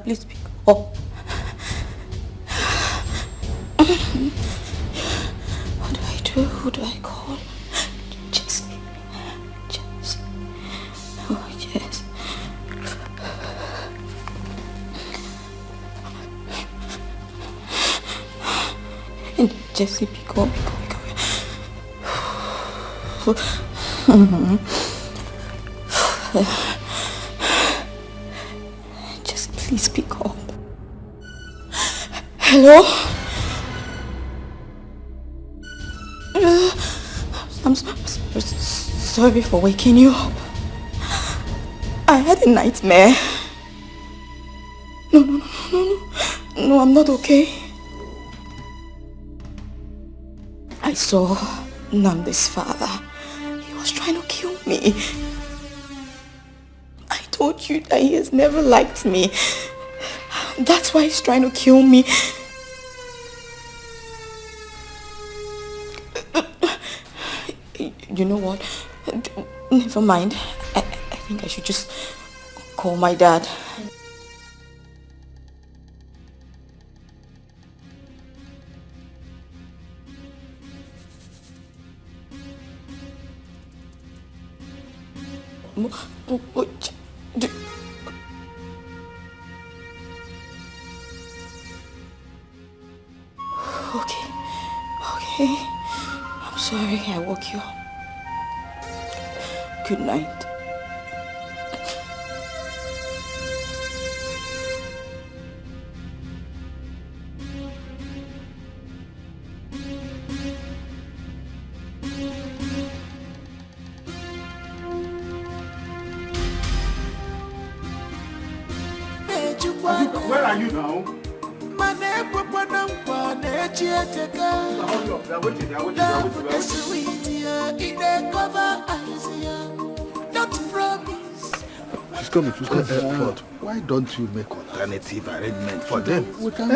Please pick up. What do I do? Who do I call? Jesse. Oh, yes. And Jesse, pick up. Please pick up. Hello? I'm sorry for waking you up. I had a nightmare. No, I'm not okay. I saw Nnamdi's father. He was trying to kill me. I told you that he has never liked me. That's why he's trying to kill me. You know what? Never mind. I think I should just call my dad. Okay. I'm sorry I woke you up. Good night. Where are you now? She's coming. But why don't you make alternative arrangement for them? We can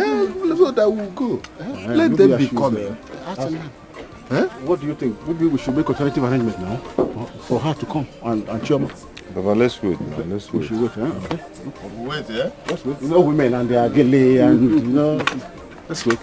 so that we'll go. Let them be coming. What do you think? Maybe we should make alternative arrangement now for her to come and Chioma. Baba, let's wait now. Let's wait. We should wait, okay? Wait, yeah? Let's wait. You know women and they are gilly and you know. Let's wait.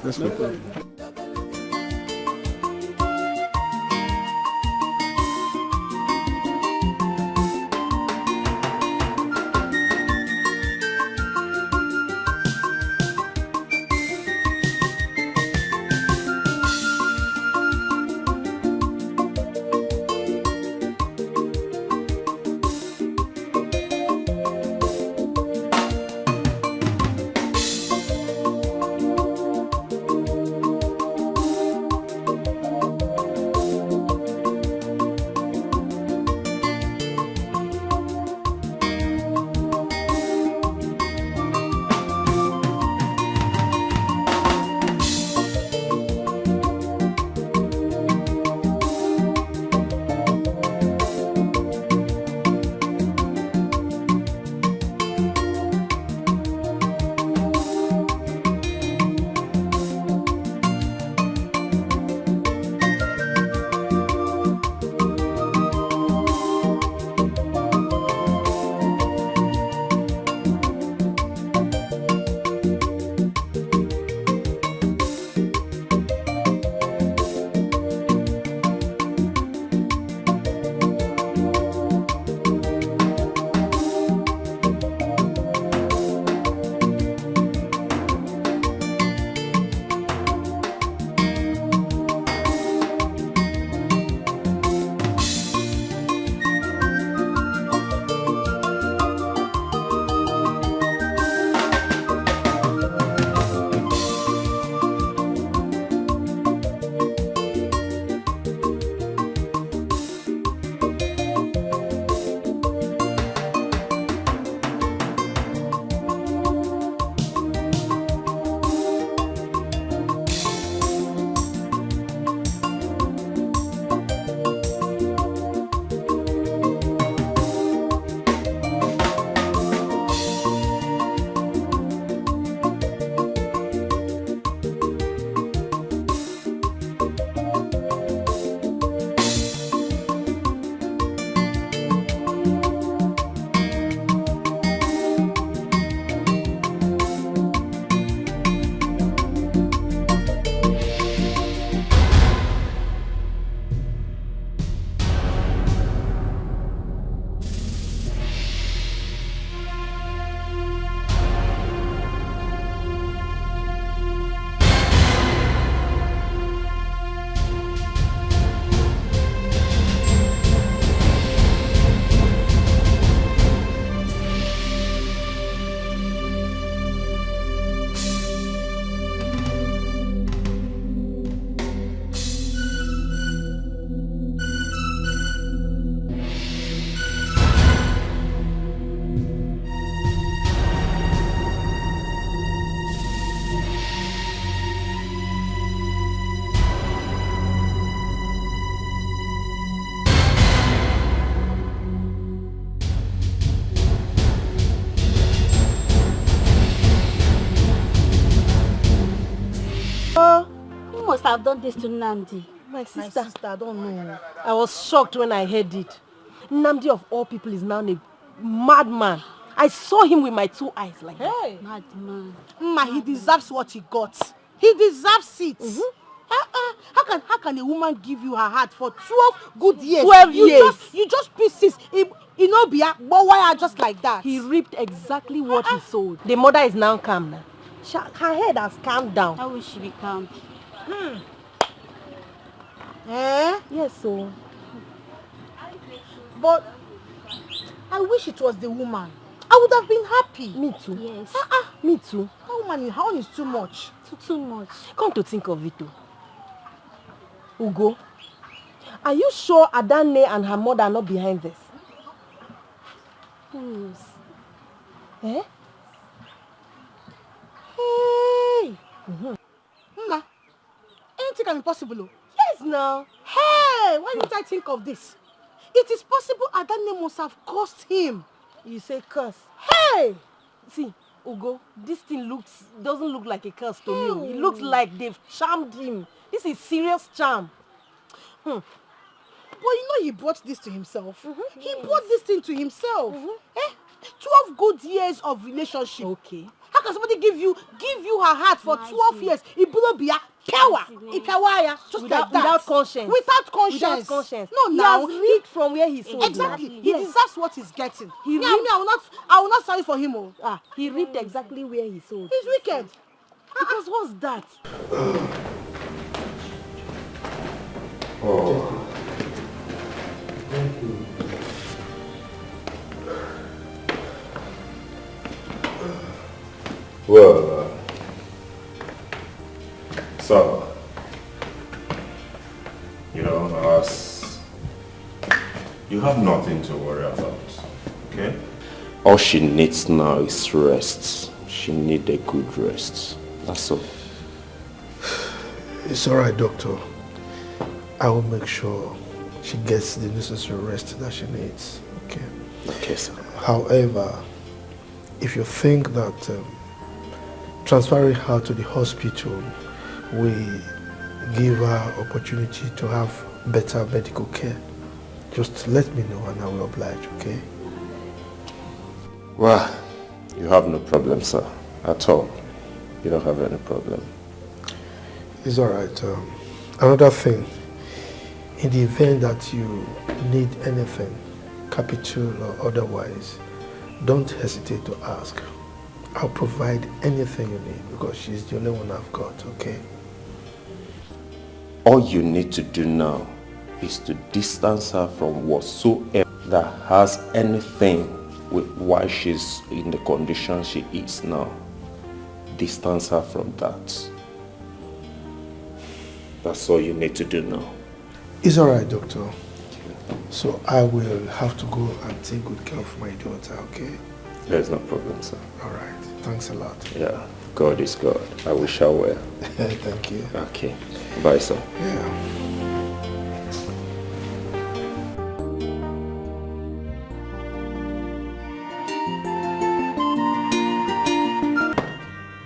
Who must have done this to Nnamdi? My sister, I don't know. I was shocked when I heard it. Nnamdi of all people is now a madman. I saw him with my 2 eyes like Hey. Madman. He deserves what he got. He deserves it. How can a woman give you her heart for 12 good years? 12 years. You just pieces. But why are just like that? He reaped exactly what he sowed. The mother is now calm now. Her head has calmed down. How will she be calm? Yes, so. But I wish it was the woman. I would have been happy. Me too. Yes. Me too. That woman, her own is too much. Too much. Come to think of it, Ugo, are you sure Adanne and her mother are not behind this? Who knows? Hey! Mma, anything can be possible. Yes, now. Hey! Why didn't I think of this? It is possible Adanne must have cursed him. You say curse? Hey! See, Ugo, this thing doesn't look like a curse to me. It looks like they've charmed him. This is serious charm. But he brought this to himself. He brought this thing to himself. 12 good years of relationship. Okay. How can somebody give you her heart for 12 years? Just without, like that. without conscience. Without conscience. Without conscience. No, he now. has reaped from where he sowed. Exactly. Now. He deserves what he's getting. I will not sorry for him. He reaped exactly where he sowed. He's wicked. Because what's that? Oh. Thank you. Well, so, as you have nothing to worry about, okay? All she needs now is rest. She needs a good rest. That's all. It's alright, doctor. I will make sure she gets the necessary rest that she needs, okay? Okay, sir. However, if you think that transferring her to the hospital will give her opportunity to have better medical care, just let me know and I will oblige, okay? Well, you have no problem, sir, at all. You don't have any problem. It's alright. Another thing, in the event that you need anything, capital or otherwise, don't hesitate to ask. I'll provide anything you need because she's the only one I've got, okay? All you need to do now is to distance her from whatsoever that has anything with why she's in the condition she is now. Distance her from that. That's all you need to do now. It's alright, doctor. So I will have to go and take good care of my daughter, okay? There's no problem, sir. Alright. Thanks a lot. Yeah. God is God. I wish her well. Thank you. Okay. Bye, sir. Yeah.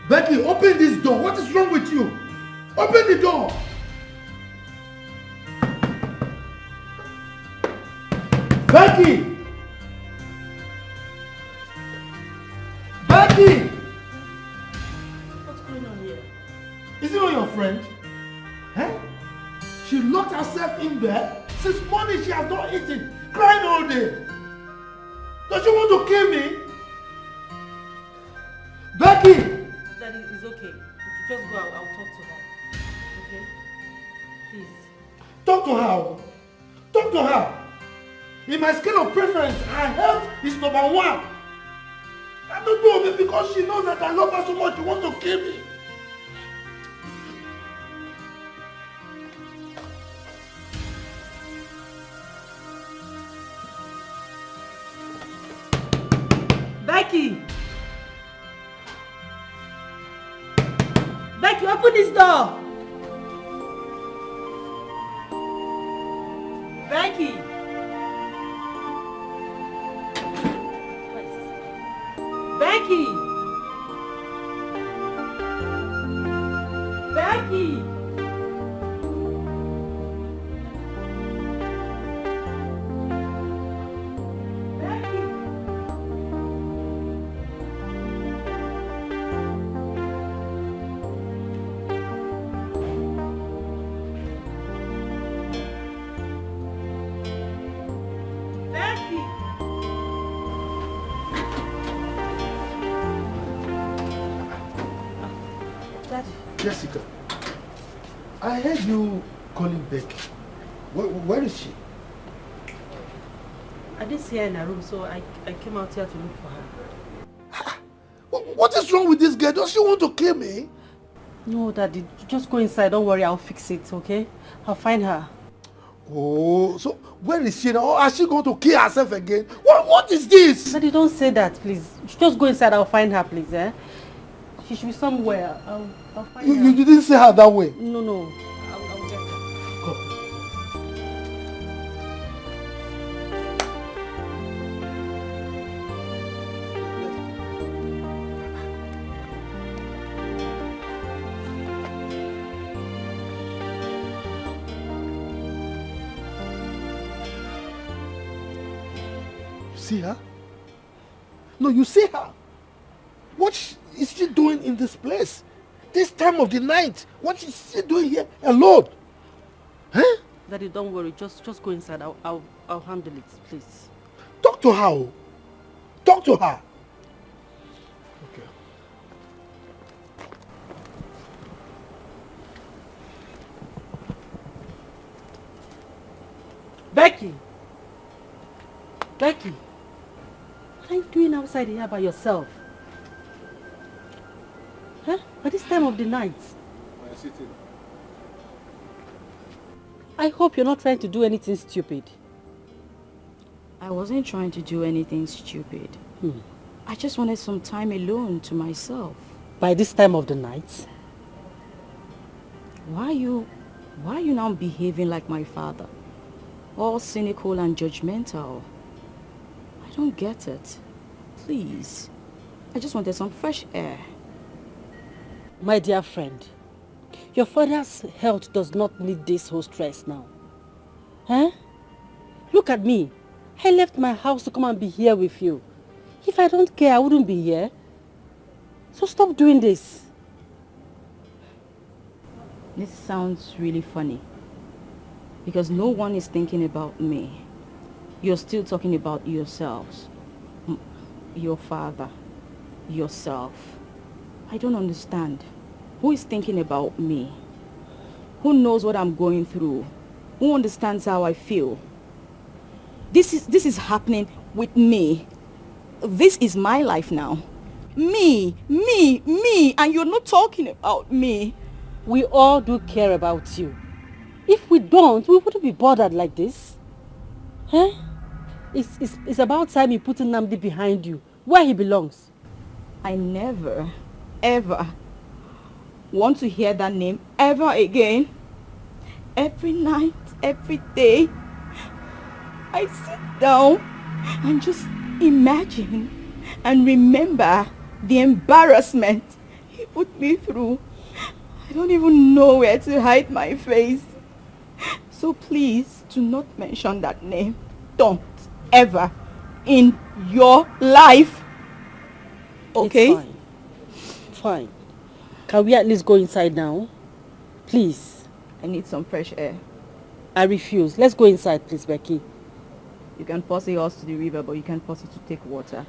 Becky, open this door. What is wrong with you? Open the door. Becky! Becky! What's going on here? Is it not your friend? Eh? She locked herself in bed. Since morning she has not eaten. Crying all day. Does she want to kill me? Becky! Daddy, it's okay. If you just go out, I'll talk to her. Okay? Please. Talk to her. Talk to her. In my scale of preference, her health is number one. I don't know, maybe because she knows that I love her so much, she wants to kill me. Becky! Becky, open this door! Becky! Becky! Becky! Becky! Jessica, I heard you calling Becky. Where is she? I didn't see her in her room, so I came out here to look for her. What is wrong with this girl? Does she want to kill me? No, Daddy, just go inside. Don't worry, I'll fix it, okay? I'll find her. Oh, so where is she now? Or is she going to kill herself again? What is this? Daddy, don't say that, please. Just go inside. I'll find her, please, eh? She should be somewhere. I'll find her. You didn't say her that way? No. I'll get her. Come. See her? No, you see her. What is she doing in this place? This time of the night? What is she doing here alone? Huh? Daddy, don't worry. Just go inside. I'll handle it, please. Talk to her. Talk to her. Okay. Becky! Becky! What are you doing outside here by yourself? Huh? At this time of the night? I'm sitting. I hope you're not trying to do anything stupid. I wasn't trying to do anything stupid. I just wanted some time alone to myself. By this time of the night? Why are you now behaving like my father? All cynical and judgmental. I don't get it. Please. I just wanted some fresh air. My dear friend, your father's health does not need this whole stress now. Huh? Look at me. I left my house to come and be here with you. If I don't care, I wouldn't be here. So stop doing this. This sounds really funny. Because no one is thinking about me. You're still talking about yourselves. Your father. Yourself. I don't understand. Who is thinking about me? Who knows what I'm going through? Who understands how I feel? This is happening with me. This is my life now. Me, and you're not talking about me. We all do care about you. If we don't, we wouldn't be bothered like this. Huh? It's about time you put Nnamdi behind you, where he belongs. I never, ever want to hear that name ever again. Every night, every day, I sit down and just imagine and remember the embarrassment he put me through. I don't even know where to hide my face. So please do not mention that name. Don't ever in your life. Okay? It's fine. Can we at least go inside now? Please. I need some fresh air. I refuse. Let's go inside, please, Becky. You can force a horse to the river, but you can't force it to take water.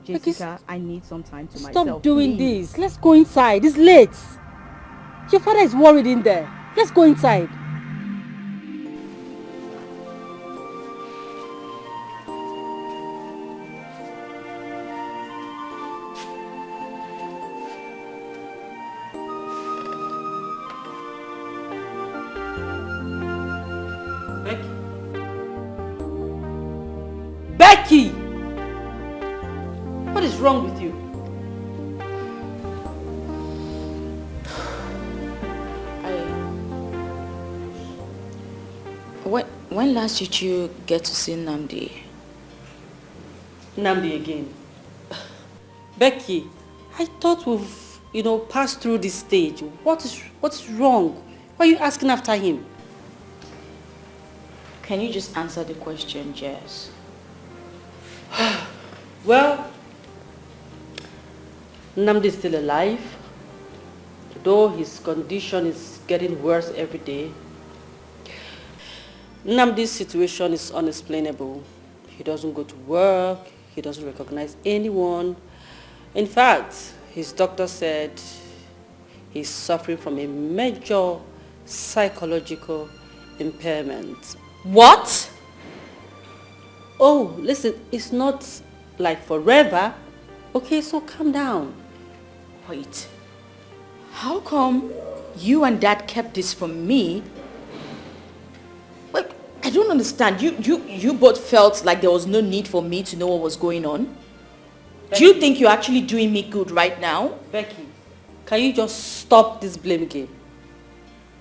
Jessica, I need some time to myself. Stop doing this. Let's go inside. It's late. Your father is worried in there. Let's go inside. Becky! What is wrong with you? When last did you get to see Nnamdi? Nnamdi again. Becky, I thought we've pass through this stage. What's wrong? Why are you asking after him? Can you just answer the question, Jess? Well, Nnamdi is still alive, though his condition is getting worse every day. Nnamdi's situation is unexplainable. He doesn't go to work, he doesn't recognize anyone. In fact, his doctor said he's suffering from a major psychological impairment. What? Oh, listen, it's not like forever. Okay, so calm down. Wait. How come you and Dad kept this from me? Wait, I don't understand. You both felt like there was no need for me to know what was going on? Becky. Do you think you're actually doing me good right now? Becky, can you just stop this blame game?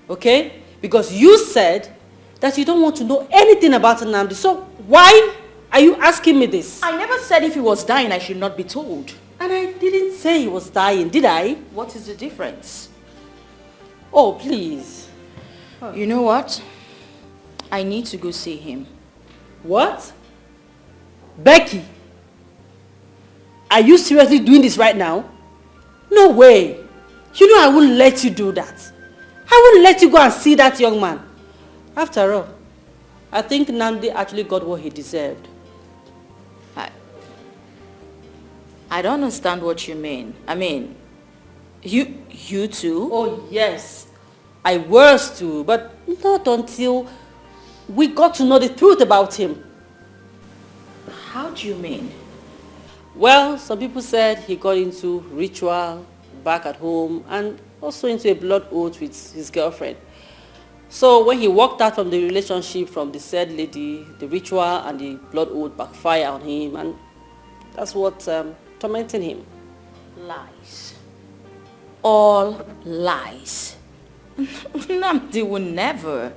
Okay? Because you said that you don't want to know anything about Nnamdi. So why are you asking me this? I never said if he was dying I should not be told. And I didn't say he was dying, did I? What is the difference? Oh, please. You know what? I need to go see him. What? Becky? Are you seriously doing this right now? No way. You know I wouldn't let you do that. I wouldn't let you go and see that young man. After all, I think Nnamdi actually got what he deserved. I don't understand what you mean. I mean, you too? Oh yes, I was too, but not until we got to know the truth about him. How do you mean? Well, some people said he got into ritual back at home and also into a blood oath with his girlfriend. So when he walked out from the relationship from the said lady, the ritual and the blood oath backfire on him, and that's what tormenting him. Lies. All lies. Nnamdi will never.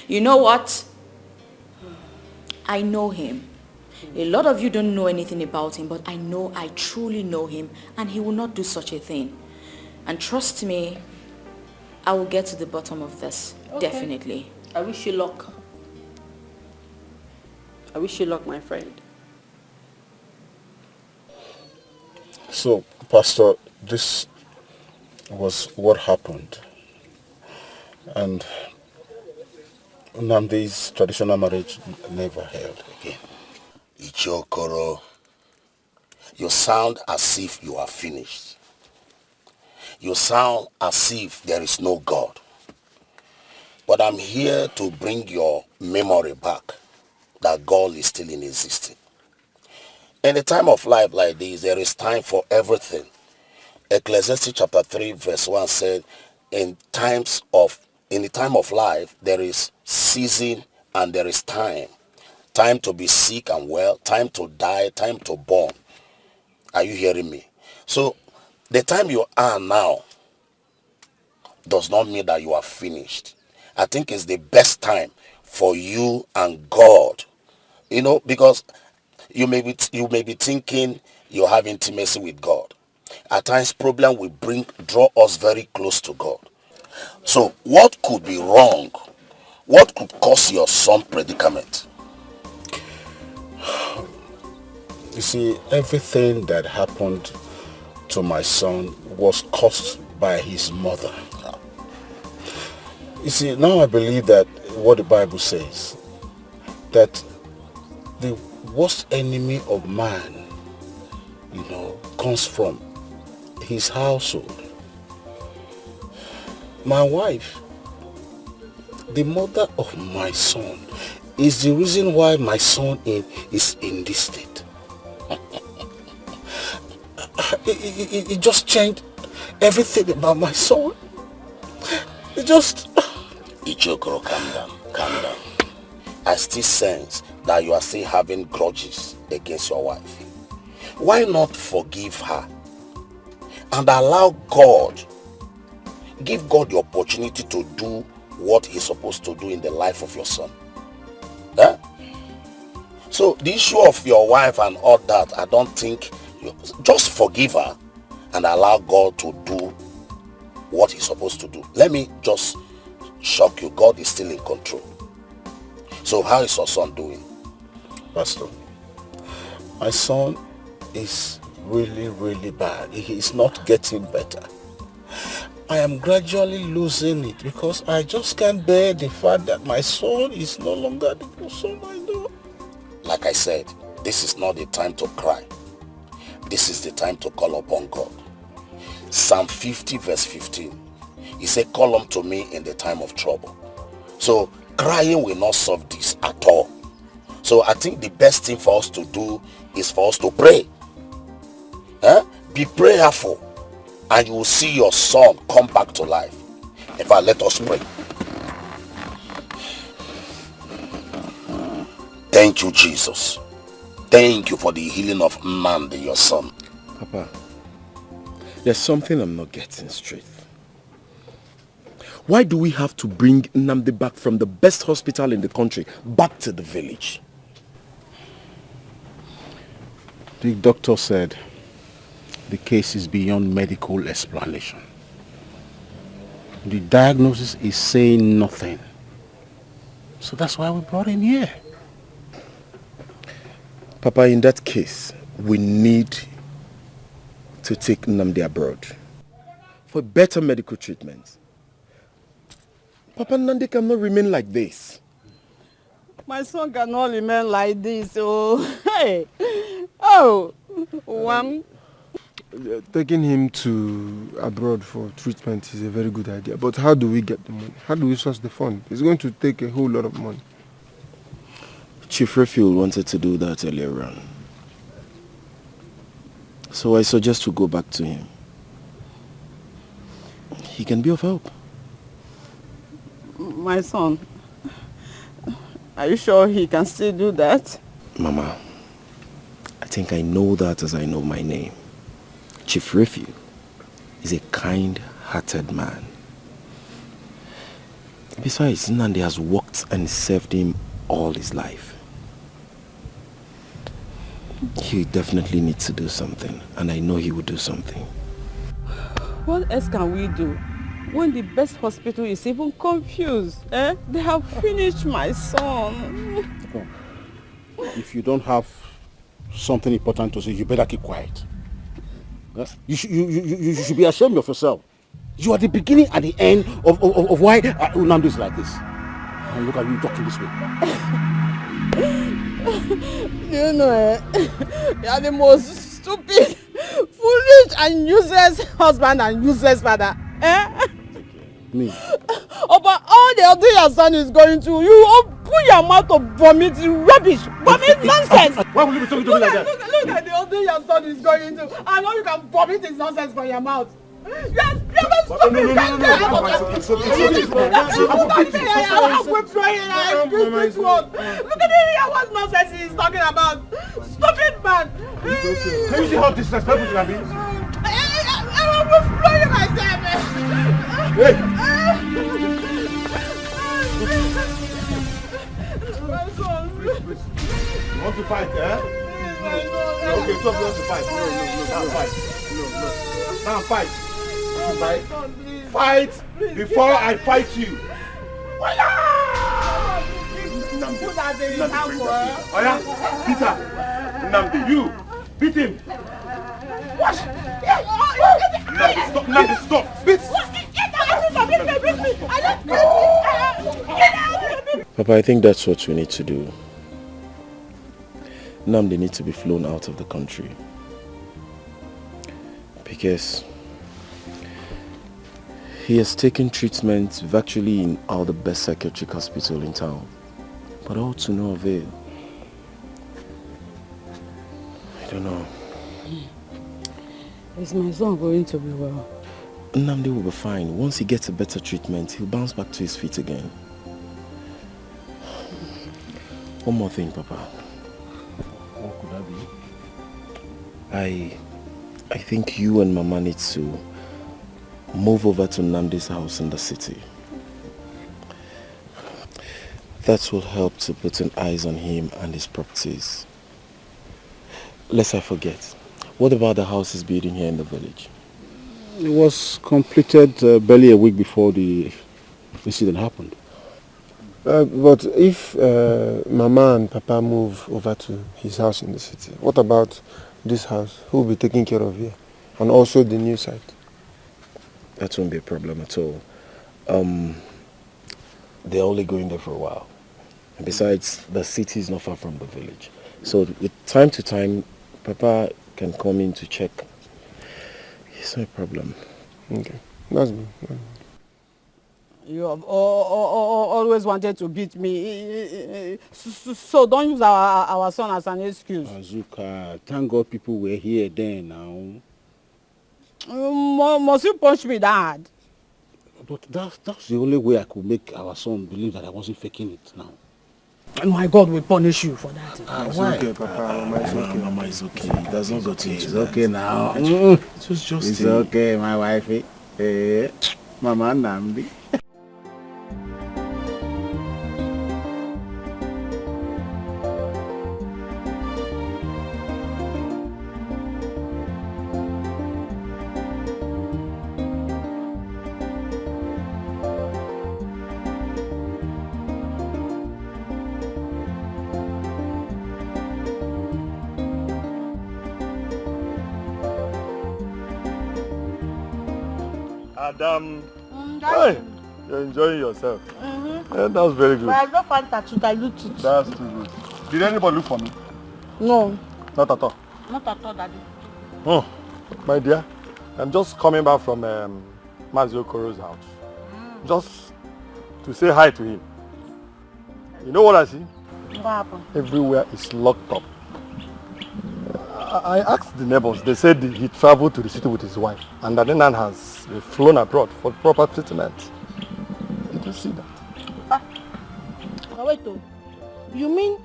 You know what? I know him. A lot of you don't know anything about him, but I truly know him, and he will not do such a thing. And trust me, I will get to the bottom of this. Okay. Definitely. I wish you luck. I wish you luck, my friend. So, Pastor, this was what happened. And Nnamdi's traditional marriage never held again. Ichokoro, you sound as if you are finished. You sound as if there is no God. But I'm here to bring your memory back that God is still in existence. In a time of life like this, there is time for everything. Ecclesiastes chapter 3 verse 1 said, in the time of life, there is season and there is time. Time to be sick and well, time to die, time to born. Are you hearing me? So, the time you are now does not mean that you are finished. I think it's the best time for you and God. Because you may be thinking you have intimacy with God. At times, problem will draw us very close to God. So, what could be wrong? What could cause your son predicament? You see, everything that happened to my son was caused by his mother. You see, now I believe that what the Bible says, that the worst enemy of man, comes from his household. My wife, the mother of my son, is the reason why my son is in this state. It just changed everything about my son. It just... Ichokoro, calm down. I still sense that you are still having grudges against your wife. Why not forgive her and allow God, give God the opportunity to do what he's supposed to do in the life of your son? Huh? So the issue of your wife and all that, I don't think, just forgive her and allow God to do what he's supposed to do. Let me just shock you. God is still in control. So how is your son doing? Pastor, my son is really, really bad. He is not getting better. I am gradually losing it because I just can't bear the fact that my son is no longer the son I know. Like I said, this is not the time to cry. This is the time to call upon God. Psalm 50 verse 15. He said, call unto me in the time of trouble. So crying will not solve this at all. So I think the best thing for us to do is for us to pray. Be prayerful, and you will see your son come back to life. In fact, let us pray. Thank you, Jesus. Thank you for the healing of Nnamdi, your son. Papa, there's something I'm not getting straight. Why do we have to bring Nnamdi back from the best hospital in the country back to the village? The doctor said the case is beyond medical explanation. The diagnosis is saying nothing. So that's why we brought him here. Papa, in that case, we need to take Nnamdi abroad for better medical treatment. Papa, Nnamdi cannot remain like this. My son cannot remain like this. Oh, hey. Oh, one. Taking him to abroad for treatment is a very good idea. But how do we get the money? How do we source the fund? It's going to take a whole lot of money. Chief Refuel wanted to do that earlier on. So I suggest we go back to him. He can be of help. My son, are you sure he can still do that? Mama, I think I know that as I know my name. Chief Refuel is a kind-hearted man. Besides, Nnamdi has worked and served him all his life. He definitely needs to do something, and I know he will do something. What else can we do when the best hospital is even confused? Eh? They have finished my son. If you don't have something important to say, you better keep quiet. You should be ashamed of yourself. You are the beginning and the end of why Nnamdi is like this. And look at you talking this way. You know, you are the most stupid, foolish and useless husband and useless father. Eh? Me? About all the other your son is going through, you open your mouth to vomit rubbish, vomit nonsense. Why will you be talking to me like that? Look at the other your son is going through. I know you can vomit his nonsense from your mouth. Yes, you're not stupid. Look at what nonsense he's talking about. Stupid man. Can you see how disrespectful you can be? I will throw you myself. Hey! My son. You want to fight, eh? Okay, stop, you want to fight. No, fight. No. Now fight. Fight before I fight you. Put that in his hand, boy. Oya, Peter, Nnamdi, you beat him. What? Nnamdi, stop. Beat. Papa, I think that's what we need to do. Nnamdi needs to be flown out of the country. Because he has taken treatment virtually in all the best psychiatric hospitals in town. But all to no avail. I don't know. Is my son going to be well? Nnamdi will be fine. Once he gets a better treatment, he'll bounce back to his feet again. One more thing, Papa. What could that be? I think you and Mama need to move over to Nnamdi's house in the city. That will help to put an eyes on him and his properties. Lest I forget, what about the house he's building here in the village? It was completed barely a week before the incident happened. But if Mama and Papa move over to his house in the city, what about this house? Who will be taking care of here? And also the new site? That won't be a problem at all. They're only going there for a while. And besides, the city is not far from the village. So with time to time, Papa can come in to check. It's no problem. Okay, that's good. You have always wanted to beat me, so don't use our son as an excuse. Azuka, thank God people were here then now. Must you punch me that hard? But that's the only way I could make our son believe that I wasn't faking it now. My God will punish you for that. It's okay, Papa. Mama is okay. Mama is okay. It does not go to It's okay now. It was just It's okay, my wifey. Mama Nambi. Adam, hey, you're enjoying yourself. Yeah, that's very good. But I don't find that to dilute it. That's too good. Did anybody look for me? No. Not at all. Not at all, Daddy. Oh, my dear, I'm just coming back from Mazio Koro's house. Just to say hi to him. You know what I see? What happened? Everywhere is locked up. I asked the neighbors, they said he traveled to the city with his wife and that Nan has flown abroad for proper treatment. Did you see that? Now wait, you mean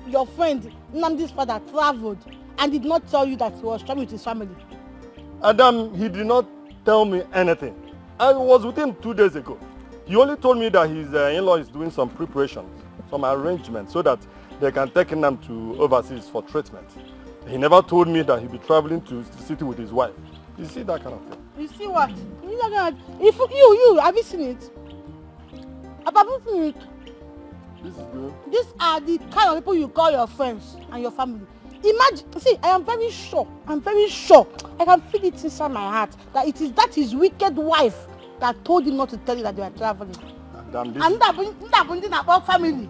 your friend Nnamdi's father traveled and did not tell you that he was traveling with his family? Adam, he did not tell me anything. I was with him 2 days ago. He only told me that his in-law is doing some preparations, some arrangements so that they can take him to overseas for treatment. He never told me that he'd be traveling to the city with his wife. You see that kind of thing? You see what? If you, have you seen it? Have you seen it? This is good. These are the kind of people you call your friends and your family. Imagine, see, I am very sure, I can feel it inside my heart that it is that his wicked wife that told him not to tell you that they are traveling. Damn, And that about family.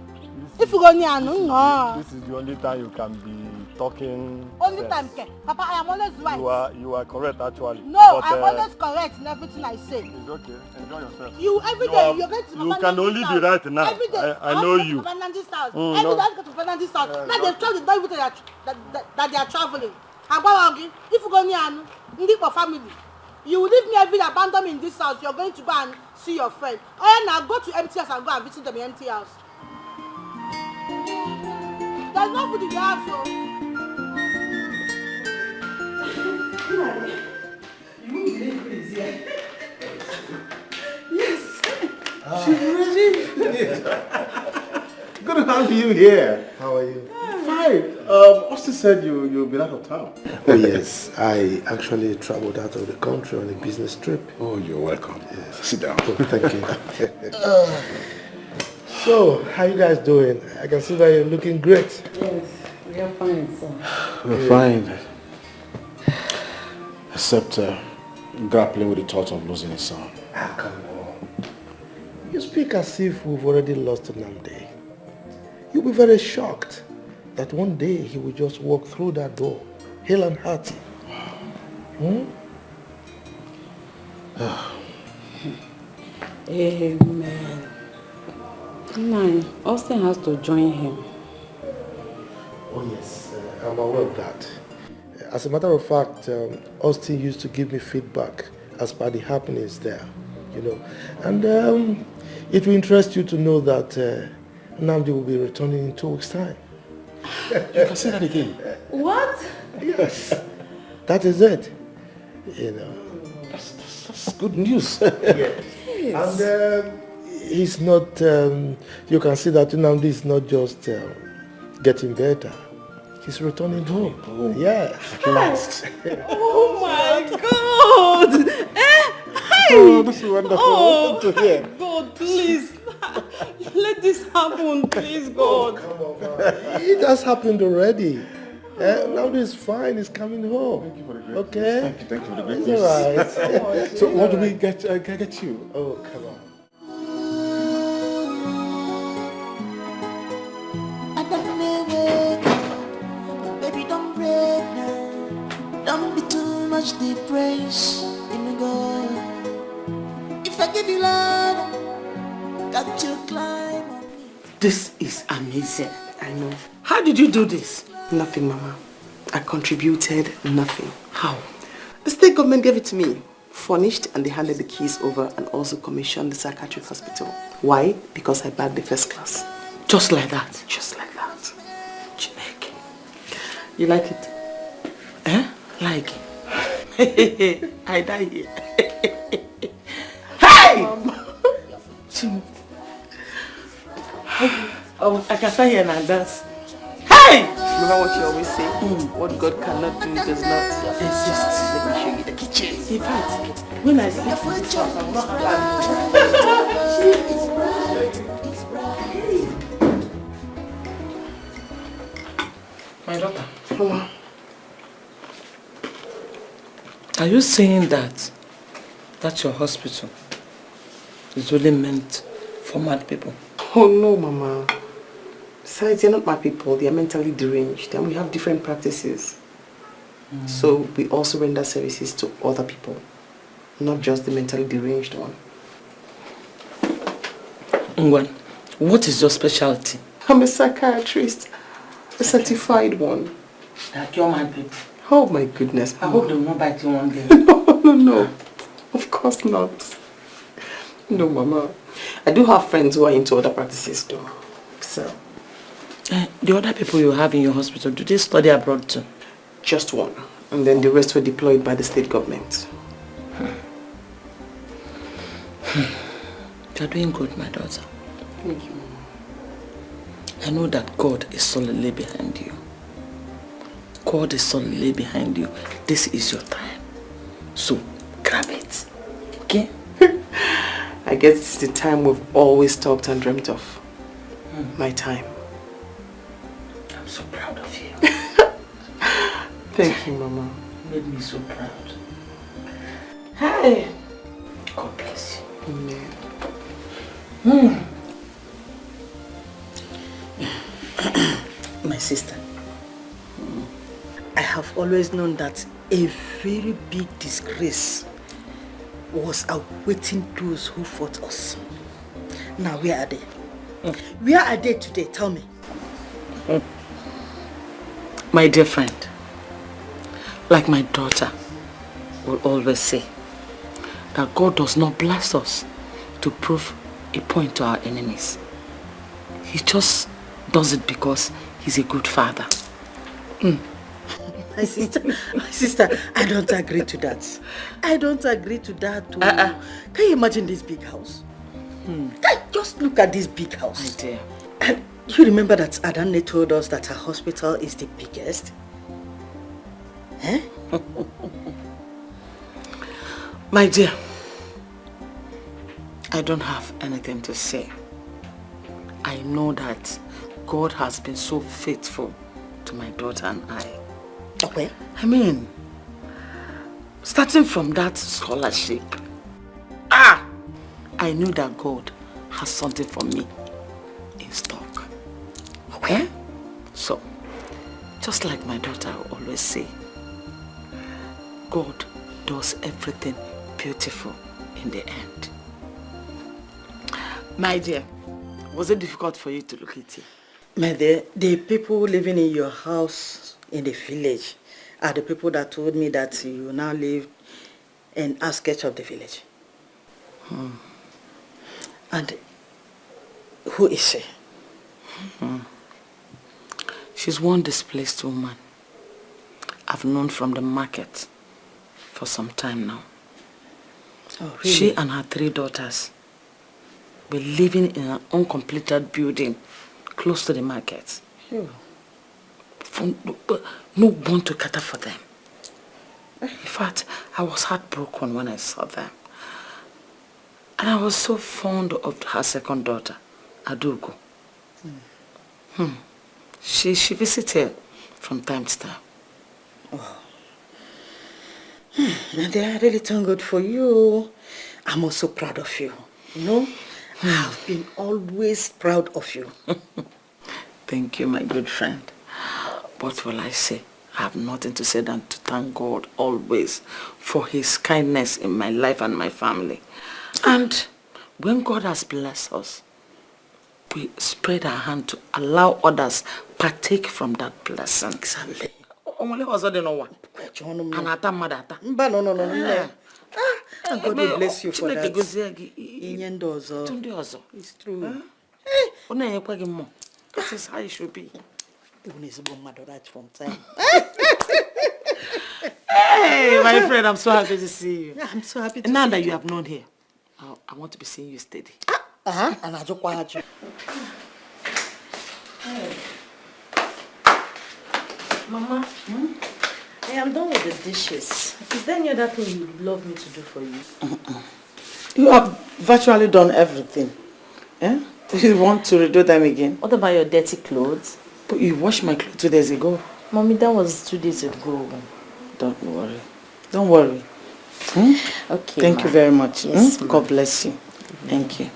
If you go near, no. This is the only time you can be talking. Only sense. time, Papa, I am always right. You are correct actually. No, but, I am always correct in everything I say. It's okay. Enjoy yourself. You every day you're going to You can only be right now. Every day. I know you. Fernandes house. Mm, Every no. day I go to Fernandes house. Now they've told the don't even that they are traveling. If you go near Ndi for family, you will leave me every day, abandon me in this house. You're going to go and see your friend. Oh yeah, now go to empty house and go and visit them in empty house. There's no food in the house, so. You won't believe who is here. Yes. She's ready. Good to have you here. How are you? Fine. Austin said you've been out of town. Oh yes, I actually traveled out of the country on a business trip. Oh, you're welcome. Yes. Sit down. Thank you. So, how you guys doing? I can see that you're looking great. Yes, we are fine, sir. We're fine. Except grappling with the thought of losing his son. Ah, come on. You speak as if we've already lost Nnamdi. You'll be very shocked that one day he will just walk through that door, hale and hearty. Amen. Man, Austin has to join him. Oh yes, I'm aware of that. As a matter of fact, Austin used to give me feedback as per the happenings there, you know. And it will interest you to know that Nnamdi will be returning in 2 weeks' time. You can say that again. What? Yes, that is it. You know. That's good news. Yes. And he's not, you can see that Nnamdi is not just getting better. He's returning home. Yes. At last. Oh my God! Oh, this is wonderful. Oh, to hear. God, please. Let this happen, please, God. Oh, come on, man. It has happened already. Now it's fine. It's coming home. Thank you for the great Okay. Thank you for the great It's all right. So what do we get you? Oh, come on. I don't know, baby, don't break now. Don't be too much the praise in the God. If I give you love, got you climb on me. This is amazing. I know. How did you do this? Nothing, Mama. I contributed nothing. How? The state government gave it to me, furnished, and they handed the keys over and also commissioned the psychiatric hospital. Why? Because I bagged the first class. Just like that? Just like that. Chineke. You like it? Eh? Like it? I die here. Hey! Chimo. Oh, I can stand here and dance. Hey! Remember what you always say? What God cannot do does not exist. Let me show you the kitchen. In fact, when I sleep in this house, I will not have My daughter. Mama. Are you saying that your hospital is only meant for mad people? Oh no, Mama. Besides, they're not my people. They are mentally deranged and we have different practices. So we also render services to other people, not just the mentally deranged one. Ngwan, what is your specialty? I'm a psychiatrist, a certified one. Like your mad people? Oh my goodness, I Mama. hope they will not bite you one day. No. Of course not. No, Mama. I do have friends who are into other practices though. So. The other people you have in your hospital, do they study abroad too? Just one. And then the rest were deployed by the state government. You're doing good, my daughter. Thank you, Mama. I know that God is solidly behind you. God is solidly behind you. This is your time. So, grab it. Okay? I guess it's the time we've always talked and dreamt of. My time. I'm so proud of you. Thank you, Mama. You made me so proud. Hi. God bless you. Amen. My sister, I have always known that a very big disgrace was awaiting those who fought us. Now, where are they? Where are they today? Tell me. My dear friend, like my daughter will always say, that God does not bless us to prove a point to our enemies. He just does it because he's a good father. My sister, I don't agree to that. I don't agree to that too. Can you imagine this big house? Just look at this big house. My dear. And you remember that Adanne told us that her hospital is the biggest? Eh? My dear, I don't have anything to say. I know that God has been so faithful to my daughter and I. Okay. I mean, starting from that scholarship, I knew that God has something for me in stock. Okay? So, just like my daughter always say, God does everything beautiful in the end. My dear, was it difficult for you to look at it? My dear, the people living in your house in the village are the people that told me that you now live in outskirts of the village. And who is she? She's one displaced woman I've known from the market for some time now. Oh, really? She and her 3 daughters were living in an uncompleted building close to the market. Sure. No one to cater for them. In fact, I was heartbroken when I saw them. And I was so fond of her second daughter, Adugo. She visits here from time to time. Oh. Nadia, I really thank God for you. I'm also proud of you. You know, I've been always proud of you. Thank you, my good friend. What will I say? I have nothing to say than to thank God always for his kindness in my life and my family. And when God has blessed us, we spread our hand to allow others partake from that blessing. Exactly. Only was the no one. And no. And God will bless you for that. It's true. That is how it should be. Right from time. Hey, my friend, I'm so happy to see you. I'm so happy to now see that you. you have known here, I want to be seeing you steady. And I just want you. Mama, I am done with the dishes. Is there any other thing you would love me to do for you? You have virtually done everything. Eh? You want to redo them again? What about your dirty clothes? But you washed my clothes 2 days ago. Mommy, that was 2 days ago. Don't worry. Don't worry. Okay. Thank you very much. Yes, God bless you. Thank you.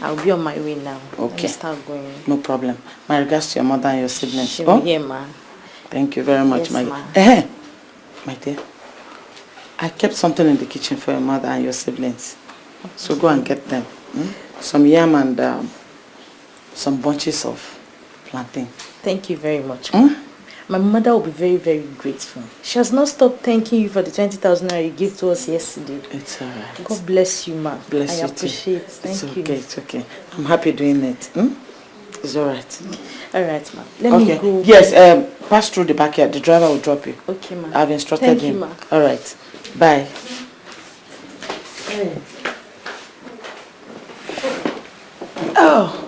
I'll be on my way now. Okay. Let me start going. No problem. My regards to your mother and your siblings. She'll be here, ma. Thank you very much, Yes, my ma. dear. My dear, I kept something in the kitchen for your mother and your siblings. So go and get them. Some yam and some bunches of plantain. Thank you very much. My mother will be very, very grateful. She has not stopped thanking you for the 20,000 naira you gave to us yesterday. It's alright. God bless you, ma. Bless I you appreciate it. Thank you. It's okay. I'm happy doing it. It's alright. Alright, ma. Let me go. Yes, pass through the backyard. The driver will drop you. Okay, ma. I've instructed Thank him. you, ma. Alright. Bye. Oh.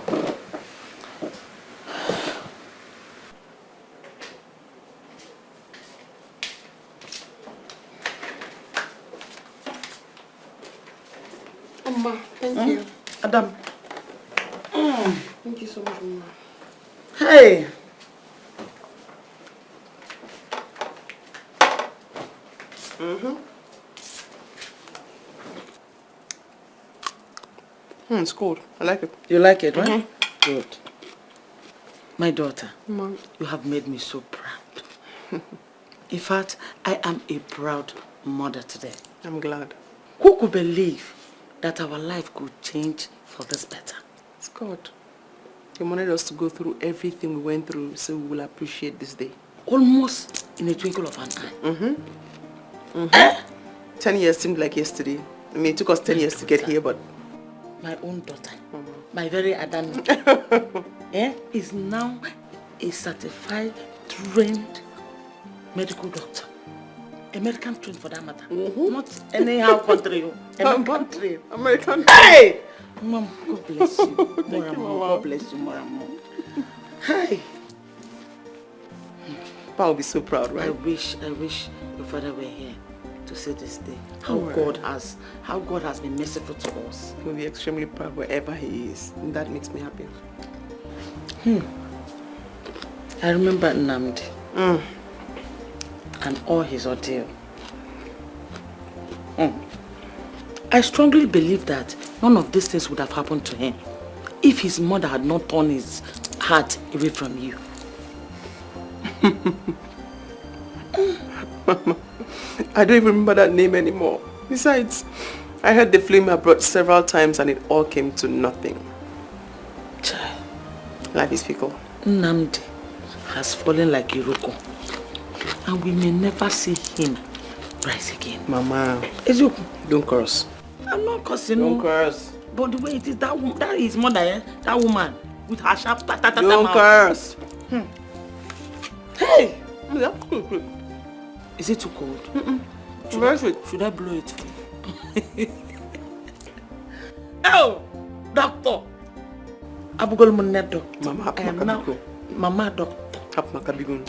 Mama, thank you. Adam. Thank you so much, Mama. Hey. It's cold. I like it. You like it, right? Good. My daughter, Mom. you have made me so proud. In fact, I am a proud mother today. I'm glad. Who could believe that our life could change for this better? It's God. He wanted us to go through everything we went through so we will appreciate this day. Almost in a twinkle of an eye. 10 years seemed like yesterday. I mean, it took us 10 years to get here, but... My own daughter, my very Adana, is now a certified, trained medical doctor. American trained for that matter. Not anyhow country. American trained. American. Hey! Mom, God bless you. More and you, more. Mama. God bless you more and more. Hi. Pa will be so proud, right? I wish your father were here to see this day. How Alright. God has been merciful to us. He'll be extremely proud wherever he is. And that makes me happy. I remember Nnamdi and all his ordeal. I strongly believe that none of these things would have happened to him if his mother had not torn his heart away from you. Mama, I don't even remember that name anymore. Besides, I heard the flame abroad several times and it all came to nothing. Life is fickle. Nnamdi has fallen like Iroko, and we may never see him rise again. Mama, don't curse. I'm not cursing. Don't curse. But the way it is, that is mother, that woman with her sharp Don't curse. Hey! Is it too cold? Should I blow it for you? Oh! Doctor! Abugol Munne doctor. Mama, I am now Mama doctor. Hap Makabigun.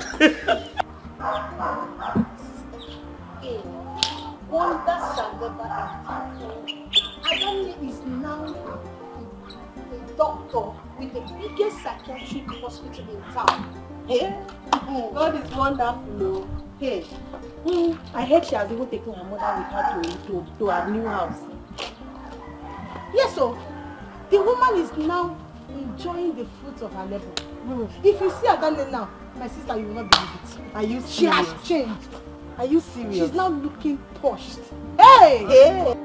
Wonders shall never end. I Adani is now a doctor with the biggest psychiatric hospital in town. Yeah. God is wonderful. Hey. I heard she has even taken her mother with her to her new house. Yes, so the woman is now enjoying the fruits of her labor. If you see Adani now, my sister, you will not believe it. Are you serious? She has changed. Are you serious? She's now looking posh. Hey! Hey!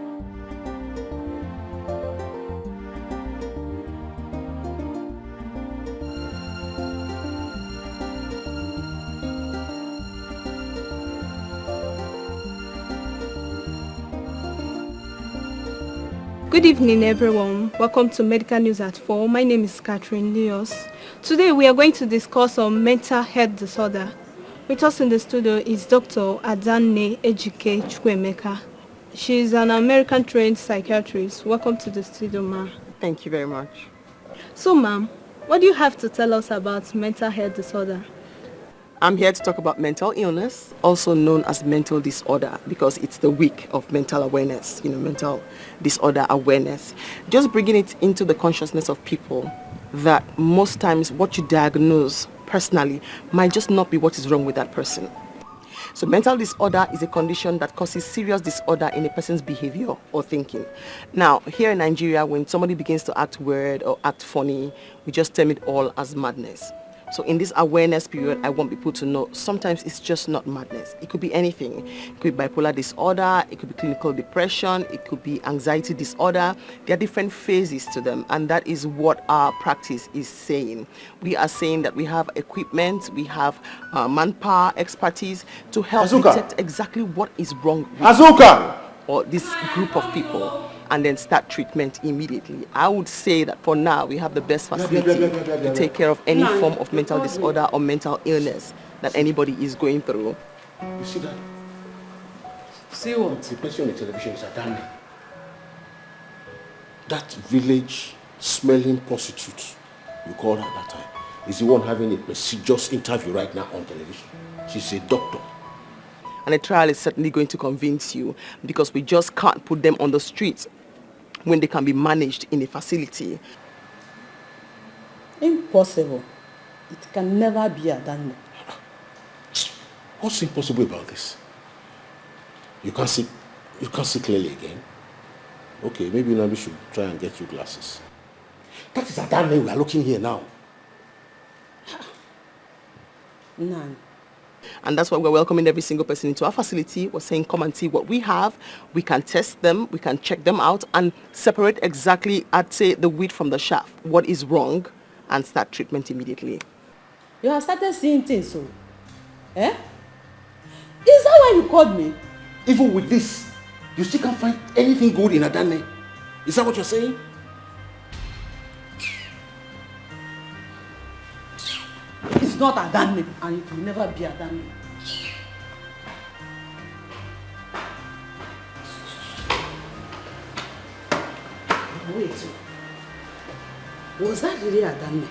Good evening, everyone. Welcome to Medical News at 4. My name is Catherine Leos. Today we are going to discuss on mental health disorder. With us in the studio is Dr. Adanne Ejike Chukwemeka. She is an American-trained psychiatrist. Welcome to the studio, ma'am. Thank you very much. So, ma'am, what do you have to tell us about mental health disorder? I'm here to talk about mental illness, also known as mental disorder, because it's the week of mental awareness, mental disorder awareness. Just bringing it into the consciousness of people that most times what you diagnose personally might just not be what is wrong with that person. So mental disorder is a condition that causes serious disorder in a person's behavior or thinking. Now, here in Nigeria, when somebody begins to act weird or act funny, we just term it all as madness. So in this awareness period, I want people to know sometimes it's just not madness. It could be anything. It could be bipolar disorder, it could be clinical depression, it could be anxiety disorder. There are different phases to them, and that is what our practice is saying. We are saying that we have equipment, we have manpower, expertise to help detect exactly what is wrong with or this group of people, and then start treatment immediately. I would say that for now, we have the best facility to take care of any form of mental disorder or mental illness that anybody is going through. You see that? See what? The person on the television is Adani. That village smelling prostitute, you call her that time, is the one having a prestigious interview right now on television. She's a doctor. And a trial is certainly going to convince you, because we just can't put them on the streets when they can be managed in a facility. Impossible. It can never be Adani. What's impossible about this? You can't see clearly again. Okay, maybe now we should try and get you glasses. That is Adani we are looking here now. None. And that's why we're welcoming every single person into our facility. We're saying, come and see what we have. We can test them, we can check them out, and separate exactly, I'd say, the wheat from the chaff. What is wrong, and start treatment immediately. You have started seeing things, so. Eh? Is that why you called me? Even with this, you still can't find anything good in Adani. Is that what you're saying? It's not Adani, and it will never be Adani. Wait, was that really Adani?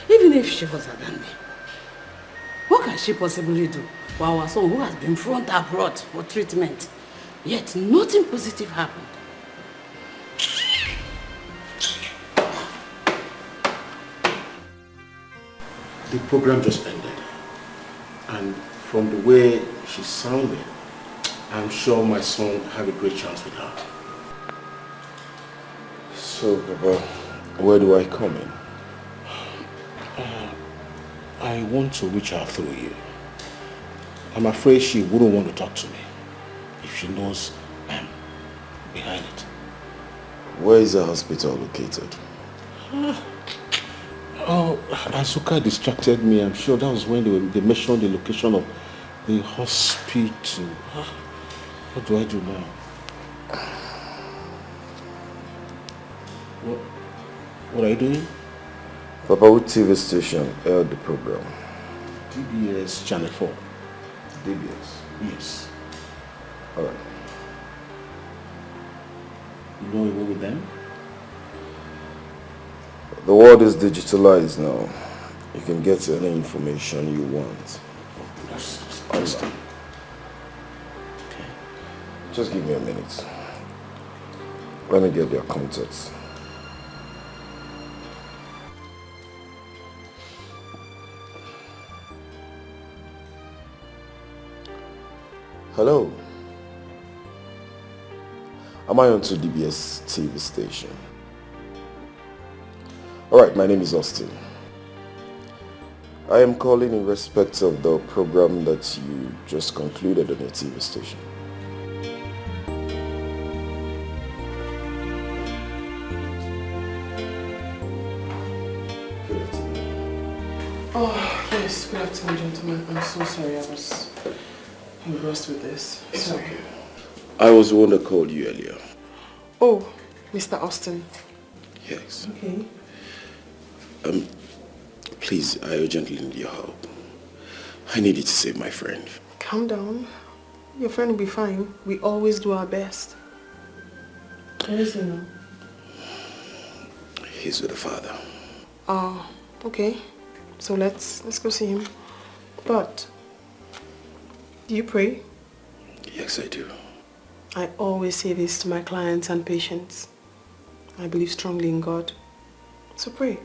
Even if she was Adani, what can she possibly do for our son who has been flown abroad for treatment? Yet nothing positive happened. The program just ended. And from the way she sounded, I'm sure my son have a great chance with her. So, Baba, where do I come in? I want to reach her through you. I'm afraid she wouldn't want to talk to me if she knows I'm behind it. Where is the hospital located? Oh, Asuka distracted me. I'm sure that was when they mentioned the location of the hospital. What do I do now? What are you doing? Papa, what TV station aired the program? DBS Channel 4. DBS? Yes. Alright. You know you were with them? The world is digitalized now. You can get any information you want. Austin. Okay. Just give me a minute. Let me get their contacts. Hello. Am I on to DBS TV station? Alright, my name is Austin. I am calling in respect of the program that you just concluded on your TV station. Good afternoon. Oh, yes, good afternoon, gentlemen. I'm so sorry, I was engrossed with this. It's okay. I was the one that called you earlier. Oh, Mr. Austin. Yes. Okay. Please, I urgently need your help. I need you to save my friend. Calm down. Your friend will be fine. We always do our best. Where is he now? He's with the father. Oh, okay. So let's go see him. But, do you pray? Yes, I do. I always say this to my clients and patients. I believe strongly in God. So pray.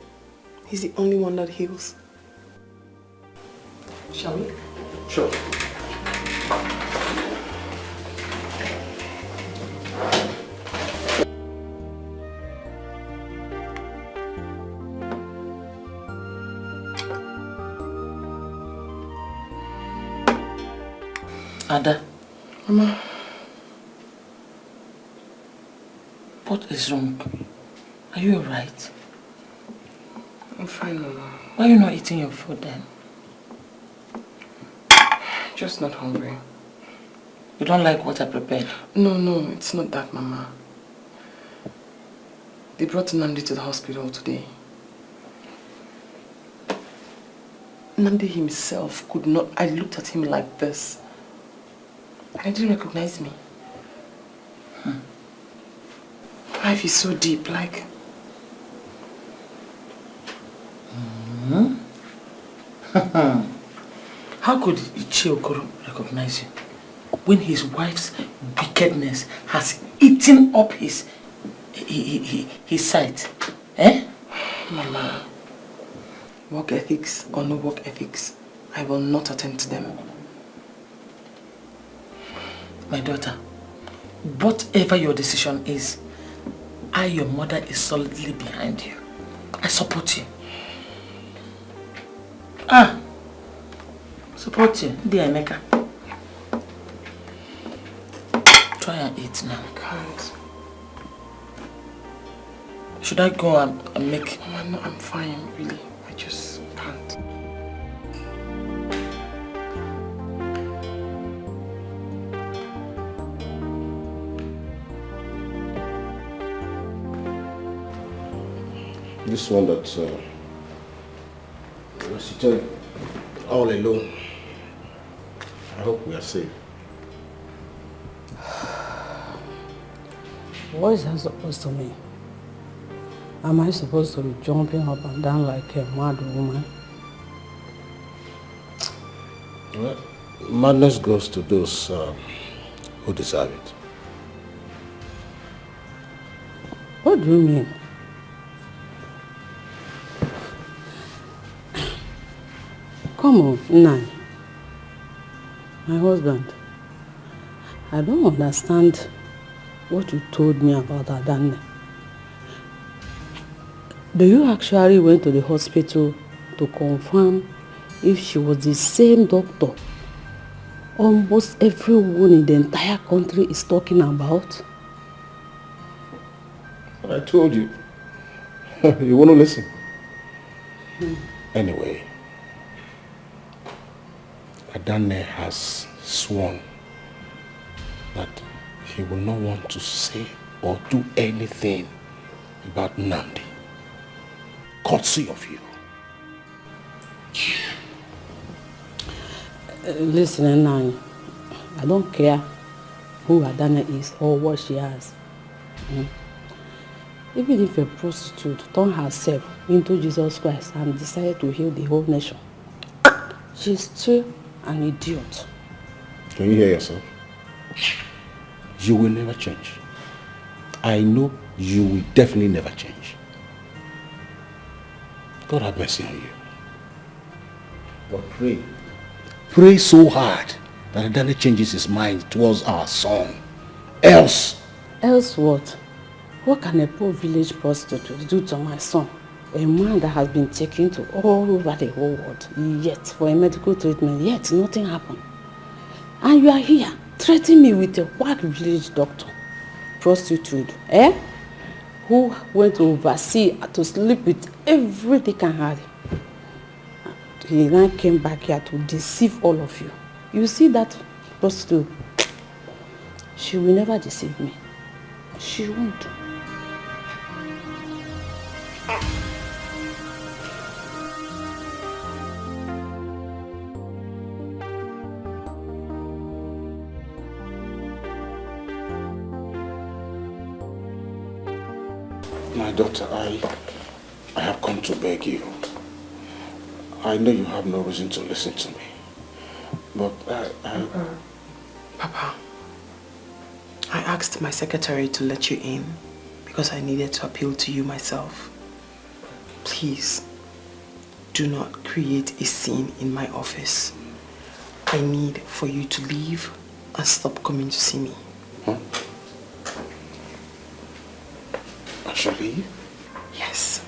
He's the only one that heals. Shall we? Sure. Ada. Mama. What is wrong? Are you alright? I'm fine, Mama. Why are you not eating your food then? Just not hungry. You don't like what I prepared? No, it's not that, Mama. They brought Nandi to the hospital today. Nandi himself could not... I looked at him like this. And he didn't recognize me. Life is so deep, like... How could Micheal recognize you when his wife's wickedness has eaten up his sight? Eh? Mama, work ethics or no work ethics, I will not attend to them. My daughter, whatever your decision is, I, your mother, is solidly behind you. I support you. Support you, dear Emeka. Try and eat now. I can't. Should I go and make... Mama, no, I'm fine, really. I just can't. This one that was sitting all alone. I hope we are safe. What is that supposed to mean? Am I supposed to be jumping up and down like a mad woman? Well, madness goes to those who deserve it. What do you mean? Come on, Nani. My husband. I don't understand what you told me about Adanne. Do you actually went to the hospital to confirm if she was the same doctor almost everyone in the entire country is talking about? I told you. You want to listen? Anyway, Adanne has sworn that he will not want to say or do anything about Nandi. Courtesy of you. Listen, Nani, I don't care who Adanne is or what she has. Even if a prostitute turned herself into Jesus Christ and decided to heal the whole nation, she's still an idiot. Can you hear yourself? You will never change. I know you will definitely never change. God have mercy on you. But pray. Pray so hard that Danny changes his mind towards our son. Else. Else what? What can a poor village prostitute do to my son? A man that has been taken to all over the whole world, yet for a medical treatment, yet nothing happened. And you are here, threatening me with a white village doctor, prostitute, who went to oversee to sleep with every dick and Harry. He now came back here to deceive all of you. You see that prostitute? She will never deceive me. She won't. My daughter, I have come to beg you. I know you have no reason to listen to me. But Papa, I asked my secretary to let you in because I needed to appeal to you myself. Please, do not create a scene in my office. I need for you to leave and stop coming to see me. Huh? I shall leave? Yes.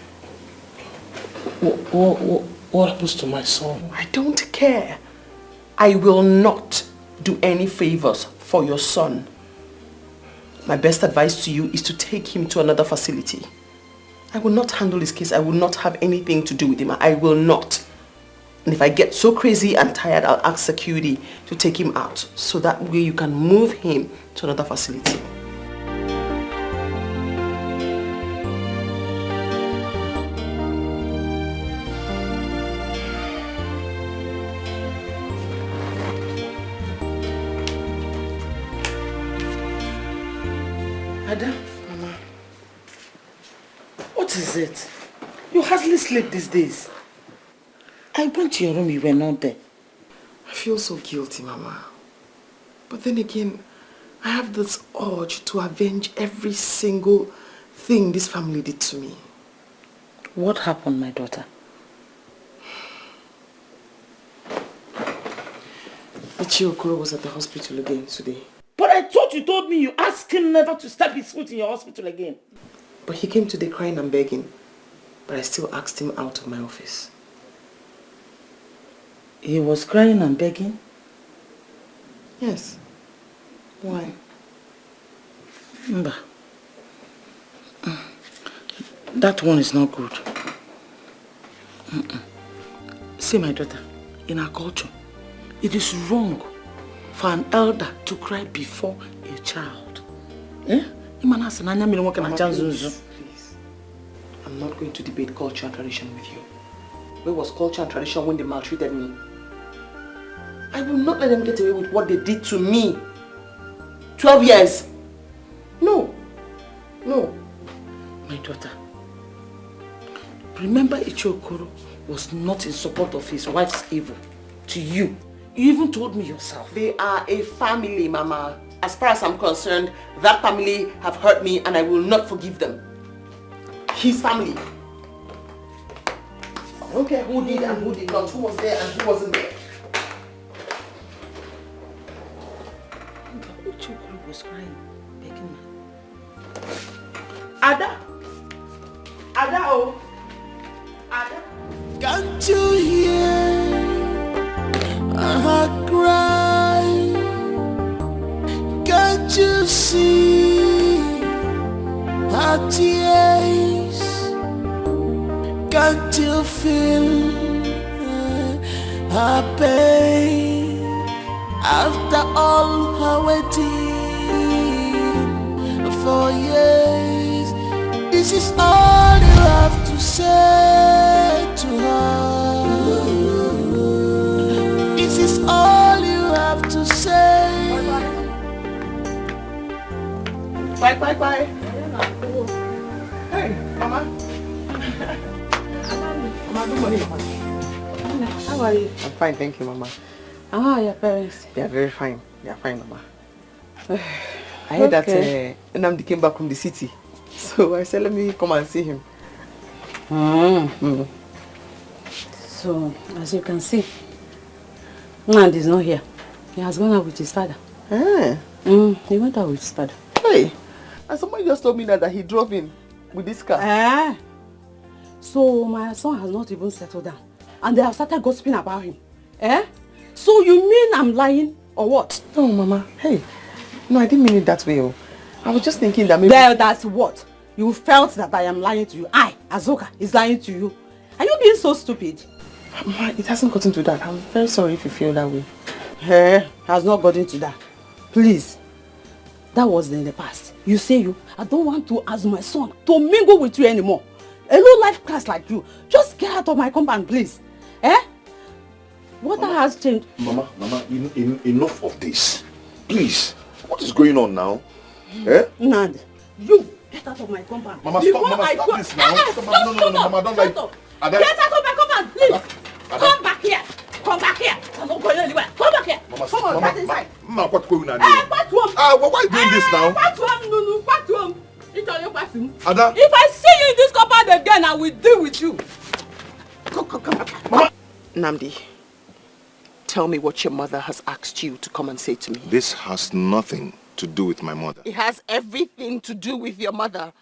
What happens to my son? I don't care. I will not do any favors for your son. My best advice to you is to take him to another facility. I will not handle his case. I will not have anything to do with him. I will not. And if I get so crazy and tired, I'll ask security to take him out. So that way you can move him to another facility. Ada, Mama, what is it? You hardly sleep these days. I went to your room, you were not there. I feel so guilty, Mama. But then again, I have this urge to avenge every single thing this family did to me. What happened, my daughter? Micheal was at the hospital again today. But I thought you told me you asked him never to step his foot in your hospital again. But he came today crying and begging. But I still asked him out of my office. He was crying and begging? Yes. Why? Mba. That one is not good. See, my daughter, in our culture, it is wrong for an elder to cry before a child. Eh? Mama, please. I'm not going to debate culture and tradition with you. Where was culture and tradition when they maltreated me? I will not let them get away with what they did to me. 12 years. No. No. My daughter, remember Ichokoro was not in support of his wife's evil to you. You even told me yourself. They are a family, Mama. As far as I'm concerned, that family have hurt me and I will not forgive them. His family. I don't care who did and who did not, who was there and who wasn't there. Ichokoro was crying, begging me. Ada! Ada, oh! Ada! Can't you hear her cry? Can't you see her tears? Can't you feel her pain? After all her waiting for years, this is all you have to say to her. This is all you have to say. Bye, bye, bye. Hey, Mama. Mama, good morning, Mama. How are you? I'm fine, thank you, Mama. How are your parents? They are very fine. Yeah, fine, Mama. I heard that Nnamdi came back from the city. So I said, let me come and see him. So, as you can see, Nnamdi is not here. He has gone out with his father. He went out with his father. Hey, and somebody just told me that he drove in with this car. So my son has not even settled down. And they have started gossiping about him. So you mean I'm lying or what? No, Mama. Hey, no, I didn't mean it that way. I was just thinking that maybe... Well, that's what? You felt that I am lying to you. I, Azoka, is lying to you. Are you being so stupid? Mama, it hasn't gotten to that. I'm very sorry if you feel that way. Has not gotten to that. Please. That was in the past. You say I don't want to ask my son to mingle with you anymore. A low-life class like you. Just get out of my compound, please. What has changed? Mama, enough of this. Please. What is going on now? Nand, you get out of my compound. Mama, stop this now. No, Mama, don't like... Get out of my compound, please. Come back here. Come back here. I'm not going anywhere. Come back here. Mama, come on, get inside. Mama, what's going on here? Why are you doing this now? Ada? If I see you in this compound again, I will deal with you. Come back. Mama. Nnamdi, tell me what your mother has asked you to come and say to me. This has nothing to do with my mother. It has everything to do with your mother.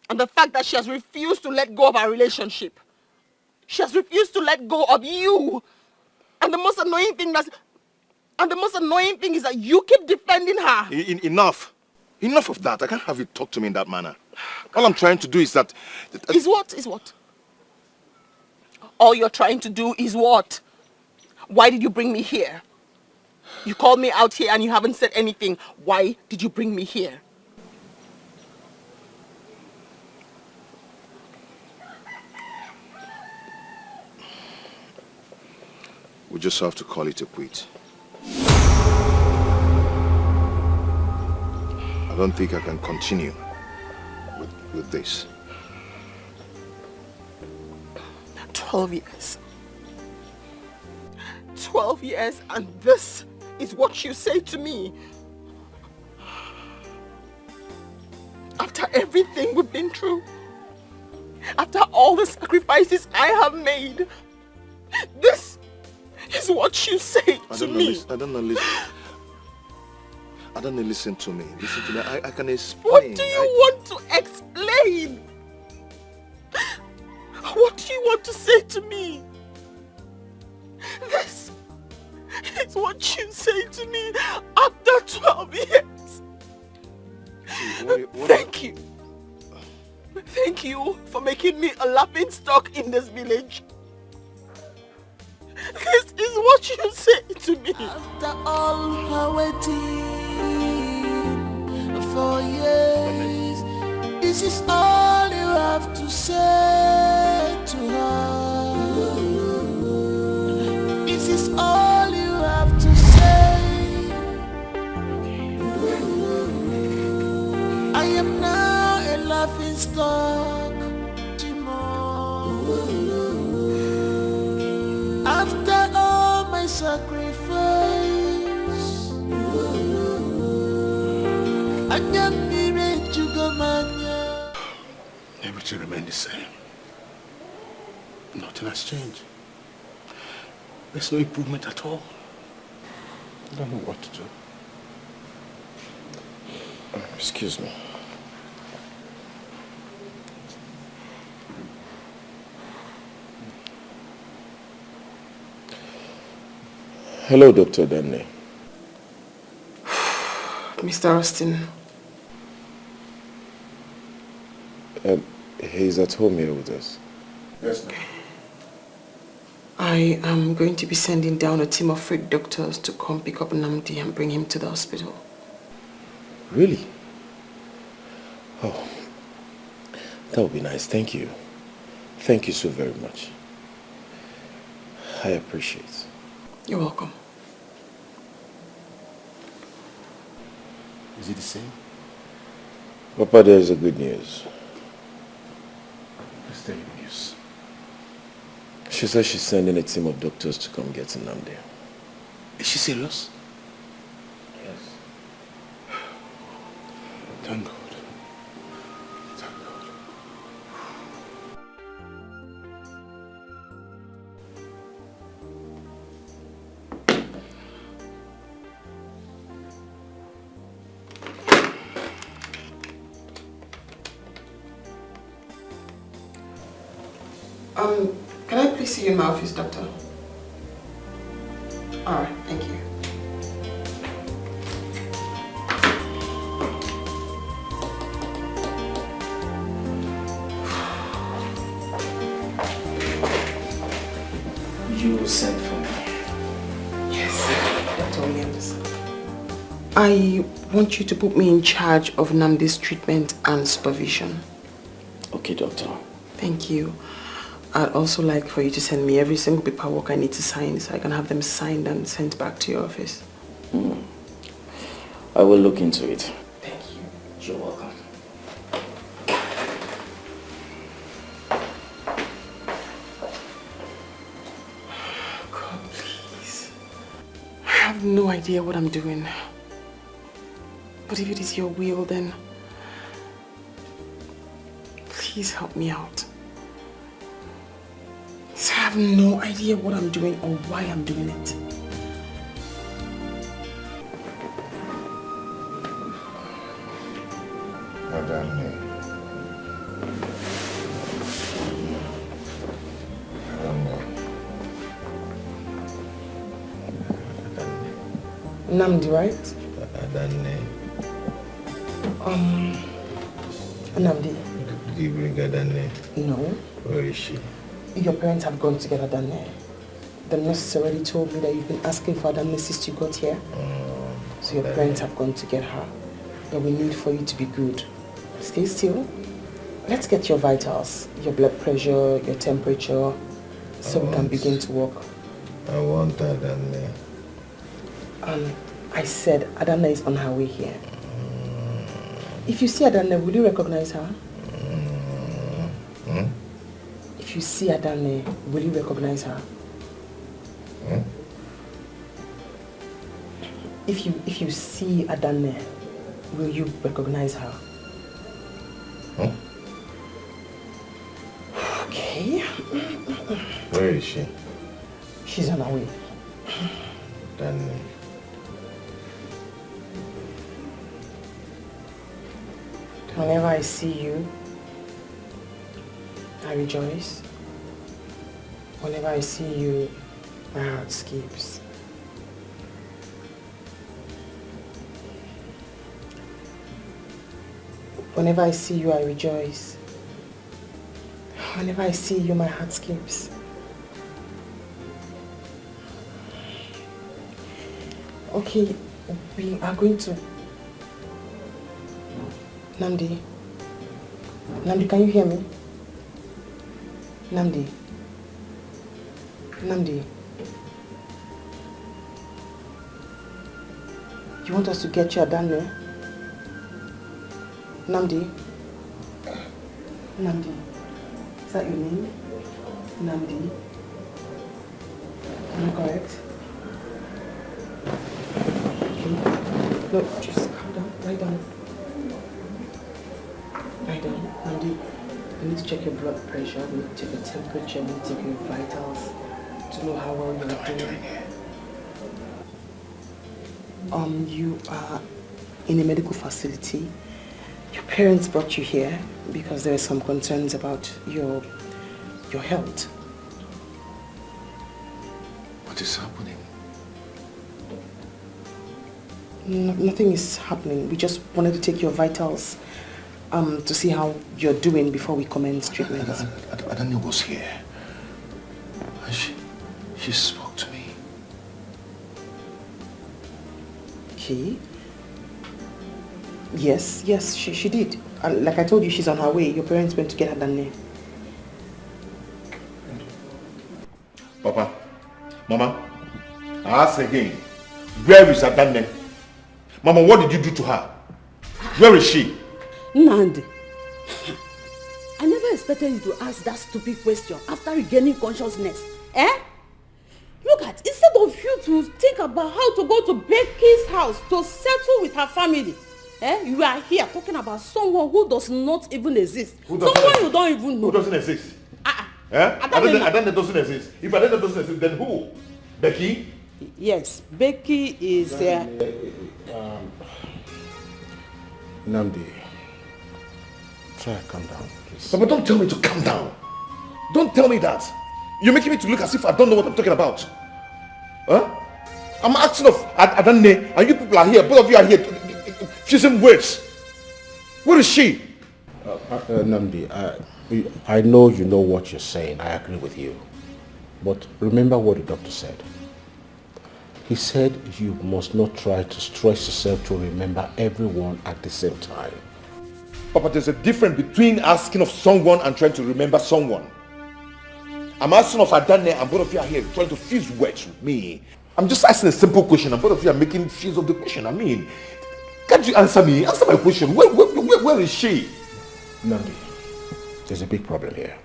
And the fact that she has refused to let go of our relationship. She has refused to let go of you. And the most annoying thing is that you keep defending her. Enough. Enough of that. I can't have you talk to me in that manner. All I'm trying to do is that... Is what? All you're trying to do is what? Why did you bring me here? You called me out here and you haven't said anything. Why did you bring me here? We just have to call it a quit. I don't think I can continue with this. 12 years. 12 years and this is what you say to me. After everything we've been through. After all the sacrifices I have made. This is what you say to me. I don't know, listen to me. Listen to me. I can explain. What do you want to explain? What do you want to say to me? This is what you say to me after 12 years. Thank you. Thank you for making me a laughing stock in this village. This is what you say to me. After all her waiting for years, this is all you have to say to her. This is all you have to say. I am now a laughing stock tomorrow. After all my sacrifice, I can't be ready to go mania. Everything remains the same. Nothing has changed. There's no improvement at all. I don't know what to do. Excuse me. Hello, Dr. Dikeh. Mr. Austin. He's at home here with us. Yes, ma'am. I am going to be sending down a team of FREE doctors to come pick up Nnamdi and bring him to the hospital. Really? Oh, that would be nice. Thank you. Thank you so very much. I appreciate it. You're welcome. Is it the same? Papa, there is a good news. What's the news? She says she's sending a team of doctors to come get Nnamdi. Is she serious? Thank God. Can I please see you in my office, doctor? Alright, thank you. You sent for me. Yes, Dr. Williams. I want you to put me in charge of Namdi's treatment and supervision. Okay, doctor. Thank you. I'd also like for you to send me every single paperwork I need to sign so I can have them signed and sent back to your office. I will look into it. Thank you. You're welcome. God, please. I have no idea what I'm doing. But if it is your will, then please help me out. I have no idea what I'm doing or why I'm doing it. Namdi, right? Namdi. Did you bring Adane? No. Where is she? Your parents have gone to get Adane. The nurses already told me that you've been asking for Adane since you got here. So your parents have gone to get her. But we need for you to be good. Stay still. Let's get your vitals, your blood pressure, your temperature, so we can begin to work. I want Adane. I said Adana is on her way here. If you see Adana, will you recognize her? If you see Adana, will you recognize her? If you see Adana, will you recognize her? Okay. Where is she? She's on her way. Adane. Whenever I see you, I rejoice. Whenever I see you, my heart skips. Whenever I see you, I rejoice. Whenever I see you, my heart skips. Okay, we are going to... Namdi, can you hear me? Namdi. You want us to get you a Adane? Namdi. Is that your name? Namdi. Am I correct? Okay. No, just calm down. Lie down. Namdi, we need to check your blood pressure, we need to check your temperature, we need to check your vitals to know how well you're doing. You are in a medical facility. Your parents brought you here because there are some concerns about your health. What is happening? Nothing is happening. We just wanted to take your vitals to see how you're doing before we commence treatment. Adane was here. She spoke to me. Okay. Yes, she did. And like I told you, she's on her way. Your parents went to get her done. Papa, Mama, I ask again, where is Adane? Mama, what did you do to her? Where is she? Nandi, I never expected you to ask that stupid question after regaining consciousness. Look at, instead of you to think about how to go to Becky's house to settle with her family, You are here talking about someone who does not even exist. Someone you don't even know. Who doesn't exist? Adane doesn't exist. If Adane doesn't exist, then who? Becky? Yes, Becky is... Namdi, try to calm down, please. But don't tell me to calm down. Don't tell me that. You're making me to look as if I don't know what I'm talking about. I'm asking of Adane, and you people are here. Both of you are here fusing words. Where is she? Namdi, I know you know what you're saying. I agree with you. But remember what the doctor said. He said you must not try to stress yourself to remember everyone at the same time. Papa, there's a difference between asking of someone and trying to remember someone. I'm asking of Adane, and both of you are here trying to fuse words with me. I'm just asking a simple question, and both of you are making fuse of the question. I mean, can't you answer me? Answer my question. Where is she? Nandi, there's a big problem here.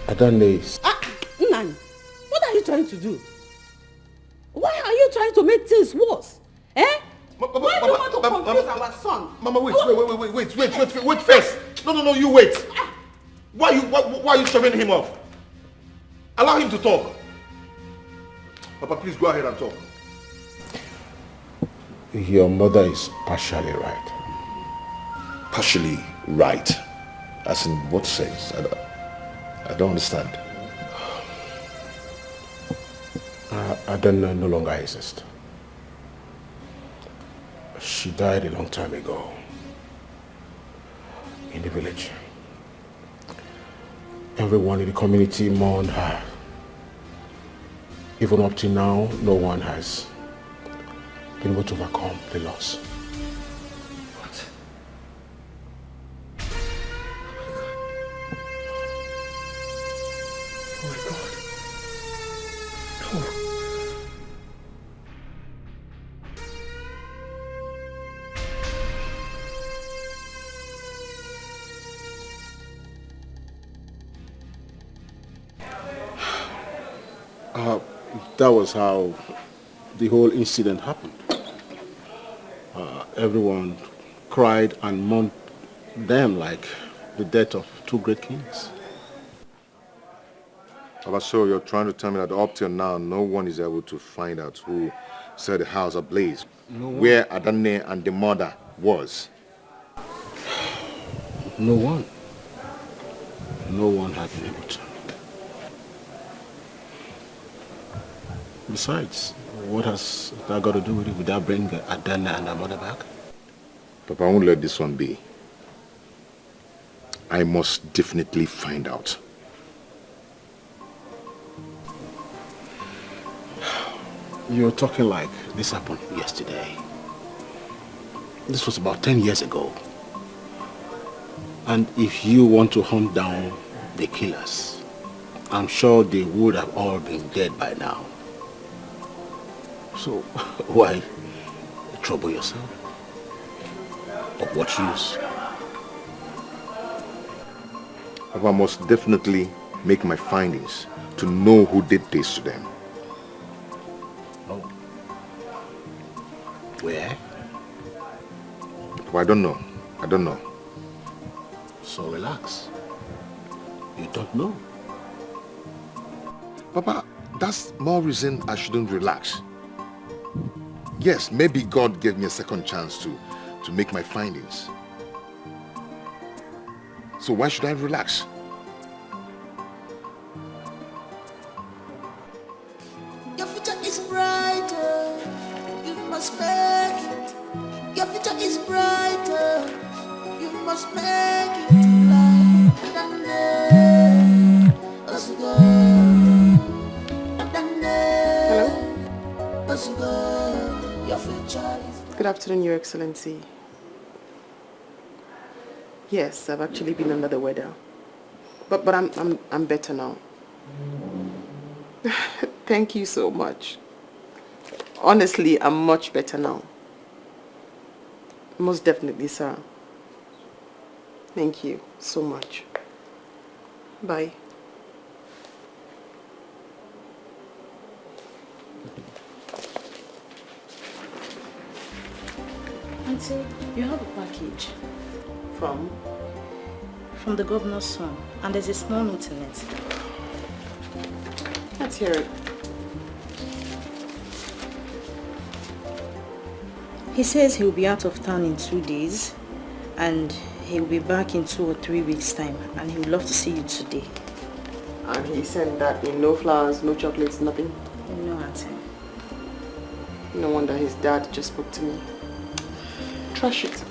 Adane is... Nani, what are you trying to do? Why are you trying to make things worse? Why do you want to confuse our son? Mama, wait first. No, you wait. Why are you shoving him off? Allow him to talk. Papa, please go ahead and talk. Your mother is partially right. Partially right? As in what sense? I don't understand. Adana no longer exists. She died a long time ago in the village. Everyone in the community mourned her. Even up to now, no one has been able to overcome the loss. What? Oh my God. No. That was how the whole incident happened. Everyone cried and mourned them like the death of two great kings. So you're trying to tell me that up till now, no one is able to find out who set the house ablaze, where Adane and the mother was? No one. No one had been able to. Besides, what has that got to do with it? Would that bring Adana and her mother back? Papa, I won't let this one be. I must definitely find out. You're talking like this happened yesterday. This was about 10 years ago. And if you want to hunt down the killers, I'm sure they would have all been dead by now. So, why trouble yourself? Of what use? Papa, I must definitely make my findings to know who did this to them. Oh. Where? Well, I don't know. So relax. You don't know. Papa, that's more reason I shouldn't relax. Yes, maybe God gave me a second chance to make my findings. So why should I relax? Your future is brighter, you must make it. Your future is brighter, you must make it. Hello? Good afternoon, Your Excellency. Yes, I've actually been under the weather. But I'm better now. Thank you so much. Honestly, I'm much better now. Most definitely, sir. Thank you so much. Bye. Auntie, you have a package. From? From the governor's son. And there's a small note in it. Let's hear it. He says he'll be out of town in 2 days. And he'll be back in 2 or 3 weeks' time. And he would love to see you today. And he sent that in no flowers, no chocolates, nothing? No, Auntie. No wonder his dad just spoke to me. Trash it.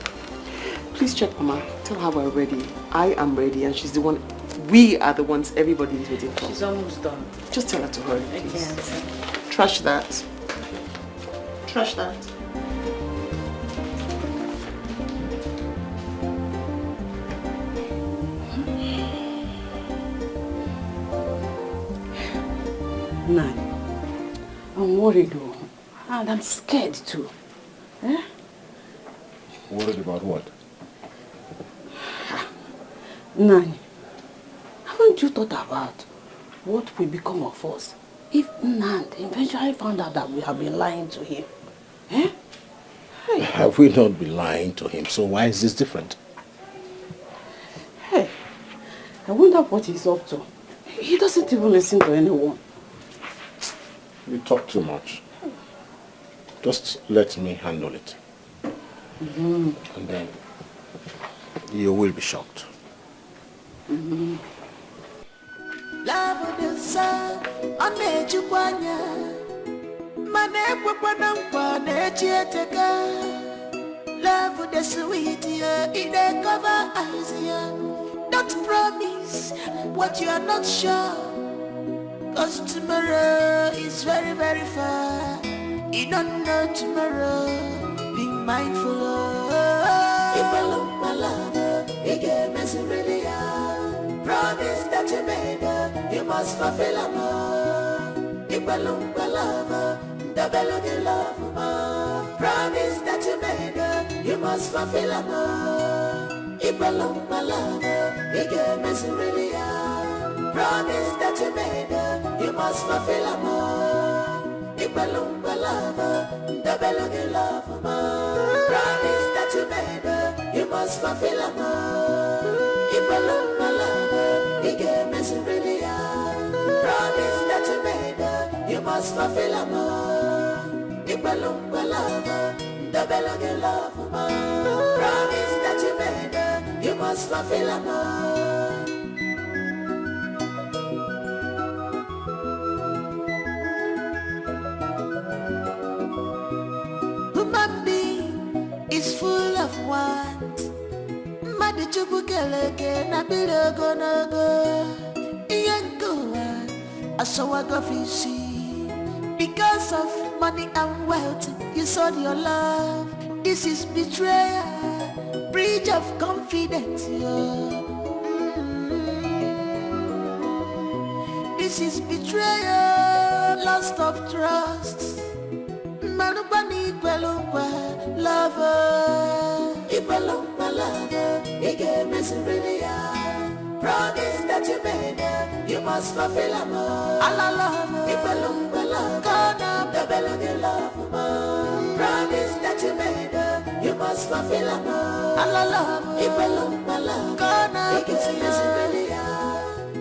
Please check Mama. Tell her we're ready. I am ready and she's the one, we are the ones everybody is waiting for. She's almost done. Just tell her to hurry, Okay, please. Auntie. Trash that. Trash that. Nine. I'm worried though. And I'm scared too. Eh? Worried about what? Nine. Haven't you thought about what will become of us if Nand eventually found out that we have been lying to him? Eh? Hey. Have we not been lying to him? So why is this different? Hey, I wonder what he's up to. He doesn't even listen to anyone. You talk too much. Just let me handle it. Mm-hmm. And then you will be shocked. Mm-hmm. Love the sun, on the Chukwanya. Mane Pupana, love the sweet, in the cover eyes. Don't promise what you are not sure. Cause tomorrow is very, very far. You don't know tomorrow. Be mindful of my love. You get messy really. Promise that you made. You must fulfill a more. You belong my love. The belong you love. Promise that you made. You must fulfill a more. You belong my love. You get messy really. Promise that you made, you must fulfill a more. Ibelung balava, the belong you love more. Promise that you made, you must fulfill a more. Ibelung balava, ige mesurilia. Promise that you made, you must fulfill a more. Ibelung balava, the belong you love more. Promise that you made, you must fulfill a more. Is full of want. Madi chubukeleke na bilogo nago. Iyangoa asawago fisi. Because of money and wealth, you sold your love. This is betrayal, breach of confidence. This is betrayal, loss of trust. Manubani Pelumpa, lover, Ipalumpa lover, Ige Mesurilia. Promise that you made, you must fulfill a more. Allah lover, Ipalumpa lover, Kona, the Belugi lover. Promise that you made, you must fulfill a more. Allah lover, Ipalumpa lover, Kona, Ige Mesurilia.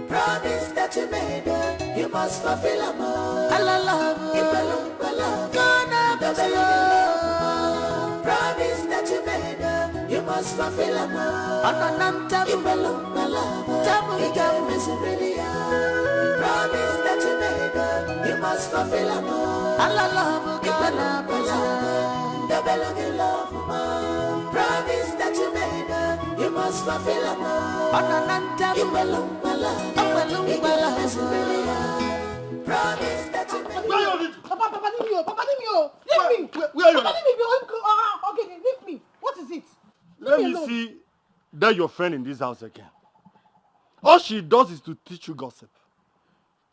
Promise that you made, you must fulfill a more. Allah lover, Ipalumpa lover. Promise that you made, you must fulfill a more. Anananta Ibelum Malava, Tamu Igam Mesurilia. Promise that you made, you must fulfill a more. Allah Ibelum Malava, the Belugi love. Promise that you made, you must fulfill a more. Anananta Ibelum Malava, Igam Mesurilia. Promise that you made. Papa, leave me. Where are you? Papa, leave me. Okay, leave me. What is it? Let me see that your friend in this house again. All she does is to teach you gossip.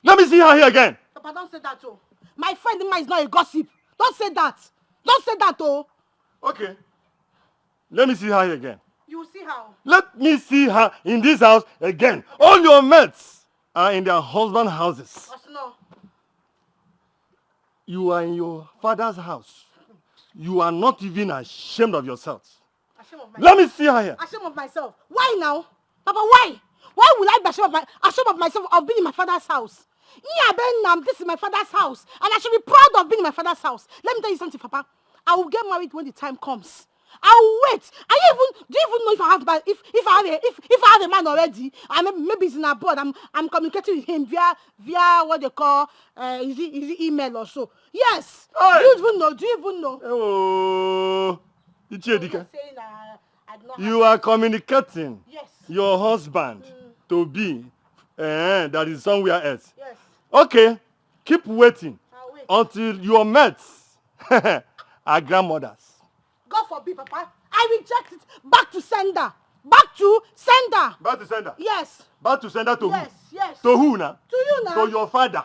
Let me see her here again. Papa, don't say that, oh. My friend Ima is not a gossip. Don't say that. Don't say that, oh. Okay. Let me see her here again. You will see how. Let me see her in this house again. All your mates are in their husband's houses. No. You are in your father's house. You are not even ashamed of yourself. Ashamed of myself. Let me see her here. Ashamed of myself. Why now? Papa, why? Why will I be ashamed of myself of being in my father's house? This is my father's house. And I should be proud of being in my father's house. Let me tell you something, Papa. I will get married when the time comes. I'll wait. Do you even know if I have a man already? And maybe he's in abroad. I'm communicating with him via what they call is it email or so. Yes. Hey. Do you even know? Oh, Dikeh. You are communicating your husband to be that is somewhere else. Yes. Okay, keep waiting until your mates are grandmothers. God forbid, Papa. I reject it. Back to sender. Back to sender. Back to sender? Yes. Back to sender to who? Yes. To who now? To you now. To your father.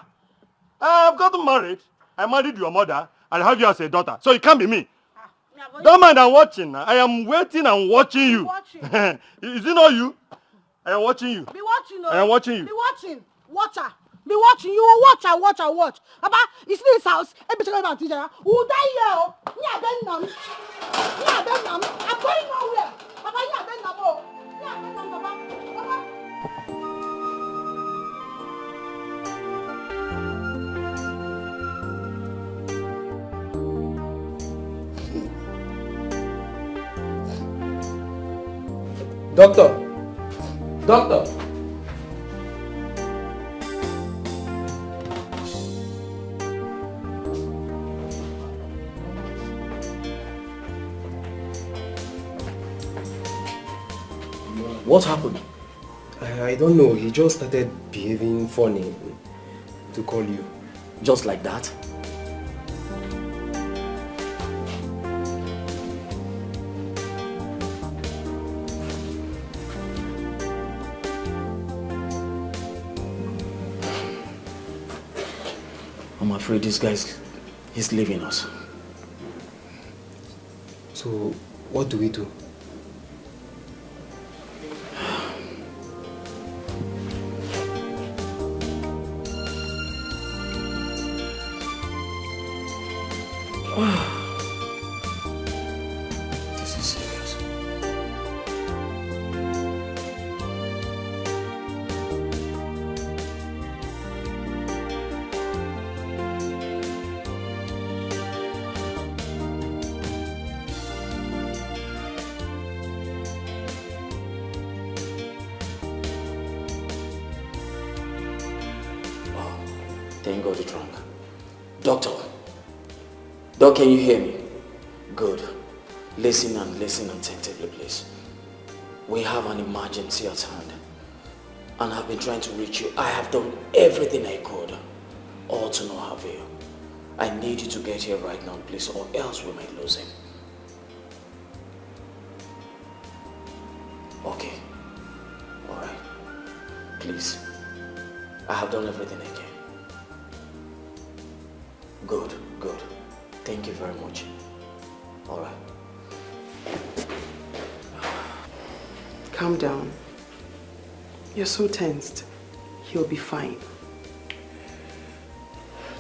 I've gotten married. I married your mother. I have you as a daughter. So it can't be me. Don't mind, I'm watching. I am waiting and watching you. Is it not you? I am watching you. Be watching. No. I am watching you. Be watching. Watcher. Be watching. You will watch. Papa, you see this house? We'll die here. I'm going nowhere. Papa, Doctor. What happened? I don't know. He just started behaving funny to call you. Just like that? I'm afraid this guy is leaving us. So, what do we do? This is serious. Oh, thank God you're drunk. Doctor, can you hear me? Good. Listen attentively, please. We have an emergency at hand, and I've been trying to reach you. I have done everything I could, all to no avail. I need you to get here right now, please, or else we might lose him. Okay. All right. Please. I have done everything I can. Good. Thank you very much. All right. Calm down. You're so tensed. He'll be fine.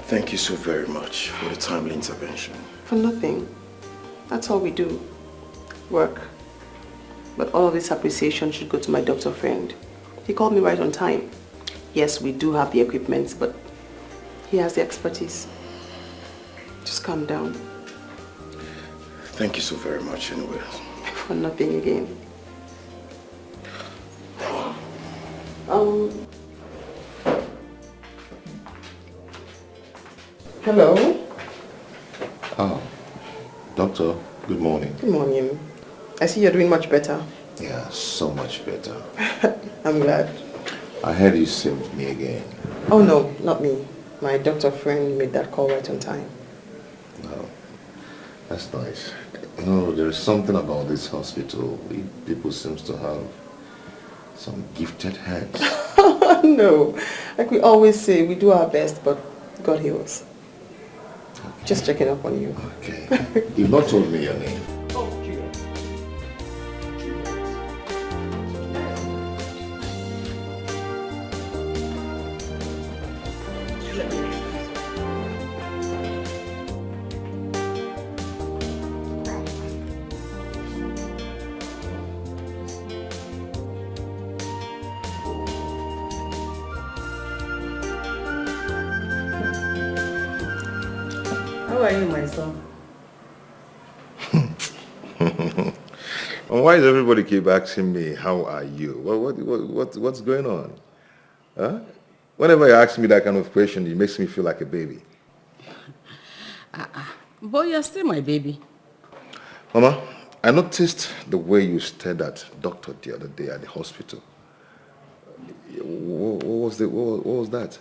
Thank you so very much for the timely intervention. For nothing. That's all we do. Work. But all of this appreciation should go to my doctor friend. He called me right on time. Yes, we do have the equipment, but he has the expertise. Just calm down. Thank you so very much anyway. For nothing again. Hello? Ah, doctor, good morning. Good morning. I see you're doing much better. Yeah, so much better. I'm glad. I heard you saved me again. Oh no, not me. My doctor friend made that call right on time. No, that's nice. You know, there's something about this hospital. People seem to have some gifted hands. No, like we always say, we do our best, but God heals. Okay. Just checking up on you. Okay. You've not told me your name. How are you, my son? And why does everybody keep asking me, how are you? What's going on? Huh? Whenever you ask me that kind of question, it makes me feel like a baby. But you're still my baby. Mama, I noticed the way you stared at doctor the other day at the hospital. What was that?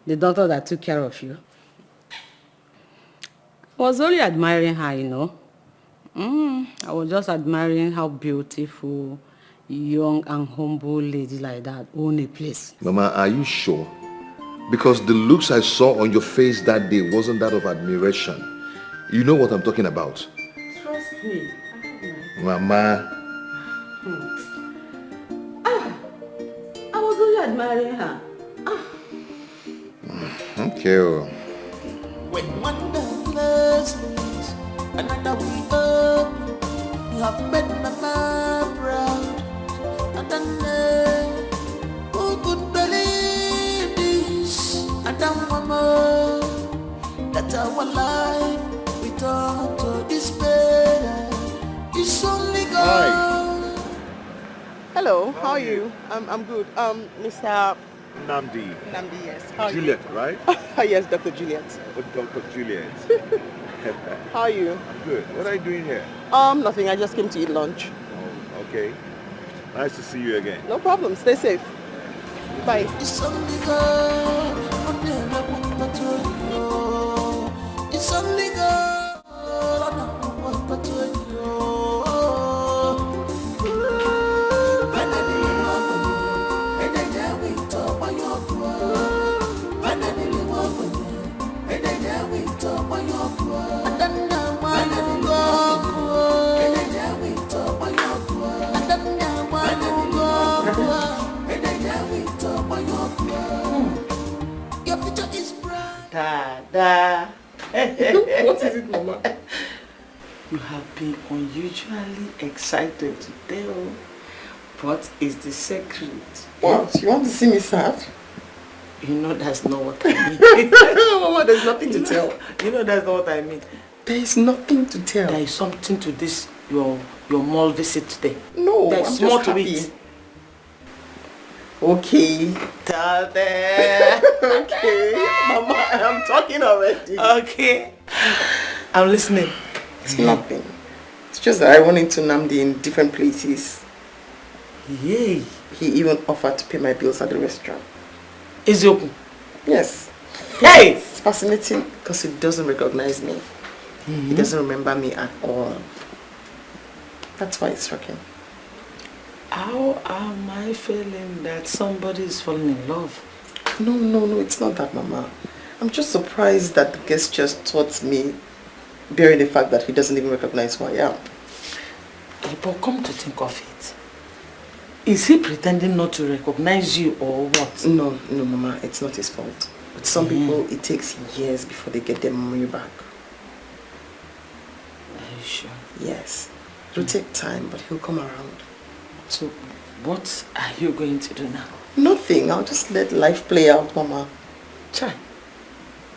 The doctor that took care of you. I was only admiring her, you know. I was just admiring how beautiful, young and humble lady like that own a place. Mama, are you sure? Because the looks I saw on your face that day wasn't that of admiration. You know what I'm talking about. Trust me. Mama. I was only admiring her. Okay. When one closes, another we open. You have made Mama proud. And then who could believe this? And then Mama, that our life we turn to despair. It's only God. Hello, how are you? I'm good. Mr. Namdi. Namdi, yes. How are Juliet, right? you? Yes, Dr. Juliet. Oh, Dr. Juliet. How are you? I'm good. What are you doing here? Nothing. I just came to eat lunch. Oh, okay. Nice to see you again. No problem. Stay safe. Bye. It's only God. It's only God. Your future is bright. Dada. What is it, Mama? You have been unusually excited today. What is the secret? What? You want to see me sad? You know that's not what I mean. Mama, there's nothing to tell. You know that's not what I mean. There is nothing to tell. There is something to this, your mall visit today. No, There's I'm more just to happy. it. Okay. Tell them. Okay. Mama, I'm talking already. Okay. I'm listening. It's nothing. It's just that I run into Namdi in different places. Yay. He even offered to pay my bills at the restaurant. Is it open? Yes. Hey! It's fascinating because he doesn't recognize me. He doesn't remember me at all. That's why it's shocking. How am I feeling that somebody is falling in love? No, it's not that, Mama. I'm just surprised that the guest just taught me, bearing the fact that he doesn't even recognize who I am. But come to think of it, is he pretending not to recognize you or what? No, Mama, it's not his fault. But some people, it takes years before they get their memory back. Are you sure? Yes. It'll take time, but he'll come around. So, what are you going to do now? Nothing. I'll just let life play out, Mama. Try.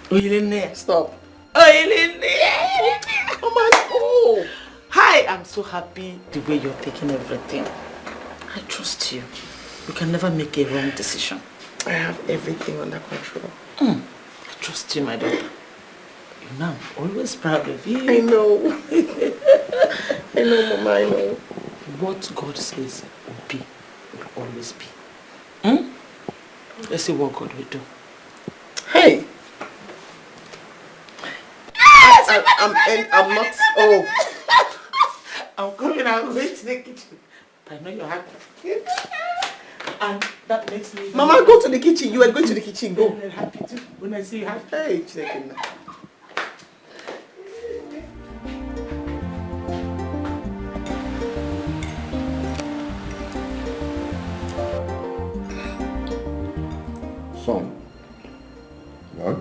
Oyelene. Stop. Oyelene. Mama, oh. Hi, I'm so happy the way you're taking everything. I trust you. You can never make a wrong decision. I have everything under control. I trust you, my daughter. You know, I'm always proud of you. I know. I know, Mama, I know. What God says will be, will always be. Let's see what God will do. Hey! I'm not... Oh. I'm coming out going to the kitchen. I know you're happy. And that makes me... Mama, go to the kitchen. You are going to the kitchen. Go. I'm happy too when I see you happy. Hey, chicken. Son. What?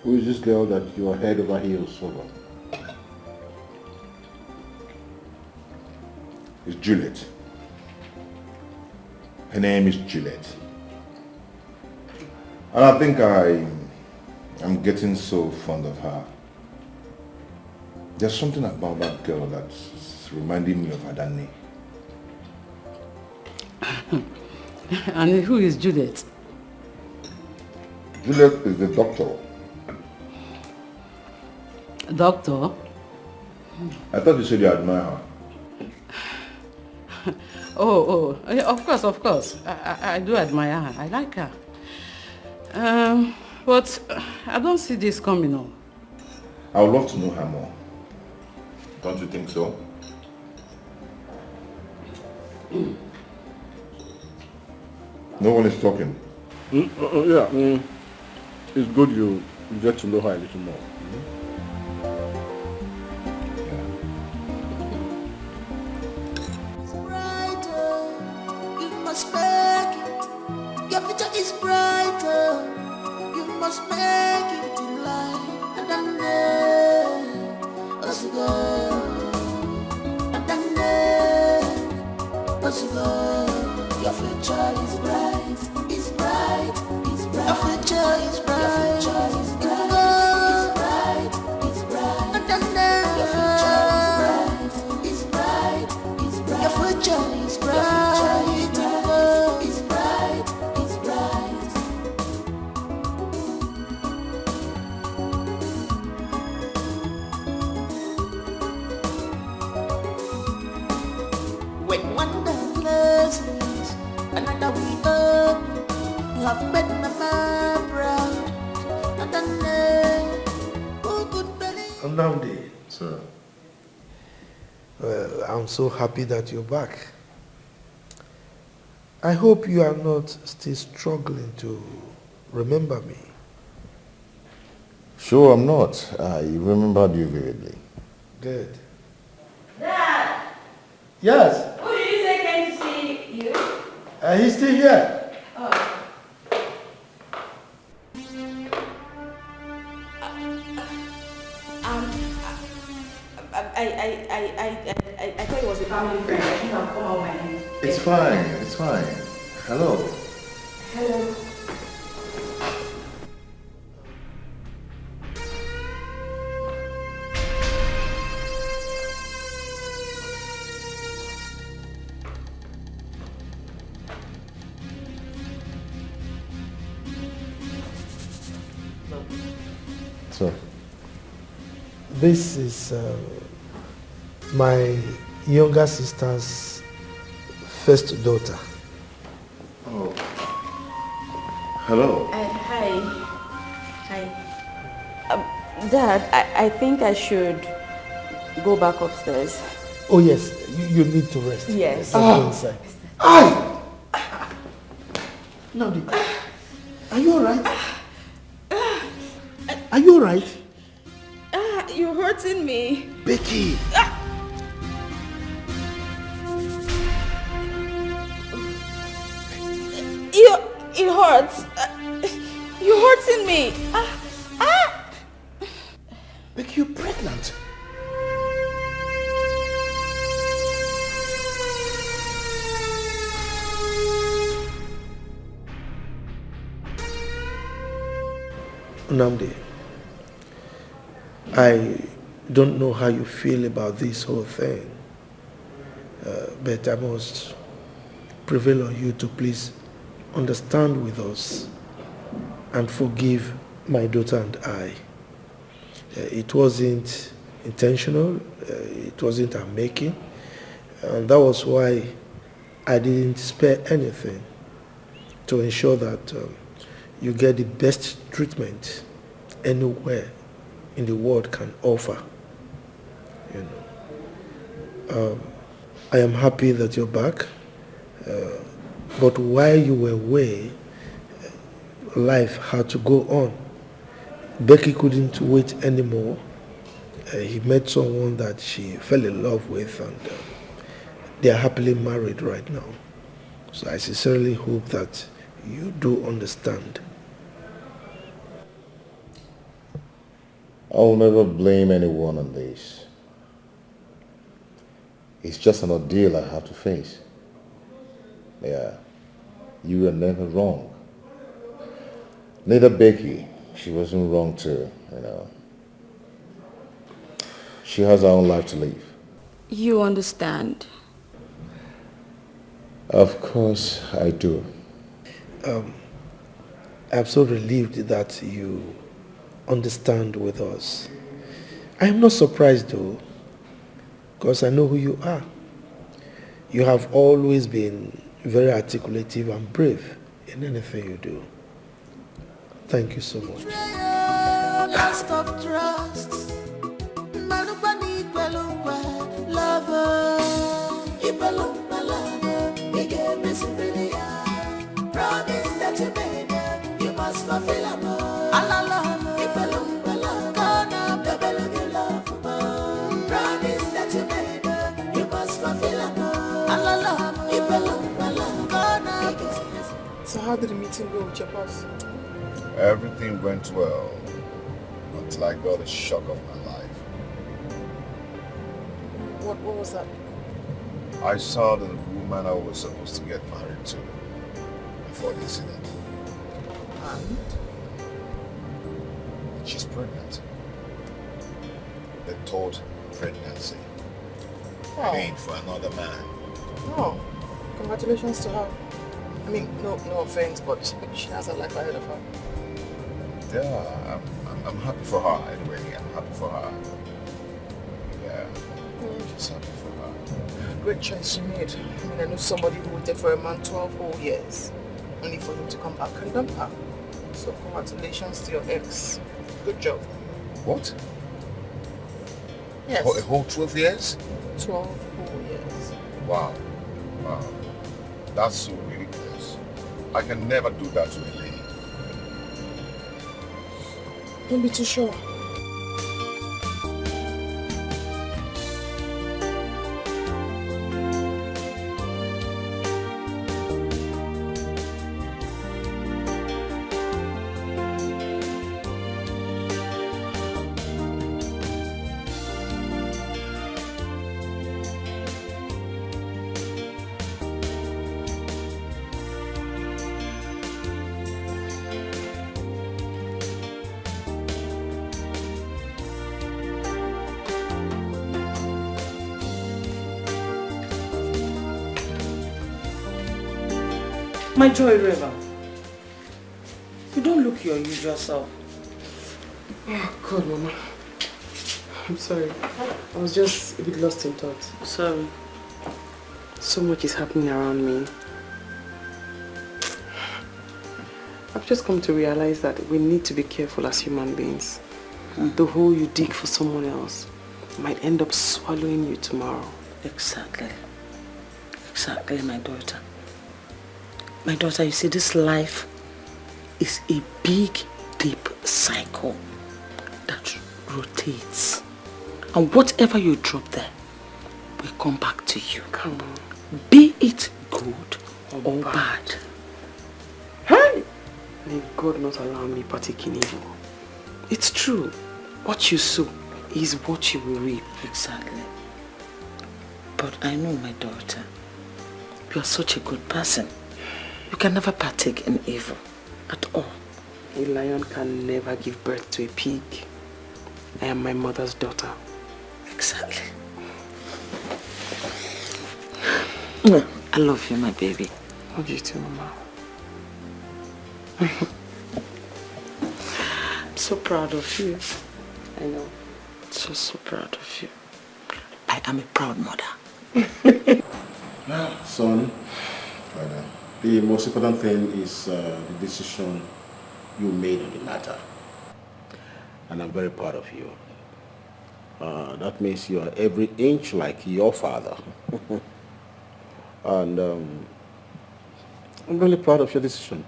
Who is this girl that you are head over heels over? It's Juliet. Her name is Juliet. And I think I I'm getting so fond of her. There's something about that girl that's reminding me of Adani. And who is Juliet? Juliet is the doctor. Doctor? I thought you said you admire her. Oh, of course. I do admire her. I like her. But I don't see this coming on. I would love to know her more. Don't you think so? No one is talking. It's good you get to know her a little more. You must make it. Your future is brighter. You must make it in life. And then let's go. And then let's go. Your future is bright. It's bright. It's bright. Your future is bright. Your future is bright. It's bright. And then your future is bright. It's bright. It's bright. Your future is bright. Another we up, you have made my mind proud. And then, who could believe? Nnamdi. Sir. Well, I'm so happy that you're back. I hope you are not still struggling to remember me. Sure, I'm not. I remembered you vividly. Good. Dad! Yes, Who did you say came to see you? he's still here. Oh. I thought it was a family friend. I think I'll come out my hand. It's fine, it's fine. Hello. Hello. So, This is my younger sister's first daughter. oh, hello. Hi. Hi. Dad, I think I should go back upstairs. Oh yes, you need to rest. Yes. Go inside. Aye! Nnamdi, are you alright? Are you alright? You're hurting me. Becky! It hurts. You're hurting me. Becky, you're pregnant. Nnamdi, I don't know how you feel about this whole thing, but I must prevail on you to please understand with us and forgive my daughter and I. It wasn't intentional, it wasn't a making, and that was why I didn't spare anything to ensure that you get the best treatment anywhere in the world can offer. You know, I am happy that you're back, but while you were away, life had to go on. Becky couldn't wait anymore. He met someone that she fell in love with, and they are happily married right now. So I sincerely hope that you do understand. I'll never blame anyone on this. It's just an ordeal I have to face. Yeah, you are never wrong. Neither Becky She wasn't wrong too, you know. She has her own life to live. You understand? Of course I do. I'm so relieved that you understand with us. I am not surprised though, because I know who you are. You have always been very articulative and brave in anything you do. Thank you so much. Lost of trust. Lover. Promise that you made, you must fulfill them all. Promise that you made, you must fulfill them all. So how did the meeting go with your boss? Everything went well until I got a shock of my life. What was that? I saw the woman I was supposed to get married to before the incident. And? She's pregnant. The third pregnancy. Paying for another man. Oh, congratulations to her. I mean, no offense, but she has a life ahead of her. Yeah, I'm happy for her anyway. I'm happy for her. Yeah, just happy for her. Great choice she made. I mean, I know somebody who waited for a man 12 whole years, only for him to come back and dump her. So congratulations to your ex. Good job. What? Yes. A whole 12 years? 12 whole years. Wow. Wow. That's so ridiculous. I can never do that to a lady. Don't be too sure. My Joy River, you don't look your usual self. Oh God, Mama. I'm sorry. I was just a bit lost in thought. Sorry. So much is happening around me. I've just come to realize that we need to be careful as human beings. The hole you dig for someone else might end up swallowing you tomorrow. Exactly. Exactly, my daughter. My daughter, you see, this life is a big, deep cycle that rotates. And whatever you drop there will come back to you. Come on. Be it good or bad. Hey! May God not allow me partake in evil. It's true. What you sow is what you will reap. Exactly. But I know, my daughter, you are such a good person. You can never partake in evil at all. A lion can never give birth to a pig. I am my mother's daughter. Exactly. I love you, my baby. Love you too, Mama. I'm so proud of you. I know. So proud of you. I am a proud mother. Son, the most important thing is the decision you made on the matter. And I'm very proud of you. That means you are every inch like your father. And I'm really proud of your decision.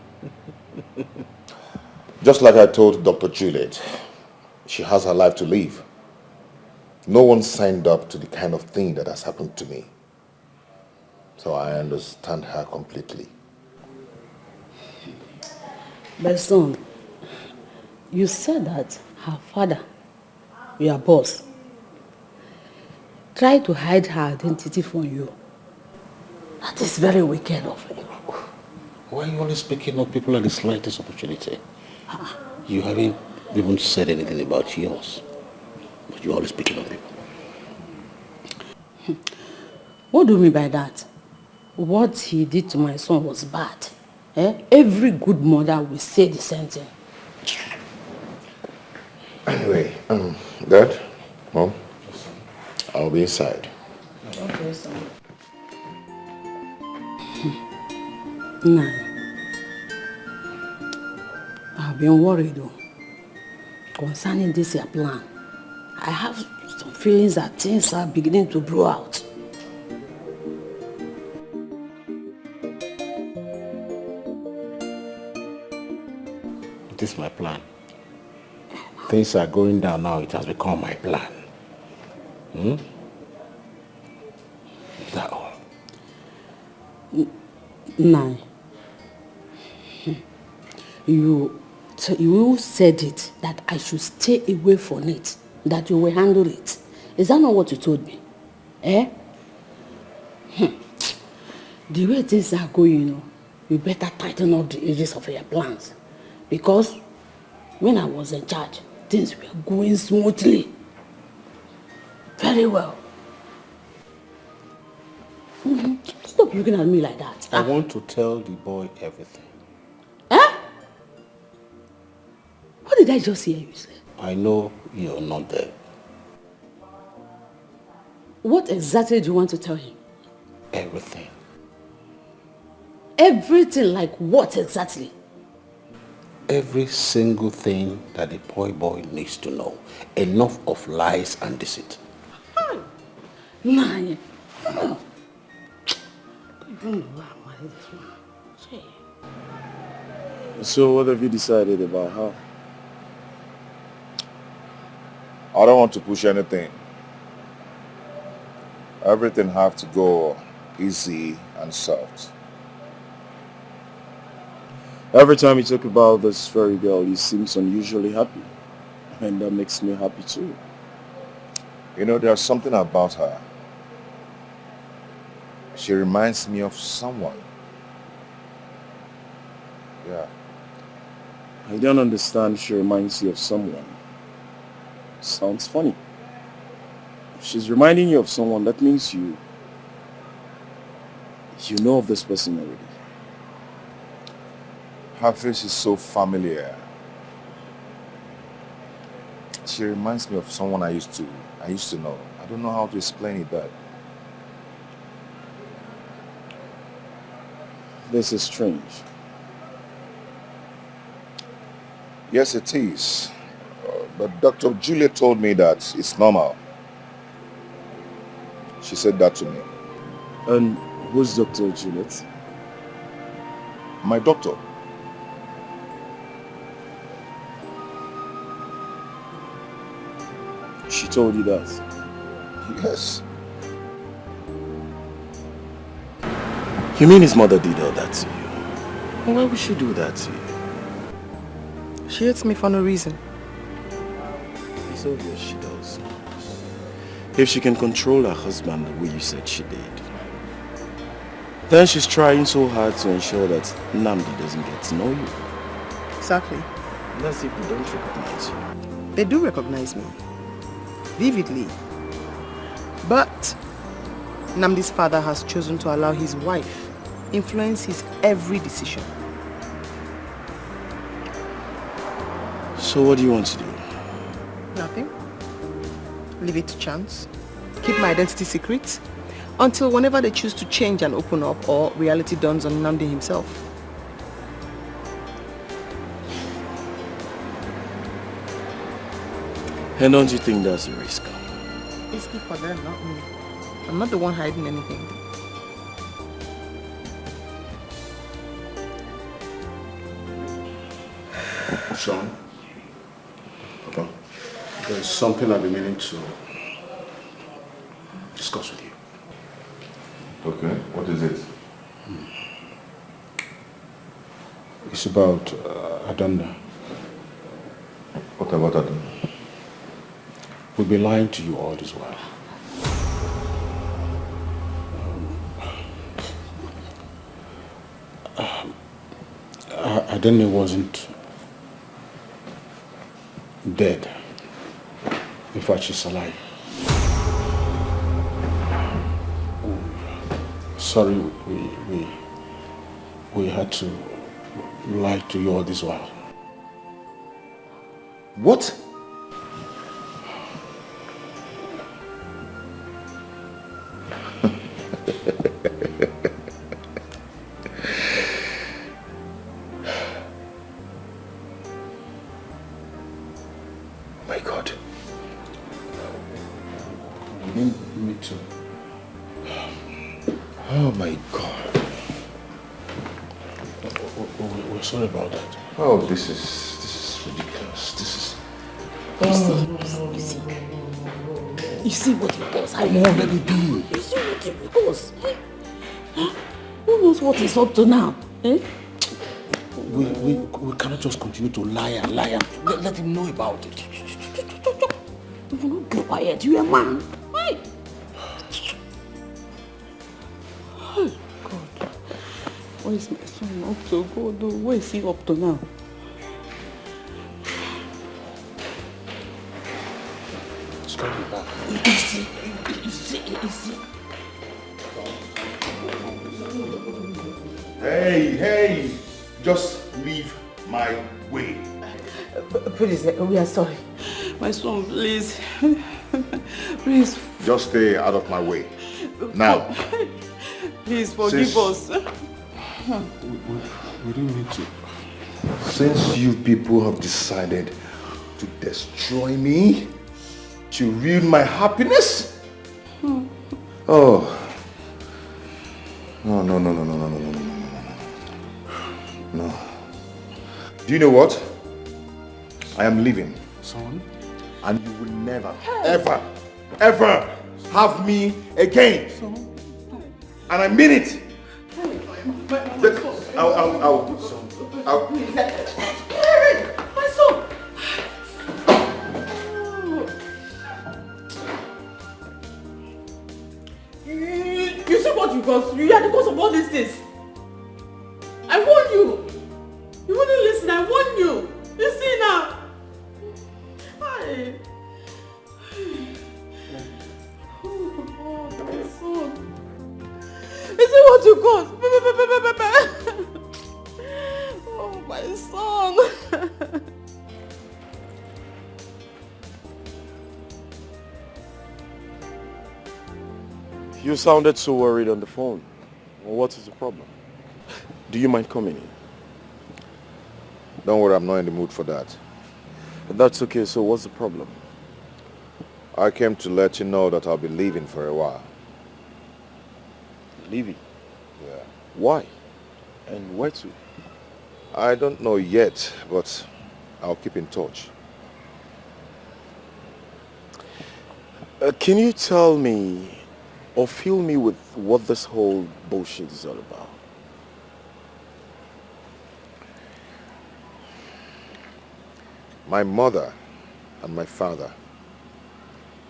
Just like I told Dr. Juliet, she has her life to live. No one signed up to the kind of thing that has happened to me. So I understand her completely. But son, you said that her father, your boss, tried to hide her identity from you. That is very wicked of him. Why are you always picking up people at the slightest opportunity? You haven't even said anything about yours. But you're always picking on people. What do you mean by that? What he did to my son was bad. Every good mother will say the same thing. Anyway, Dad, Mom, I'll be inside. Okay, son. Nah. I've been worried though. Concerning this your plan. I have some feelings that things are beginning to blow out. It is my plan. Things are going down now. It has become my plan. Is that all? Nine. You said it that I should stay away from it, that you will handle it. Is that not what you told me? The way things are going, you better tighten up the edges of your plans. Because when I was in charge, things were going smoothly. Very well. Stop looking at me like that. I want to tell the boy everything. What did I just hear you say? I know you're not there. What exactly do you want to tell him? Everything. Everything like what exactly? Every single thing that the boy needs to know. Enough of lies and deceit. Nine. So what have you decided about her? I don't want to push anything. Everything have to go easy and soft. Every time you talk about this fairy girl, you seem unusually happy. And that makes me happy too. You know, there's something about her. She reminds me of someone. Yeah. I don't understand she reminds you of someone. Sounds funny. If she's reminding you of someone, that means you know of this person already. Her face is so familiar. She reminds me of someone I used to know. I don't know how to explain it, Dad. This is strange. Yes, it is. But Dr. Julia told me that it's normal. She said that to me. And who's Dr. Juliet? My doctor. She told you that? Yes. You mean his mother did all that to you? Why would she do that to you? She hates me for no reason. It's obvious she does. If she can control her husband the way you said she did, then she's trying so hard to ensure that Nnamdi doesn't get to know you. Exactly. That's if they don't recognize you. They do recognize me. Vividly. But Nnamdi's father has chosen to allow his wife influence his every decision. So what do you want to do? Nothing. Leave it to chance. Keep my identity secret until whenever they choose to change and open up or reality dawns on Nnamdi himself. And don't you think that's a risk? Risky for them, not me. I'm not the one hiding anything. Sean, Papa, there's something I've been meaning to discuss with you. Okay, what is it? It's about Adanda. What about Adanda? We've been lying to you all this while. Adanda wasn't dead. In fact, she's alive. Sorry, we had to lie to you all this while. What? My God. We need me to. Oh my God. We're sorry about that. Oh, this is ridiculous. This is. You see what he does? Come on, let it be. You see what he does? Who knows what he's up to now? Eh? We cannot just continue to lie and let him know about it. You will not be quiet. You are a man. Hey. Oh, God. What is my son up to? God, where is he up to now? It's coming back. Easy. Hey, just leave my way. Please, we are sorry. My son, please. Please. Just stay out of my way. Now. Please forgive us. We don't need to. Since you people have decided to destroy me, to ruin my happiness? Oh. No. Do you know what? I am leaving. Son? And you will never, ever have me again. Son? And I mean it. I'll. My son! You see what you caused? You are the cause of all these things. I warned you. You wouldn't listen. I warned you. You see now. Hi. Oh, my son. You see what you caused? Oh, my son. You sounded so worried on the phone. Well, what is the problem? Do you mind coming in? Don't worry, I'm not in the mood for that. That's okay, so what's the problem? I came to let you know that I'll be leaving for a while. Leaving? Yeah. Why? And where to? I don't know yet, but I'll keep in touch. Can you tell me or fill me with what this whole bullshit is all about? My mother and my father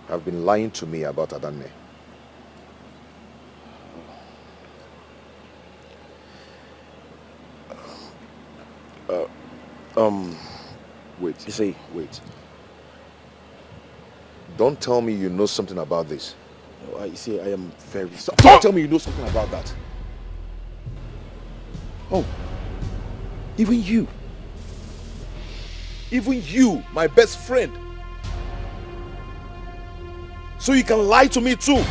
have been lying to me about Adanne. Wait. You say, wait. Don't tell me you know something about this. No, you see, I am very sorry. Don't tell me you know something about that. Oh, even you. Even you, my best friend. So you can lie to me too.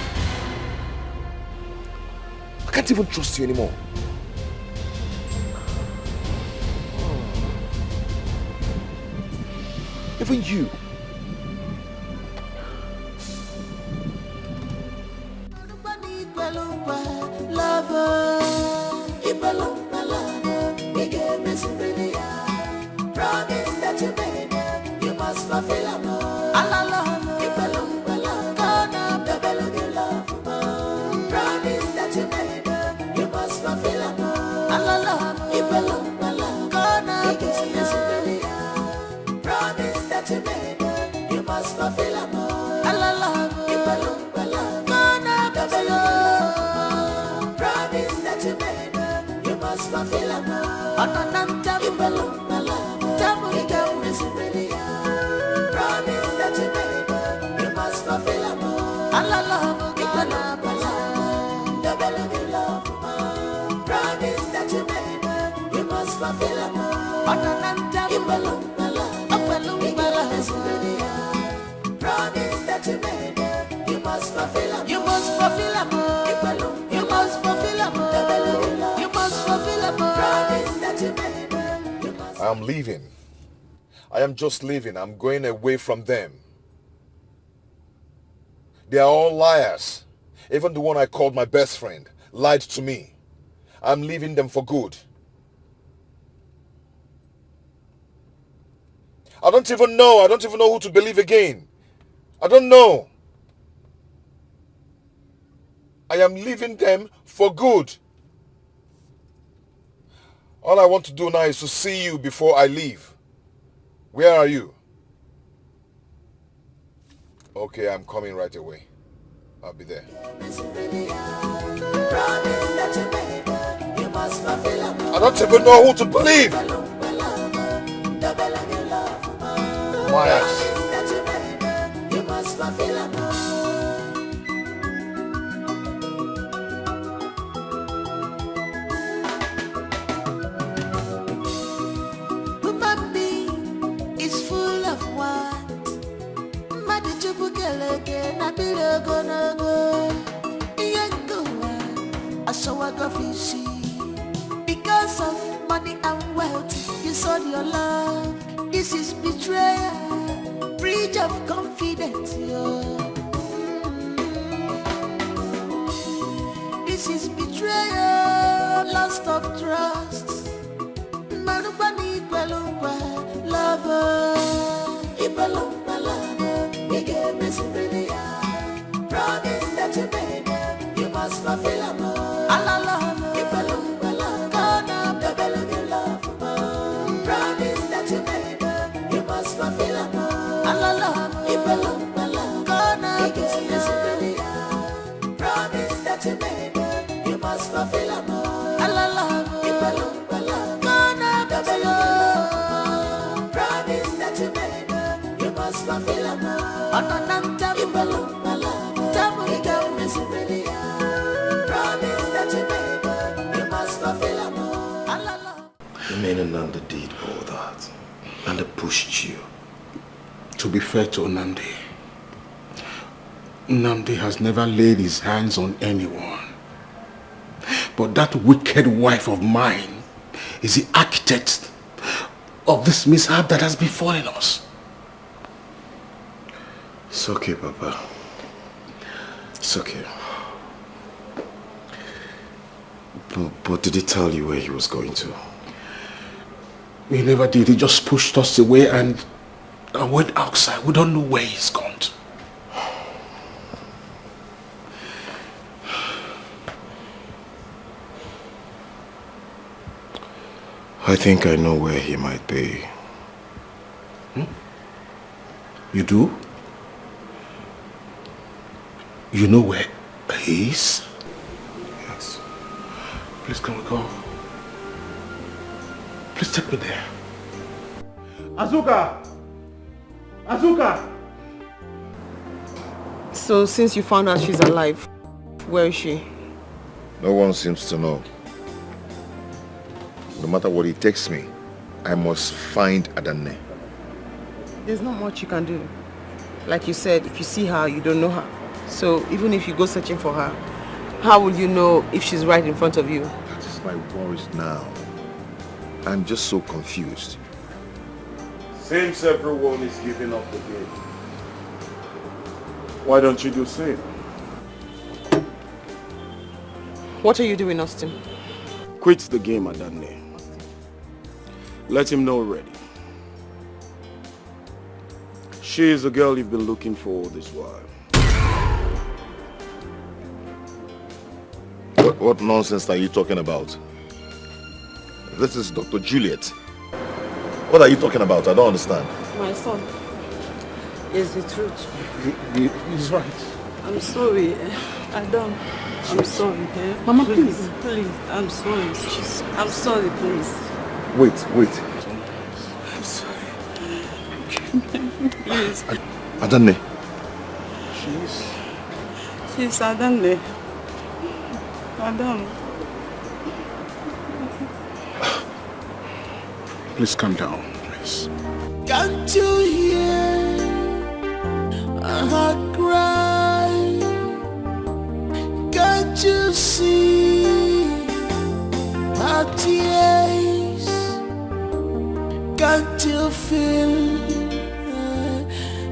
I can't even trust you anymore. Even you. Promise that you made, you must fulfill them all. Promise that you made, you must fulfill them all. Promise that you made, you must fulfill them all. Promise that you made, you must fulfill them all. fulfill them all. Anananta Ibalum Bala, Abalum Bala. Promise that you made, you must fulfill them. You must fulfill them all. Ibalum, you must fulfill them all. You must fulfill them all. Promise that you made, you must. I'm leaving. I am just leaving. I'm going away from them. They are all liars. Even the one I called my best friend lied to me. I'm leaving them for good. I don't even know who to believe again. I don't know. I am leaving them for good. All I want to do now is to see you before I leave. Where are you? Okay, I'm coming right away. I'll be there. I don't even know who to believe. My ass. Human being is full of want. Because of money and wealth, you sold your love. This is betrayal, breach of confidence. This is betrayal, loss of trust. Marubani Kwalungwa, lover. Ipalumba lover, Nige Misibilia. Promise that you made, you must fulfill them all. Allah lover, Ipalumba lover, Kona Bebelugi lover. Promise that you made, you must fulfill them all. Allah lover, Ipalumba lover, Kona Misibilia. Promise that you made, you must fulfill them all. Allah lover, Ipalumba lover, Kona Bebelugi lover. Promise that you made, you must fulfill them all. Anananta Ipalumba lover, Tamuika Misibilia. Promise that you made, you must fulfill them all. Allah lover. You mean Nanda did all that? And they pushed you? To be fair to Nnamdi, Nnamdi has never laid his hands on anyone. But that wicked wife of mine is the architect of this mishap that has befallen us. It's okay, Papa. It's okay. But did he tell you where he was going to? He never did. He just pushed us away and went outside. We don't know where he's gone to. I think I know where he might be. You do? You know where he is? Yes. Please, can we go? Please take me there. Azuka! Azuka! So since you found out she's alive, where is she? No one seems to know. No matter what it takes me, I must find Adanne. There's not much you can do. Like you said, if you see her, you don't know her. So even if you go searching for her, how will you know if she's right in front of you? That is my worries now. I'm just so confused. Seems everyone is giving up the game. Why don't you do the same? What are you doing, Austin? Quit the game, Adanne. Let him know already. She is the girl you've been looking for all this while. What nonsense are you talking about? This is Dr. Juliet. What are you talking about? I don't understand. My son, is the truth. He's right. I'm sorry. I'm sorry. Eh? Mama, please. Please, I'm sorry. I'm sorry, please. Wait. I'm sorry. Please. Adanne. She's Adanne. Adam. Please calm down, please. Can't you hear her cry? Can't you see her tears? Can't you feel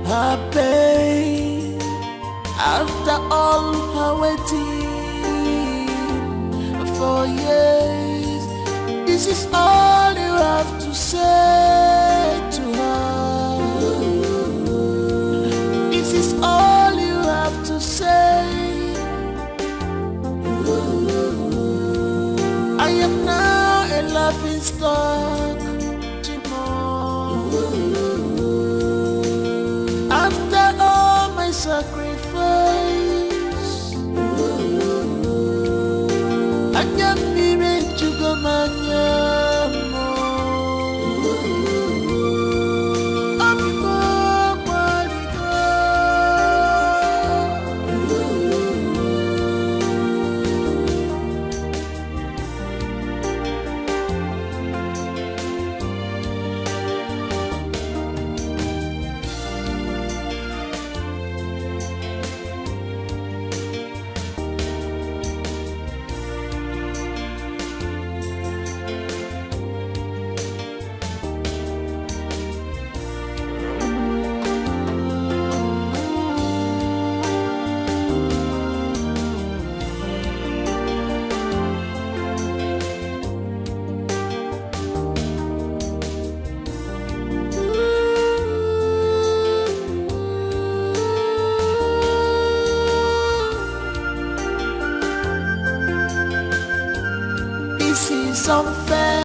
her pain? After all her waiting for years, this is all you have to say to her. This is all you have to say. I am now a laughing stock tomorrow. After all my sacrifice, I can't be ready to go This is unfair.